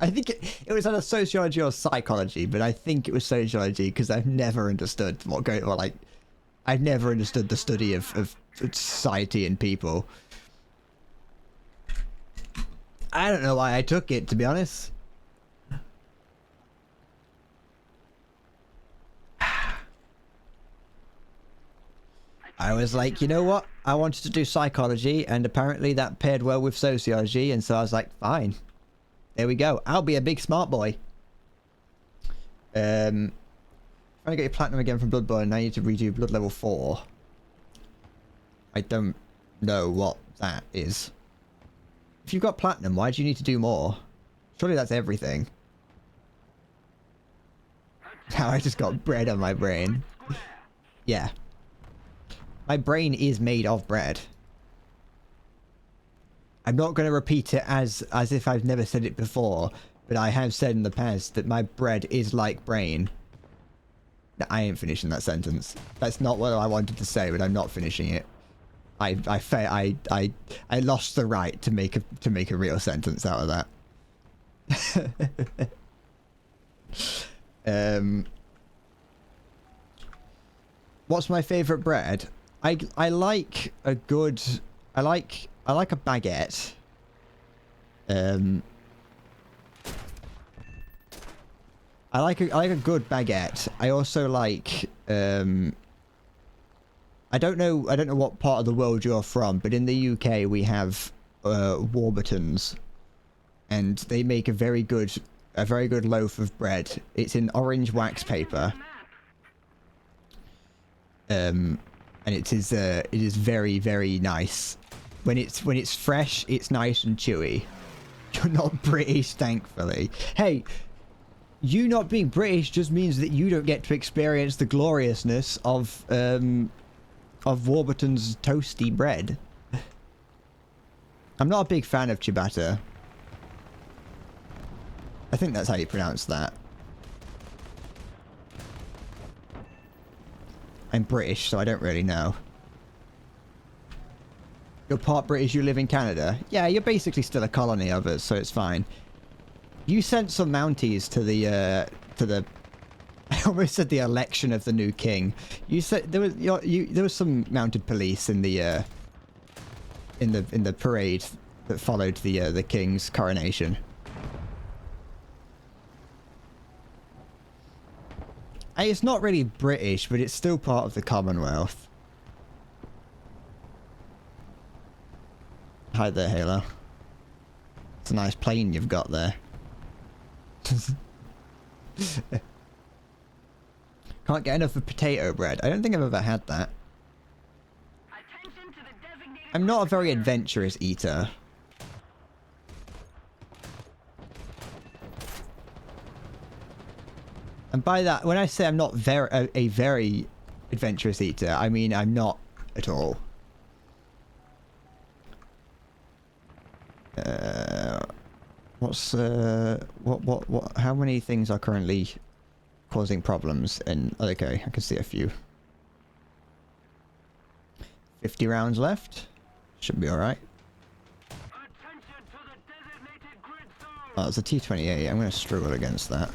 I think it was either sociology or psychology, but I think it was sociology because I've never understood I've never understood the study of society and people. I don't know why I took it, to be honest. I was like, you know what? I wanted to do psychology, and apparently that paired well with sociology, and so I was like, fine. There we go. I'll be a big smart boy. Trying to get your platinum again from Bloodborne, now you need to redo Blood level 4. I don't know what that is. If you've got platinum, why do you need to do more? Surely that's everything. Now I just got bread on my brain. Yeah. My brain is made of bread. I'm not going to repeat it as if I've never said it before, but I have said in the past that my bread is like brain. No, I ain't finishing that sentence. That's not what I wanted to say, but I'm not finishing it. I lost the right to make a real sentence out of that. What's my favorite bread? I like a good. I like a baguette. I like a good baguette. I also like I don't know what part of the world you're from, but in the UK we have Warburtons, and they make a very good loaf of bread. It's in orange wax paper. And it is very, very nice. When it's fresh, it's nice and chewy. You're not British, thankfully. Hey, you not being British just means that you don't get to experience the gloriousness of Warburton's toasty bread. I'm not a big fan of ciabatta. I think that's how you pronounce that. I'm British, so I don't really know. You're part British, you live in Canada? Yeah, you're basically still a colony of us, so it's fine. You sent some Mounties to the I almost said the election of the new king. You said there was some mounted police in the parade that followed the king's coronation. It's not really British, but it's still part of the Commonwealth. Hi there, Halo. It's a nice plane you've got there. Can't get enough of potato bread. I don't think I've ever had that. I'm not a very adventurous eater. And by that, when I say I'm not a very adventurous eater, I mean I'm not at all. How many things are currently causing problems? And okay, I can see a few. 50 rounds left. Should be alright. Oh, it's a T-28. I'm going to struggle against that.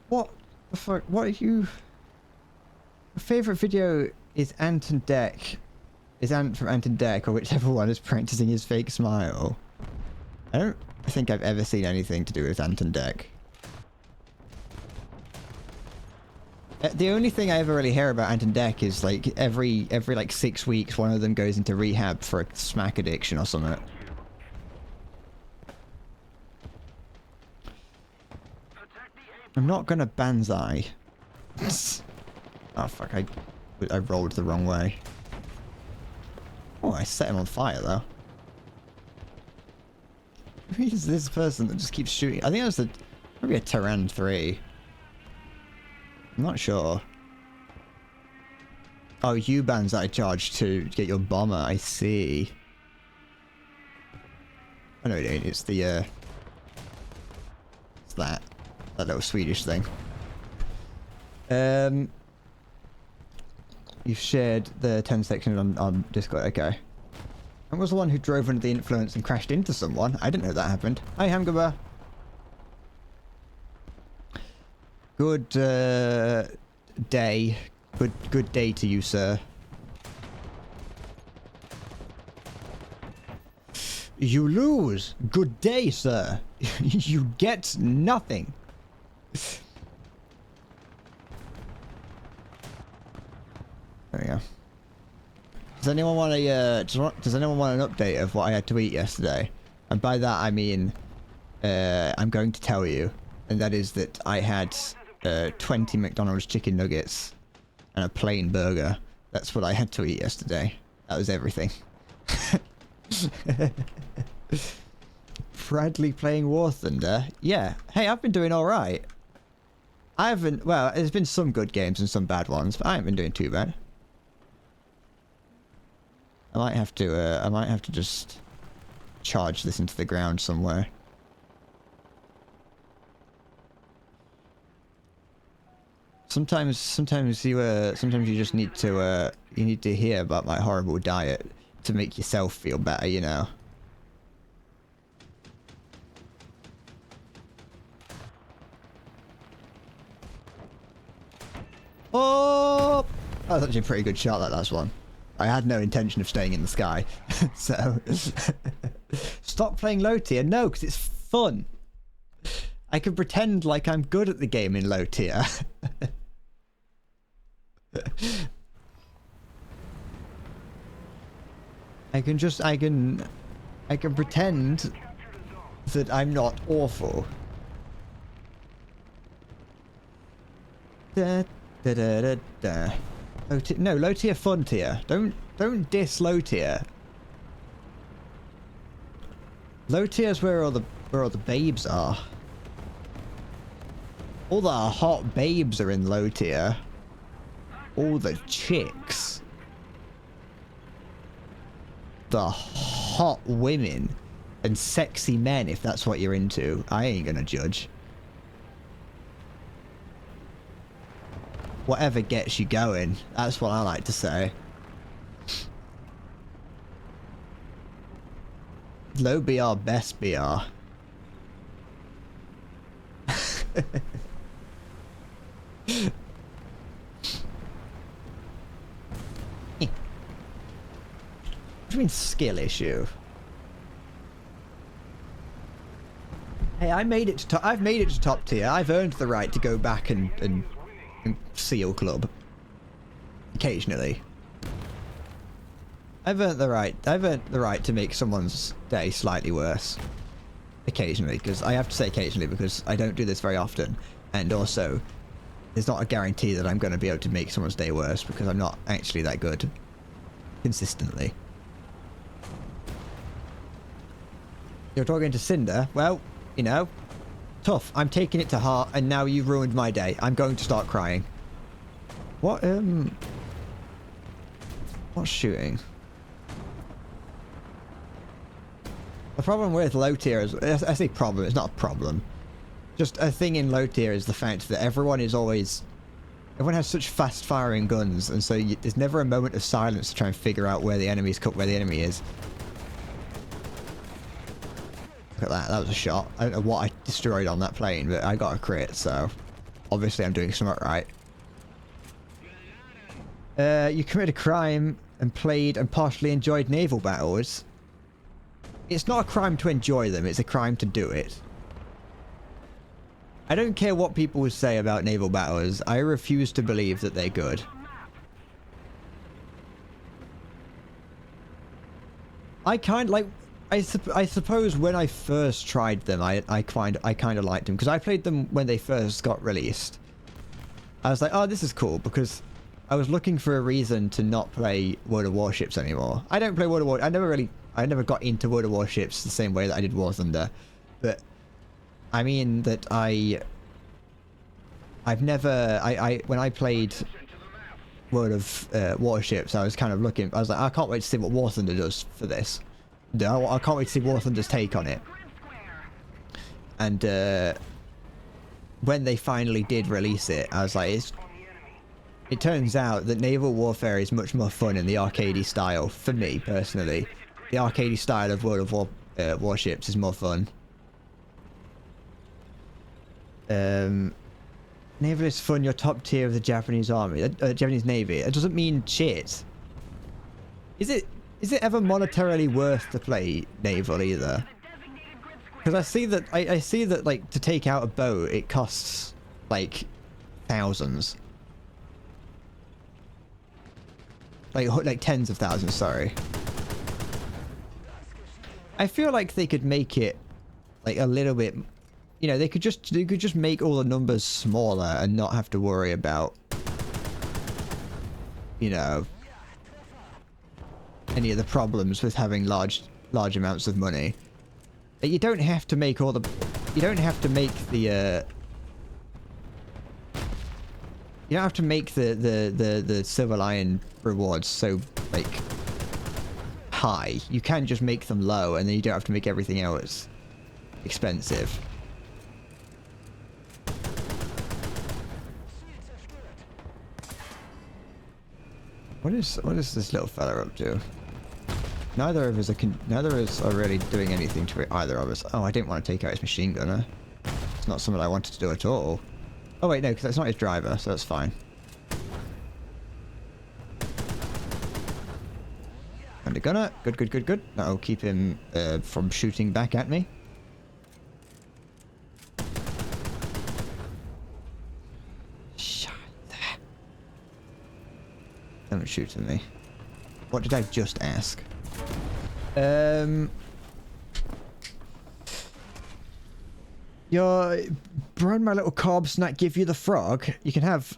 What the fuck? What are you... My favourite video is Ant and Dec. Is Ant from Ant and Dec, or whichever one is practicing his fake smile. I don't think I've ever seen anything to do with Ant and Dec. The only thing I ever really hear about Ant and Dec is like every like 6 weeks one of them goes into rehab for a smack addiction or something. I'm not gonna banzai. Oh fuck, I rolled the wrong way. Oh, I set him on fire though. Who is this person that just keeps shooting? I think that's maybe a Terran 3. I'm not sure. Oh, you banzai charge to get your bomber, I see. Oh no it ain't, it's the it's that little Swedish thing. You've shared the 10 section on Discord, okay. I was the one who drove under the influence and crashed into someone. I didn't know that happened. Hi, Hamgubba. Good day. Good day to you, sir. You lose. Good day, sir. You get nothing. There we go. Does anyone want a does anyone want an update of what I had to eat yesterday? And by that I mean I'm going to tell you, and that is that I had 20 McDonald's chicken nuggets and a plain burger. That's what I had to eat yesterday. That was everything. Bradley playing War Thunder. Yeah. Hey, I've been doing all right. I haven't. Well, there's been some good games and some bad ones, but I haven't been doing too bad. I might have to just charge this into the ground somewhere. Sometimes you just need to hear about my horrible diet to make yourself feel better, you know. Oh! That was actually a pretty good shot, that last one. I had no intention of staying in the sky, so... Stop playing low tier? No, because it's fun. I can pretend like I'm good at the game in low tier. I can pretend that I'm not awful. Da, da, da, da, da. No, low tier, fun tier. Don't diss low tier. Low tier is where all the babes are. All the hot babes are in low tier. All the chicks. The hot women and sexy men, if that's what you're into. I ain't gonna judge. Whatever gets you going, that's what I like to say. Low BR, best BR. What do you mean skill issue? Hey, I've made it to top tier. I've earned the right to go back and seal club. Occasionally. I've earned the right to make someone's day slightly worse. Occasionally, because I have to say occasionally because I don't do this very often. And also, there's not a guarantee that I'm going to be able to make someone's day worse because I'm not actually that good. Consistently. You're talking to Cinder? Well, you know, tough. I'm taking it to heart, and now you've ruined my day. I'm going to start crying. What's shooting? The problem with low tier is, I say problem, it's not a problem. Just a thing in low tier is the fact that everyone has such fast firing guns, and so there's never a moment of silence to try and figure out where the enemy is. Look at that, that was a shot. I don't know what I destroyed on that plane, but I got a crit, so obviously I'm doing something right. You committed a crime and played and partially enjoyed naval battles. It's not a crime to enjoy them, it's a crime to do it. I don't care what people would say about naval battles, I refuse to believe that they're good. I suppose when I first tried them, I kind of liked them, because I played them when they first got released. I was like, oh, this is cool, because I was looking for a reason to not play World of Warships anymore. I don't play World of Warships. I never got into World of Warships the same way that I did War Thunder. But, I mean that when I played World of Warships, I was kind of looking, I was like, I can't wait to see what War Thunder does for this. No, I can't wait to see War Thunder's take on it. And, when they finally did release it, I was like, it turns out that naval warfare is much more fun in the arcadey style, for me, personally. The arcadey style of World of Warships is more fun. Naval is fun, you're top tier of the Japanese army, Japanese navy. It doesn't mean shit. Is it ever monetarily worth to play naval either? Because I see that like to take out a boat it costs like thousands. Like tens of thousands, sorry. I feel like they could make it like a little bit, you know, they could just make all the numbers smaller and not have to worry about, you know, any of the problems with having large amounts of money. Like, you don't have to make all the... You don't have to make the, You don't have to make the Silver Lion rewards so, like, high. You can just make them low, and then you don't have to make everything else expensive. What is this little fella up to? Neither of us are really doing anything to either of us. Oh, I didn't want to take out his machine gunner. It's not something I wanted to do at all. Oh wait, no, because that's not his driver, so that's fine. And a gunner. Good, good, good, good. That'll keep him from shooting back at me. Shut there. Don't shoot at me. What did I just ask? Your Brad, my little carb snack, give you the frog. You can have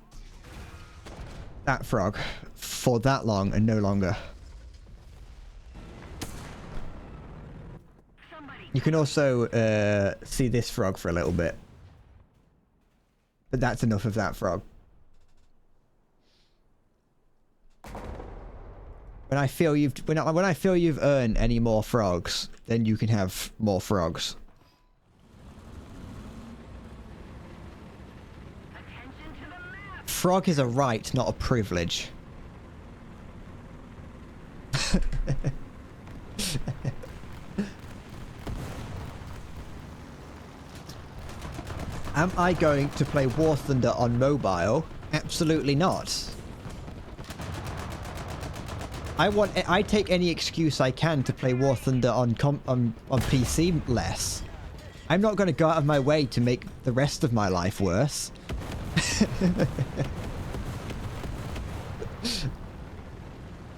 that frog for that long and no longer. You can also see this frog for a little bit, but that's enough of that frog. When I feel you've earned any more frogs, then you can have more frogs. Frog is a right, not a privilege. Am I going to play War Thunder on mobile? Absolutely not. I take any excuse I can to play War Thunder on PC less. I'm not going to go out of my way to make the rest of my life worse.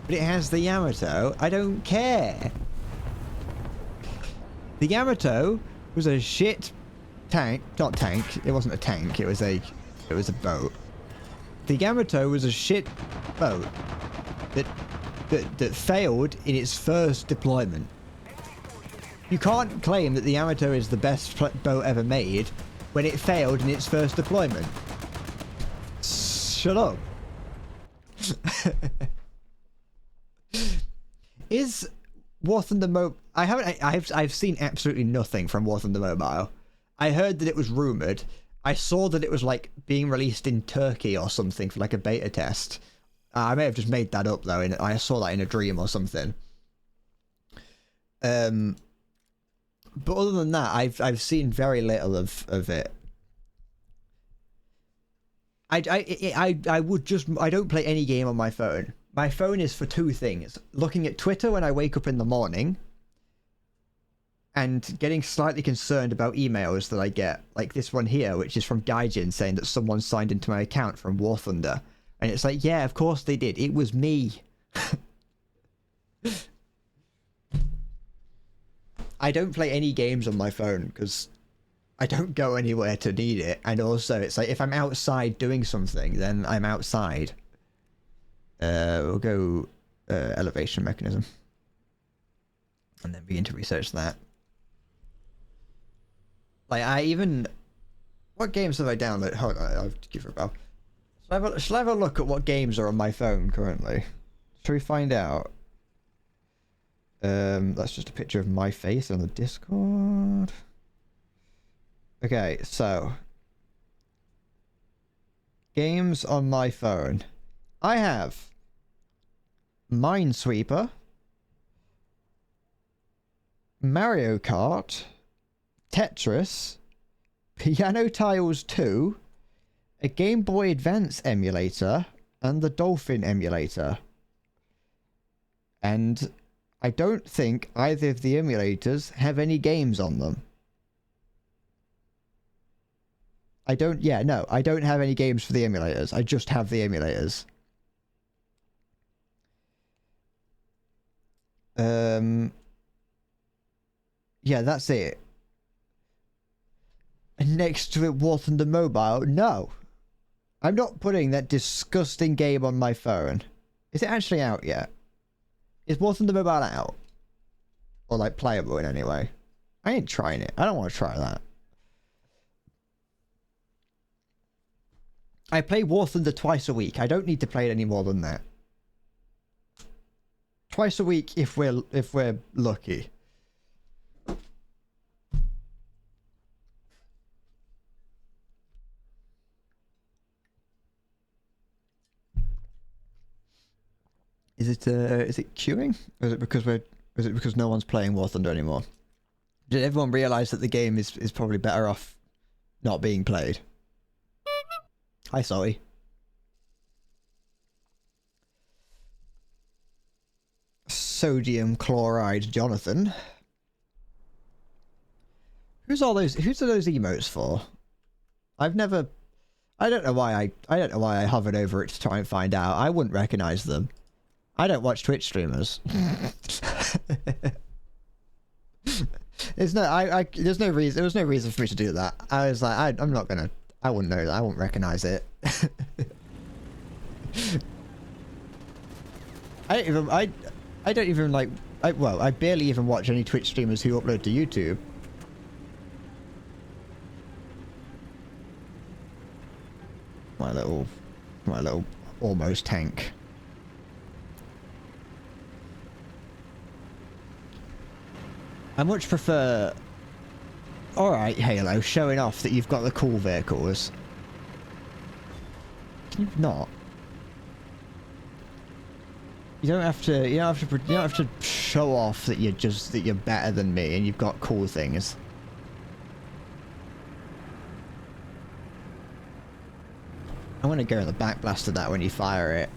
But it has the Yamato. I don't care. The Yamato was a shit tank. Not tank. It wasn't a tank. It was a boat. The Yamato was a shit boat that failed in its first deployment. You can't claim that the Yamato is the best boat ever made when it failed in its first deployment. Shut up. Is War Thunder Mobile... I've seen absolutely nothing from War Thunder Mobile. I heard that it was rumored. I saw that it was like being released in Turkey or something for like a beta test. I may have just made that up though. I saw that in a dream or something. But other than that, I've seen very little of it. I don't play any game on my phone. My phone is for two things: looking at Twitter when I wake up in the morning, and getting slightly concerned about emails that I get, like this one here, which is from Gaijin saying that someone signed into my account from War Thunder. And it's like, yeah, of course they did. It was me. I don't play any games on my phone because I don't go anywhere to need it. And also, it's like, if I'm outside doing something, then I'm outside. We'll go elevation mechanism. And then begin to research that. Like, what games have I downloaded? Hold on, I'll give it a bell. Shall I have a look at what games are on my phone currently? Shall we find out? That's just a picture of my face on the Discord. Okay, so games on my phone. I have Minesweeper, Mario Kart, Tetris, Piano Tiles 2, a Game Boy Advance emulator, and the Dolphin emulator. And I don't think either of the emulators have any games on them. I don't have any games for the emulators. I just have the emulators. Yeah, that's it. And next to it, War Thunder Mobile. No. I'm not putting that disgusting game on my phone. Is it actually out yet? Is War Thunder Mobile out? Or like playable in any way? I ain't trying it. I don't want to try that. I play War Thunder twice a week. I don't need to play it any more than that. Twice a week if we're lucky. Is it queuing? Or is it because no one's playing War Thunder anymore? Did everyone realise that the game is probably better off not being played? Hi, sorry. Sodium chloride, Jonathan. Who's are those emotes for? I don't know why I hovered over it to try and find out. I wouldn't recognise them. I don't watch Twitch streamers. There was no reason for me to do that. I was like, I wouldn't know that. I wouldn't recognise it. I barely even watch any Twitch streamers who upload to YouTube. My little almost tank. I much prefer... Alright, Halo, showing off that you've got the cool vehicles. Can you not? You don't have to show off that you're better than me and you've got cool things. I'm gonna go in the back blast of that when you fire it.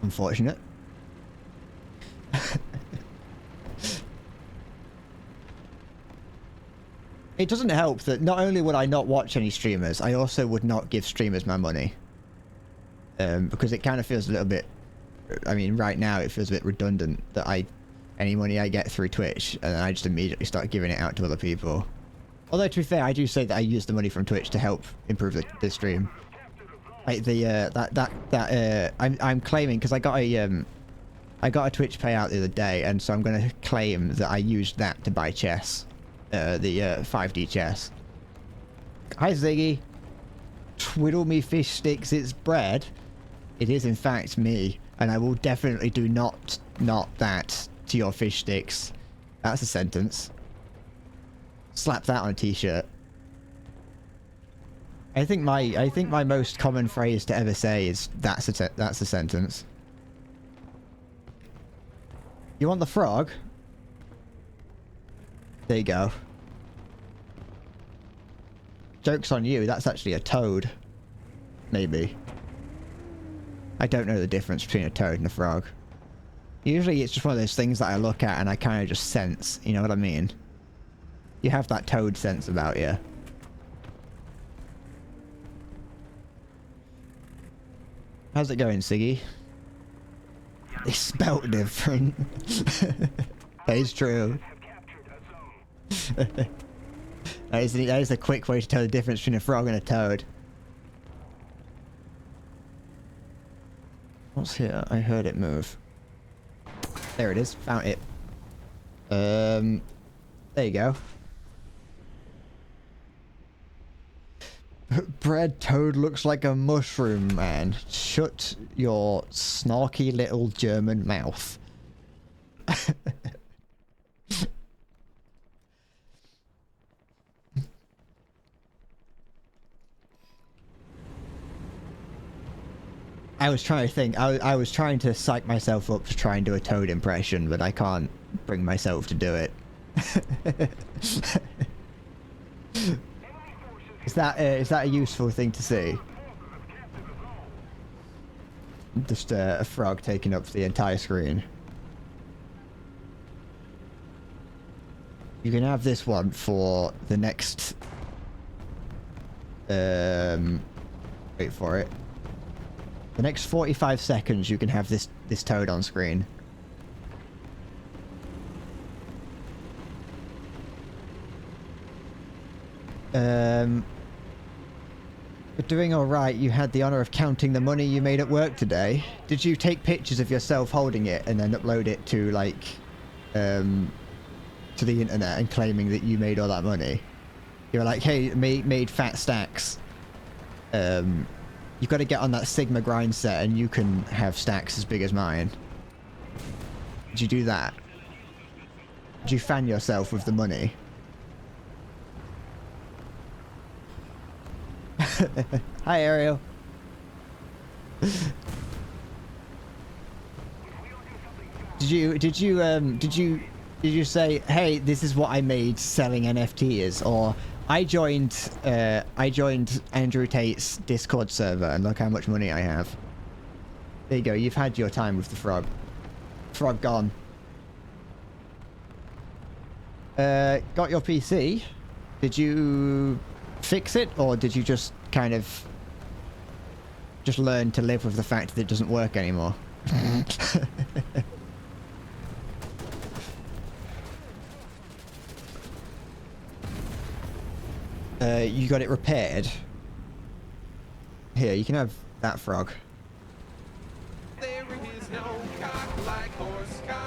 Unfortunate. It doesn't help that not only would I not watch any streamers, I also would not give streamers my money. Because it kind of feels a little bit... I mean, right now it feels a bit redundant that any money I get through Twitch, and then I just immediately start giving it out to other people. Although, to be fair, I do say that I use the money from Twitch to help improve the stream. Like I'm claiming, because I got a Twitch payout the other day, and so I'm going to claim that I used that to buy chess. The 5D chess. Hi Ziggy. Twiddle me fish sticks, it's bread. It is in fact me, and I will definitely do not that to your fish sticks. That's a sentence. Slap that on a t-shirt. I think my most common phrase to ever say is that's a sentence. You want the frog? There you go. Joke's on you, that's actually a toad. Maybe. I don't know the difference between a toad and a frog. Usually it's just one of those things that I look at and I kind of just sense, you know what I mean? You have that toad sense about you. How's it going, Siggy? They spelt different. That is true. That is a quick way to tell the difference between a frog and a toad. What's here? I heard it move. There it is. Found it. There you go. Bread toad looks like a mushroom, man. Shut your snarky little German mouth. I was trying to think. I was trying to psych myself up to try and do a toad impression, but I can't bring myself to do it. Is that a useful thing to see? Just a frog taking up the entire screen. You can have this one for the next... wait for it. The next 45 seconds you can have this toad on screen. For doing all right, you had the honor of counting the money you made at work today. Did you take pictures of yourself holding it and then upload it to, like, to the internet and claiming that you made all that money? You were like, hey, made fat stacks. You've got to get on that Sigma grind set and you can have stacks as big as mine. Did you do that? Did you fan yourself with the money? Hi, Ariel. Did you say, hey, this is what I made selling NFTs, or I joined Andrew Tate's Discord server and look how much money I have. There you go. You've had your time with the frog. Frog gone. Got your PC. Did you fix it, or did you just kind of just learn to live with the fact that it doesn't work anymore? You got it repaired. Here, you can have that frog.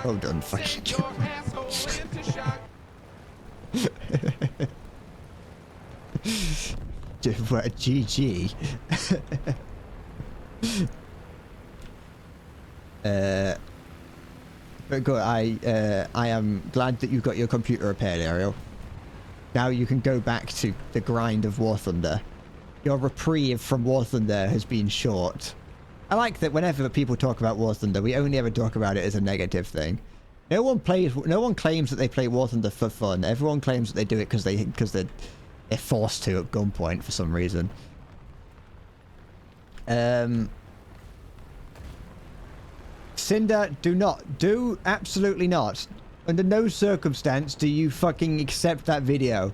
Well done, fucking. GG. But good. I am glad that you got your computer repaired, Ariel. Now you can go back to the grind of War Thunder. Your reprieve from War Thunder has been short. I like that whenever people talk about War Thunder, we only ever talk about it as a negative thing. No one claims that they play War Thunder for fun. Everyone claims that they do it because they're forced to at gunpoint for some reason. Cinder, do absolutely not. Under no circumstance do you fucking accept that video.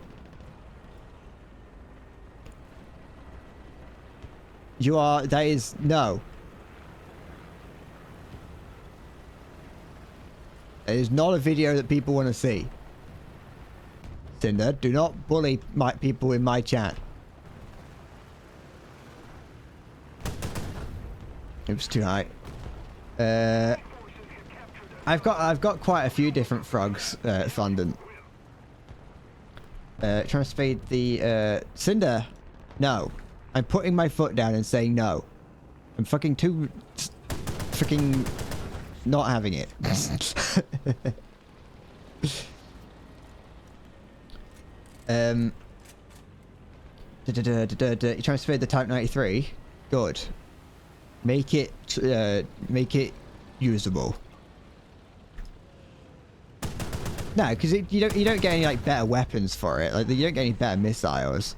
That is, no. It is not a video that people want to see. Cinder, do not bully people in my chat. It was too high. I've got quite a few different frogs, fondant. Trying to spade the Cinder. No, I'm putting my foot down and saying no. I'm fucking not having it. You trying to spade the Type 93? Good. Make it usable. No, because you don't get any like better weapons for it. Like you don't get any better missiles.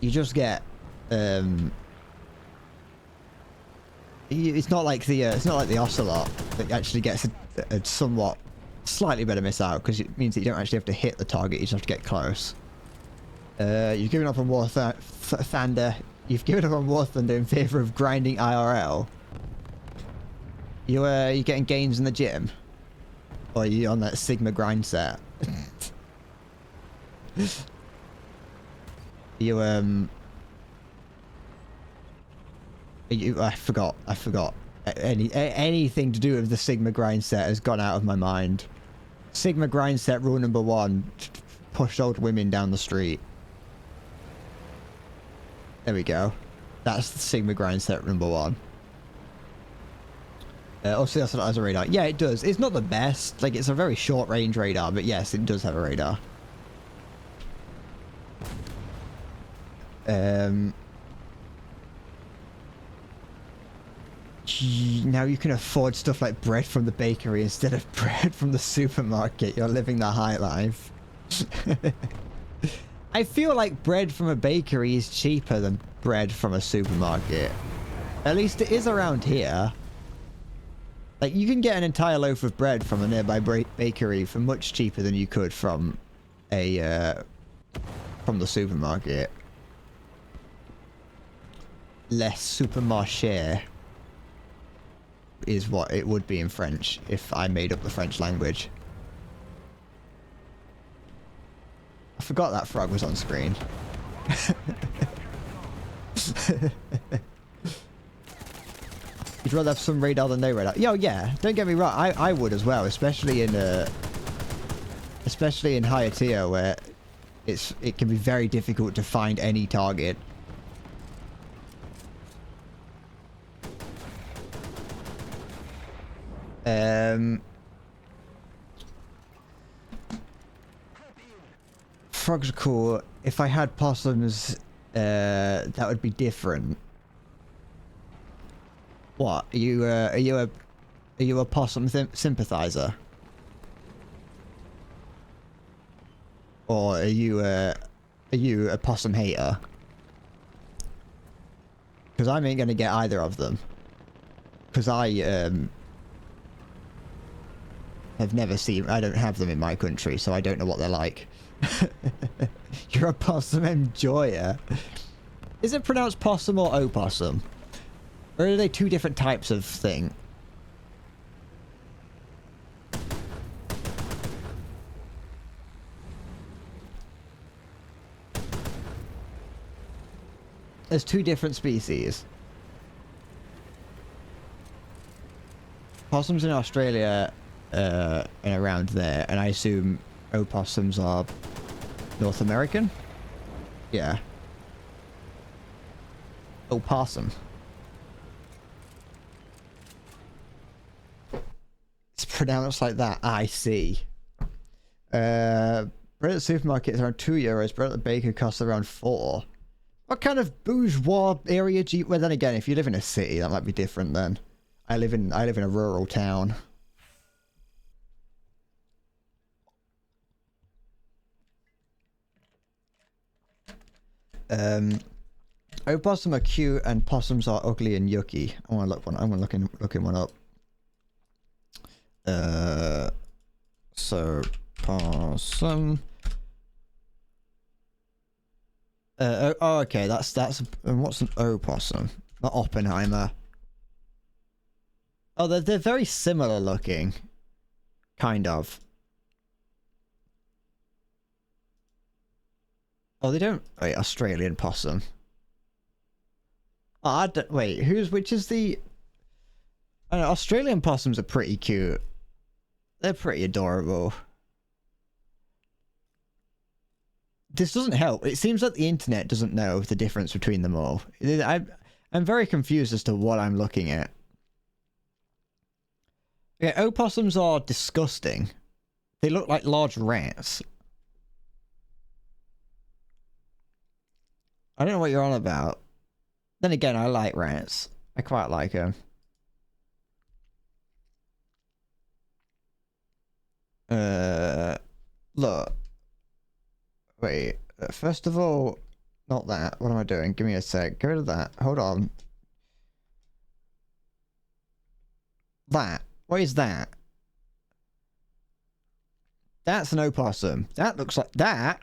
You just get it's not like the Ocelot that actually gets a somewhat slightly better missile, because it means that you don't actually have to hit the target, you just have to get close. You've given up on War Thunder. You've given up on War Thunder in favor of grinding IRL. You getting gains in the gym, or are you on that Sigma grind set? I forgot. Anything to do with the Sigma grind set has gone out of my mind. Sigma grind set rule number 1: push old women down the street. There we go. That's the Sigma grind set number 1. Also, that's has a radar. Yeah, it does. It's not the best. Like, it's a very short range radar, but yes, it does have a radar. Now you can afford stuff like bread from the bakery instead of bread from the supermarket. You're living the high life. I feel like bread from a bakery is cheaper than bread from a supermarket. At least it is around here. Like, you can get an entire loaf of bread from a nearby bakery for much cheaper than you could from a from the supermarket. Les supermarchés is what it would be in French if I made up the French language. forgot that frog was on screen. You'd rather have some radar than no radar. Yo, yeah, don't get me wrong. I would as well, especially in higher tier where it can be very difficult to find any target. Frogs are cool. If I had possums, that would be different. What? Are you a possum sympathizer? Or are you a possum hater? Because I ain't gonna get either of them. Because I have never seen. I don't have them in my country, so I don't know what they're like. You're a possum enjoyer. Is it pronounced possum or opossum? Or are they two different types of thing? There's two different species. Possums in Australia and around there, and I assume opossums are North American? Yeah. Opossum. It's pronounced like that. I see. Bread at the supermarket is around €2. Bread at the baker costs around 4. What kind of bourgeois area do you... Well, then again, if you live in a city, that might be different then. I live in a rural town. Opossum are cute and possums are ugly and yucky. I want to look one. I'm looking one up. So possum. Oh, okay. That's what's an opossum? Not Oppenheimer. Oh, they're very similar looking, kind of. Oh, they don't. Wait, Australian possum. Oh, I don't, wait, which is the... I don't know, Australian possums are pretty cute. They're pretty adorable. This doesn't help. It seems like the internet doesn't know the difference between them all. I'm very confused as to what I'm looking at. Yeah, opossums are disgusting. They look like large rats. I don't know what you're on about. Then again, I like rats. I quite like them. Look. Wait. First of all, not that. What am I doing? Give me a sec. Go to that. Hold on. That. What is that? That's an opossum. That looks like that.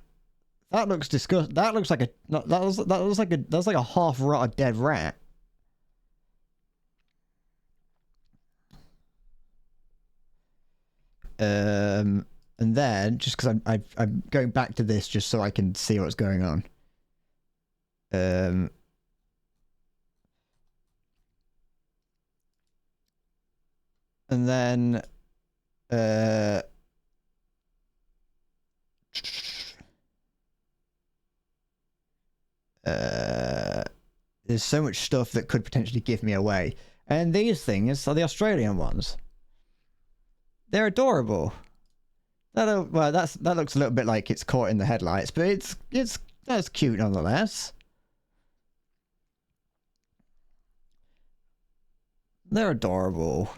That looks disgusting. That looks like a. That's like a half rotted dead rat. And then just because I'm going back to this just so I can see what's going on. And then there's so much stuff that could potentially give me away. And these things are the Australian ones. They're adorable. Well, that looks a little bit like it's caught in the headlights, but that's cute nonetheless. They're adorable.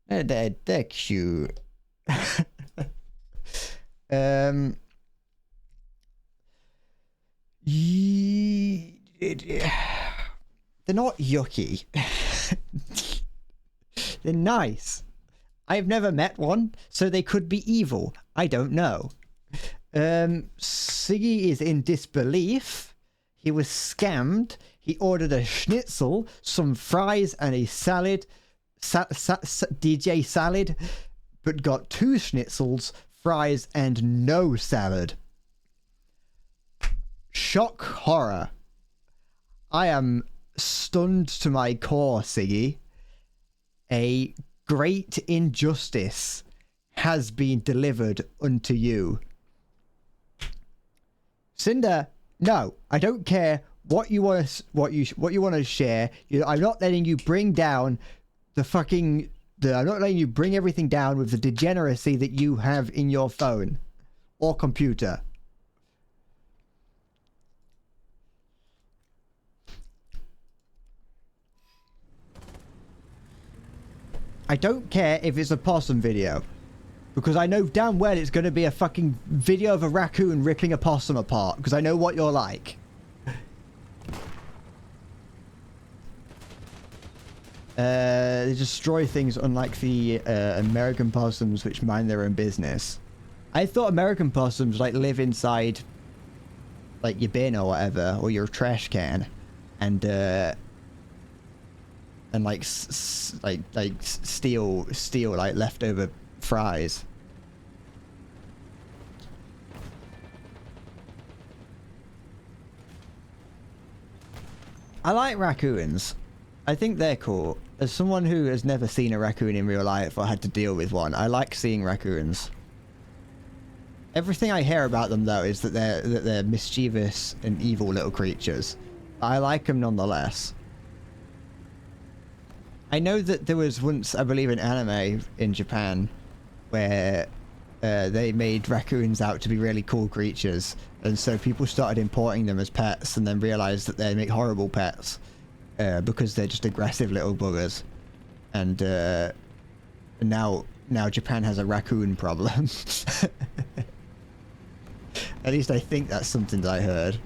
They're cute. They're not yucky. They're nice. I've never met one, so they could be evil. I don't know. Siggy is in disbelief. He was scammed. He ordered a schnitzel, some fries, and a salad. DJ salad, but got 2 schnitzels, fries, and no salad. Shock horror. I am stunned to my core, Siggy. A great injustice has been delivered unto you. Cinder, no, I don't care what you want to what you want to share. I'm not letting you bring down the fucking. I'm not letting you bring everything down with the degeneracy that you have in your phone or computer. I don't care if it's a possum video, because I know damn well it's going to be a fucking video of a raccoon ripping a possum apart, because I know what you're like. They destroy things unlike the American possums, which mind their own business. I thought American possums like live inside like your bin or whatever, or your trash can, and like steal like leftover fries. I like raccoons. I think they're cool. As someone who has never seen a raccoon in real life or had to deal with one, I like seeing raccoons. Everything I hear about them though is that they're mischievous and evil little creatures. I like them nonetheless. I know that there was once, I believe, an anime in Japan where they made raccoons out to be really cool creatures, and so people started importing them as pets and then realized that they make horrible pets because they're just aggressive little buggers. And now Japan has a raccoon problem. At least I think that's something that I heard.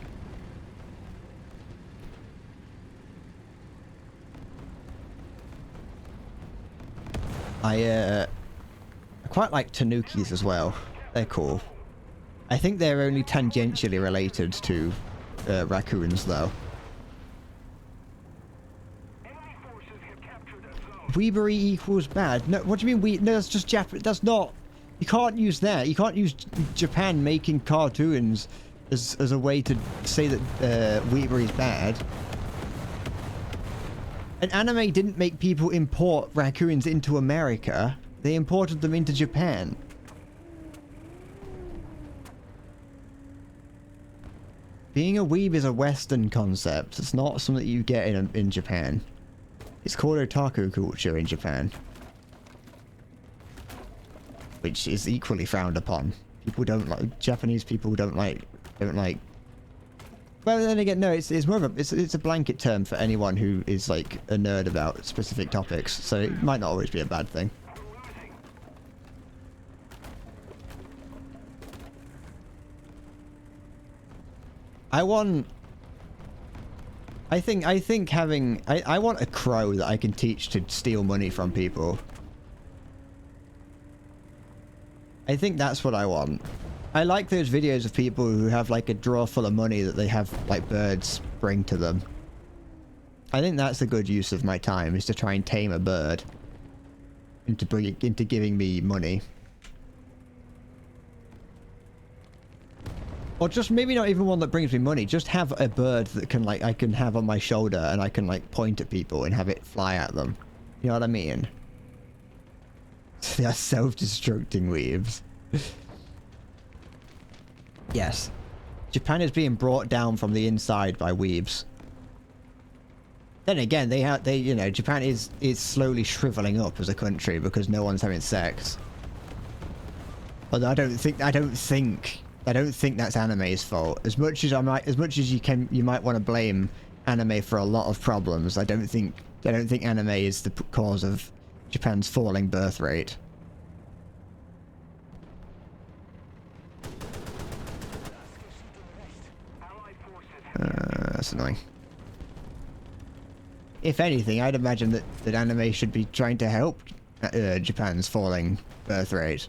I quite like tanukis as well. They're cool. I think they're only tangentially related to raccoons, though. Weebery equals bad. No, what do you mean no, that's just that's not... You can't use that. You can't use Japan making cartoons as a way to say that Weebery is bad. An anime didn't make people import raccoons into America. They imported them into Japan. Being a weeb is a Western concept. It's not something you get in Japan. It's called otaku culture in Japan, which is equally frowned upon. People don't like... Japanese people don't like... Well, then again, no, it's more of a... It's a blanket term for anyone who is, like, a nerd about specific topics, so it might not always be a bad thing. I want a crow that I can teach to steal money from people. I think that's what I want. I like those videos of people who have like a drawer full of money that they have like birds bring to them. I think that's a good use of my time, is to try and tame a bird into giving me money. Or just maybe not even one that brings me money, just have a bird that can like I can have on my shoulder and I can like point at people and have it fly at them. You know what I mean? They are self-destructing weaves. Yes. Japan is being brought down from the inside by weebs. Then again, you know, Japan is slowly shriveling up as a country because no one's having sex. Although I don't think that's anime's fault. As much as you might want to blame anime for a lot of problems, I don't think anime is the cause of Japan's falling birth rate. That's annoying. If anything, I'd imagine that anime should be trying to help Japan's falling birth rate.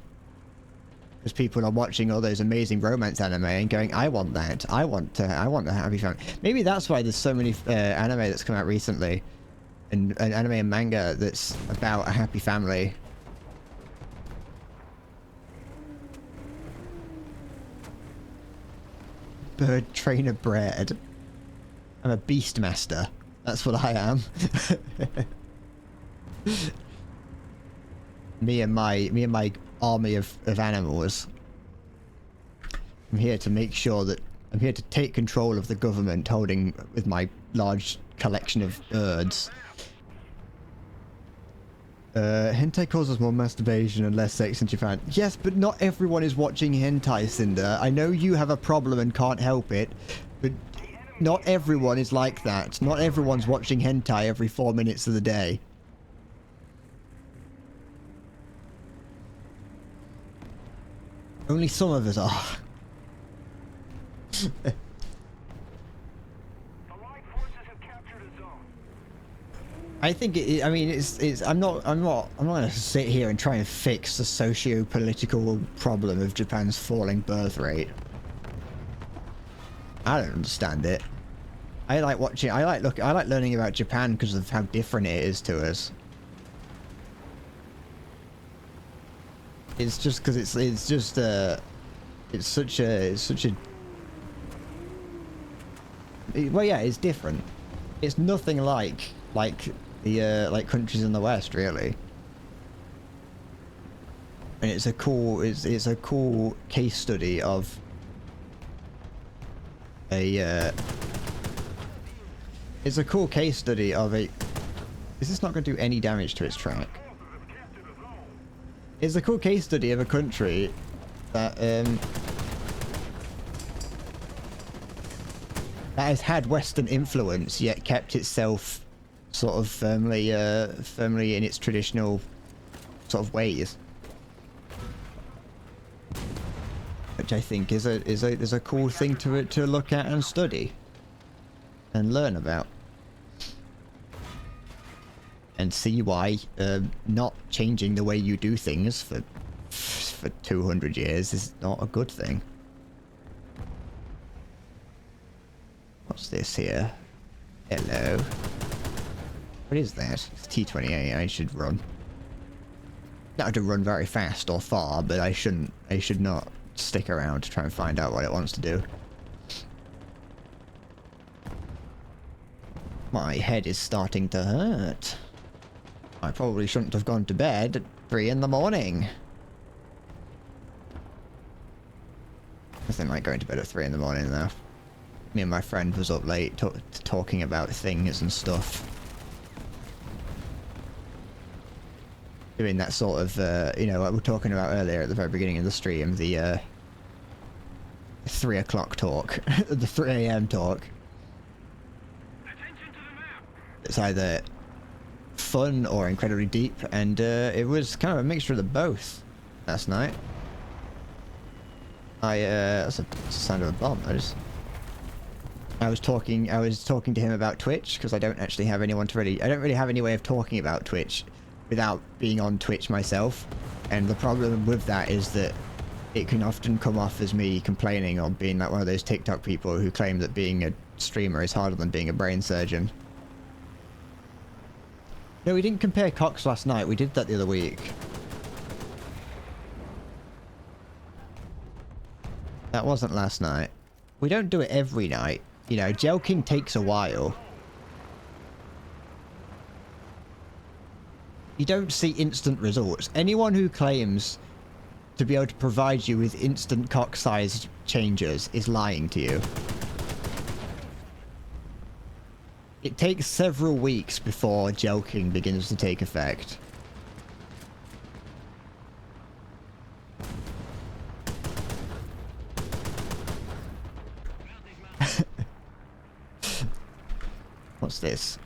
Because people are watching all those amazing romance anime and going, I want that. I want a happy family. Maybe that's why there's so many anime that's come out recently, and anime and manga that's about a happy family. bird trainer bred. I'm a beast master. That's what I am. me and my army of animals. I'm here to make sure that I'm here to take control of the government, holding with my large collection of birds. Hentai causes more masturbation and less sex in Japan. Yes, but not everyone is watching hentai, Cinder. I know you have a problem and can't help it, but not everyone is like that. Not everyone's watching hentai every 4 minutes of the day. Only some of us are. I think I mean, I'm not gonna sit here and try and fix the socio-political problem of Japan's falling birth rate. I don't understand it. I like learning about Japan because of how different it is to us. It's just because it's such a well, yeah, it's different. It's nothing like the like countries in the West, really. And it's a cool case study of a it's a cool case study of a. Is this not going to do any damage to its track? It's a cool case study of a country that that has had Western influence yet kept itself sort of firmly in its traditional sort of ways, which I think is a cool thing to look at and study and learn about, and see why not changing the way you do things for 200 years is not a good thing. What's this here? Hello. What is that? It's T-28. I should run. Not have to run very fast or far, but I should not stick around to try and find out what it wants to do. My head is starting to hurt. I probably shouldn't have gone to bed at 3 in the morning. Nothing like going to bed at 3 in the morning, though. Me and my friend was up late talking about things and stuff. Doing that sort of, you know, like we were talking about earlier at the very beginning of the stream, the 3 o'clock talk, the 3 a.m. talk. It's either fun or incredibly deep, and it was kind of a mixture of the both last night. That's a sound of a bomb. I was talking to him about Twitch, because I don't actually have anyone to I don't really have any way of talking about Twitch without being on Twitch myself, and the problem with that is that it can often come off as me complaining or being like one of those TikTok people who claim that being a streamer is harder than being a brain surgeon. No, we didn't compare cocks last night, we did that the other week. That wasn't last night. We don't do it every night. You know, gelking takes a while. You don't see instant results. Anyone who claims to be able to provide you with instant cock size changes is lying to you. It takes several weeks before gelking begins to take effect. What's this?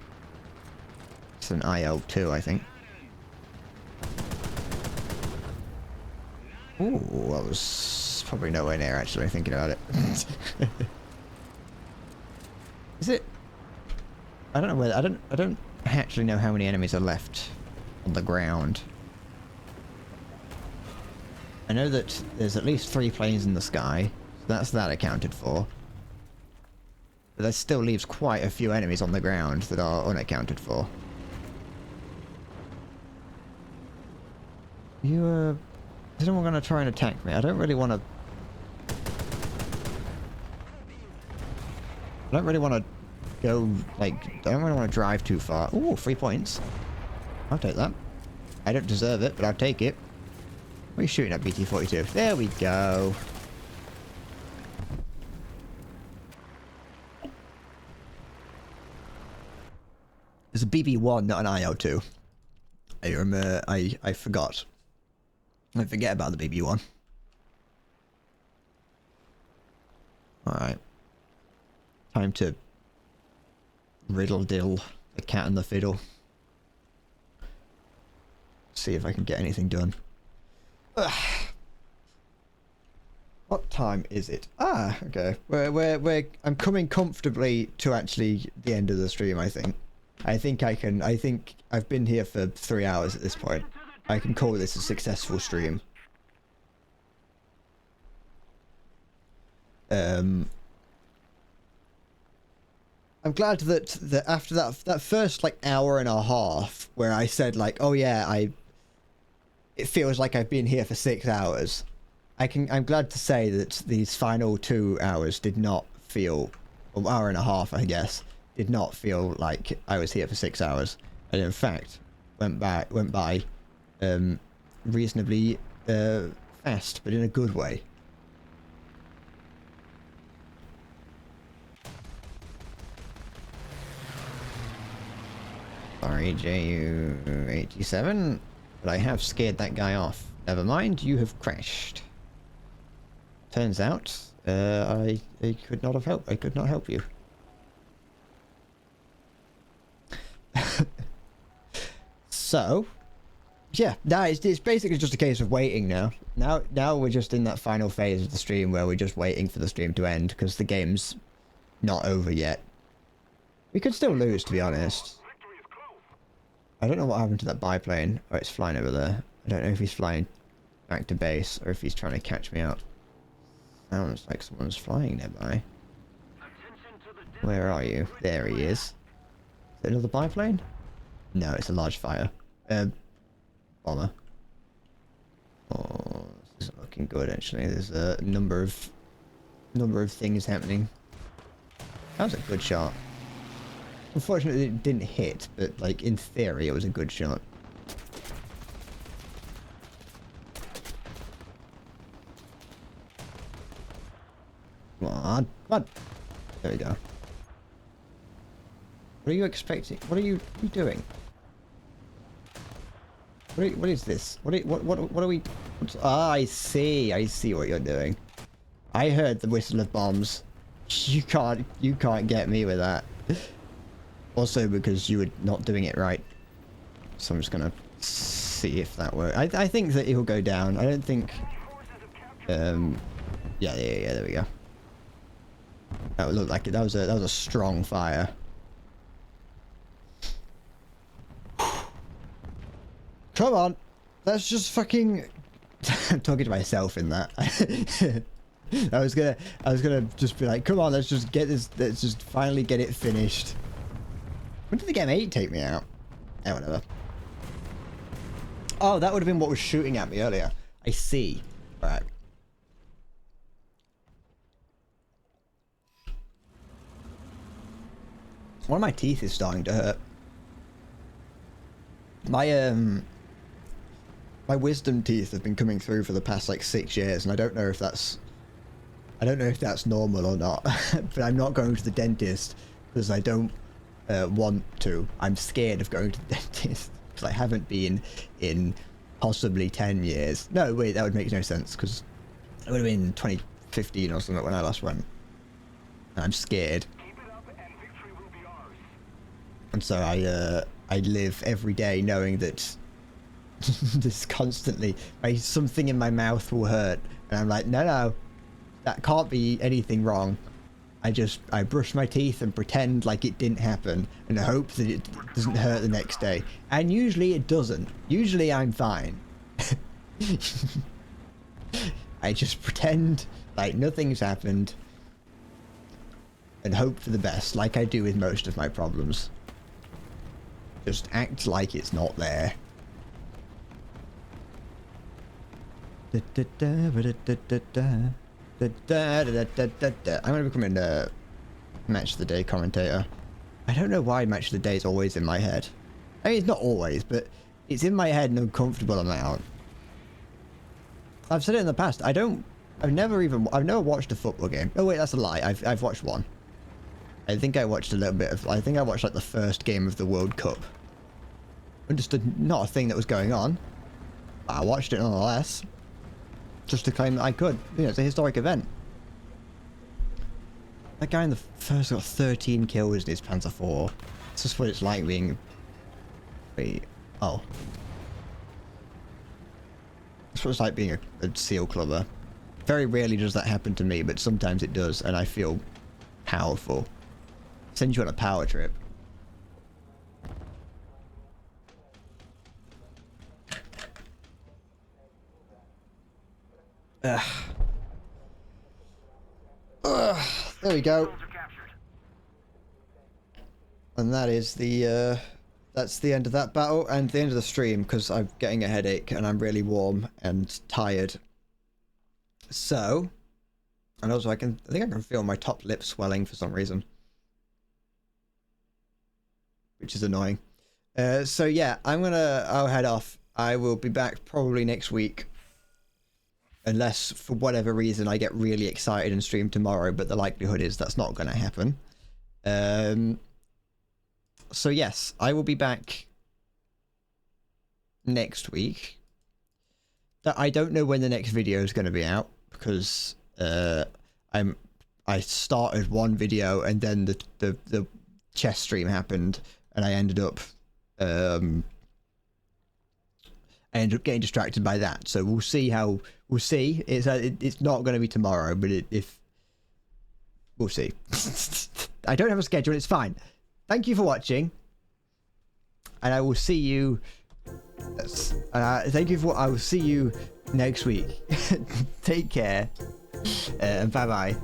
It's an IL-2, I think. Ooh, that was probably nowhere near actually thinking about it. Is it? I don't know whether I don't actually know how many enemies are left on the ground. I know that there's at least 3 planes in the sky, so that's that accounted for. But that still leaves quite a few enemies on the ground that are unaccounted for. Is anyone going to try and attack me? I don't really want to... don't really want to go, like, I don't really want to drive too far. Ooh, 3 points. I'll take that. I don't deserve it, but I'll take it. What are you shooting at, BT-42? There we go. It's a BB-1, not an IL-2. I forgot. I forget about the BB-1. Alright. Time to riddle-diddle the cat and the fiddle. See if I can get anything done. Ugh. What time is it? Ah, okay. I'm coming comfortably to actually the end of the stream, I think. I think I've been here for 3 hours at this point. I can call this a successful stream. I'm glad that after that first like hour and a half where I said like, oh yeah, it feels like I've been here for 6 hours. I'm glad to say that these final 2 hours did not feel, or hour and a half, I guess, did not feel like I was here for 6 hours, and in fact went by reasonably fast, but in a good way. Sorry, JU-87, but I have scared that guy off. Never mind, you have crashed. Turns out, I could not have helped. I could not help you. So, yeah, it's basically just a case of waiting now. Now we're just in that final phase of the stream where we're just waiting for the stream to end because the game's not over yet. We could still lose, to be honest. I don't know what happened to that biplane. Oh, it's flying over there. I don't know if he's flying back to base or if he's trying to catch me out. Sounds like someone's flying nearby. Where are you? There he is. Is it another biplane? No, it's a large fire. Bomber. Oh, this isn't looking good actually. There's a number of things happening. That was a good shot. Unfortunately, it didn't hit, but like in theory, it was a good shot. Come on, come on. There we go. What are you expecting? What are you doing? What is this? What are we? Ah, I see what you're doing. I heard the whistle of bombs. You can't get me with that. Also because you were not doing it right. So I'm just gonna see if that works. I think that he'll go down. I don't think. Yeah, there we go. That looked like it. That was a strong fire. Come on, let's just fucking. I'm talking to myself in that. I was gonna just be like, come on, let's just get this. Let's just finally get it finished. When did the Game 8 take me out? Oh, whatever. Oh, that would have been what was shooting at me earlier. I see. Alright. One of my teeth is starting to hurt. My wisdom teeth have been coming through for the past like 6 years, and I don't know if that's normal or not. But I'm not going to the dentist because I don't want to. I'm scared of going to the dentist because I haven't been in possibly 10 years. No, wait, that would make no sense because it would have been 2015 or something when I last went. And I'm scared. And so I live every day knowing that this constantly, something in my mouth will hurt, and I'm like, no, that can't be anything wrong. I brush my teeth and pretend like it didn't happen and hope that it doesn't hurt the next day. And usually it doesn't. Usually I'm fine. I just pretend like nothing's happened and hope for the best, like I do with most of my problems. Just act like it's not there. I'm gonna become Match of the day commentator. I don't know why match of the day is always in my head. I mean, it's not always, but it's in my head an uncomfortable amount. I've said it in the past. I've never watched a football game. Oh wait, that's a lie. I've watched one. I think I watched a little bit of, I think I watched like the first game of the World Cup. Understood not a thing that was going on. But I watched it nonetheless. Just to claim that I could. You know, it's a historic event. That guy in the first got 13 kills in his Panzer IV. It's just what it's like being... Wait. Oh. That's what it's like being a SEAL clubber. Very rarely does that happen to me, but sometimes it does, and I feel powerful. Send you on a power trip. There we go. And that is the that's the end of that battle and the end of the stream, because I'm getting a headache and I'm really warm and tired. So, and also I think I can feel my top lip swelling for some reason, which is annoying. So yeah, I'll head off. I will be back probably next week, unless for whatever reason I get really excited and stream tomorrow, but the likelihood is that's not going to happen. So yes, I will be back next week. I don't know when the next video is going to be out, because I started one video and then the chess stream happened and I ended up getting distracted by that. So we'll see. It's not going to be tomorrow, but we'll see. I don't have a schedule. It's fine. Thank you for watching, and I will see you. I will see you next week. Take care, and bye bye.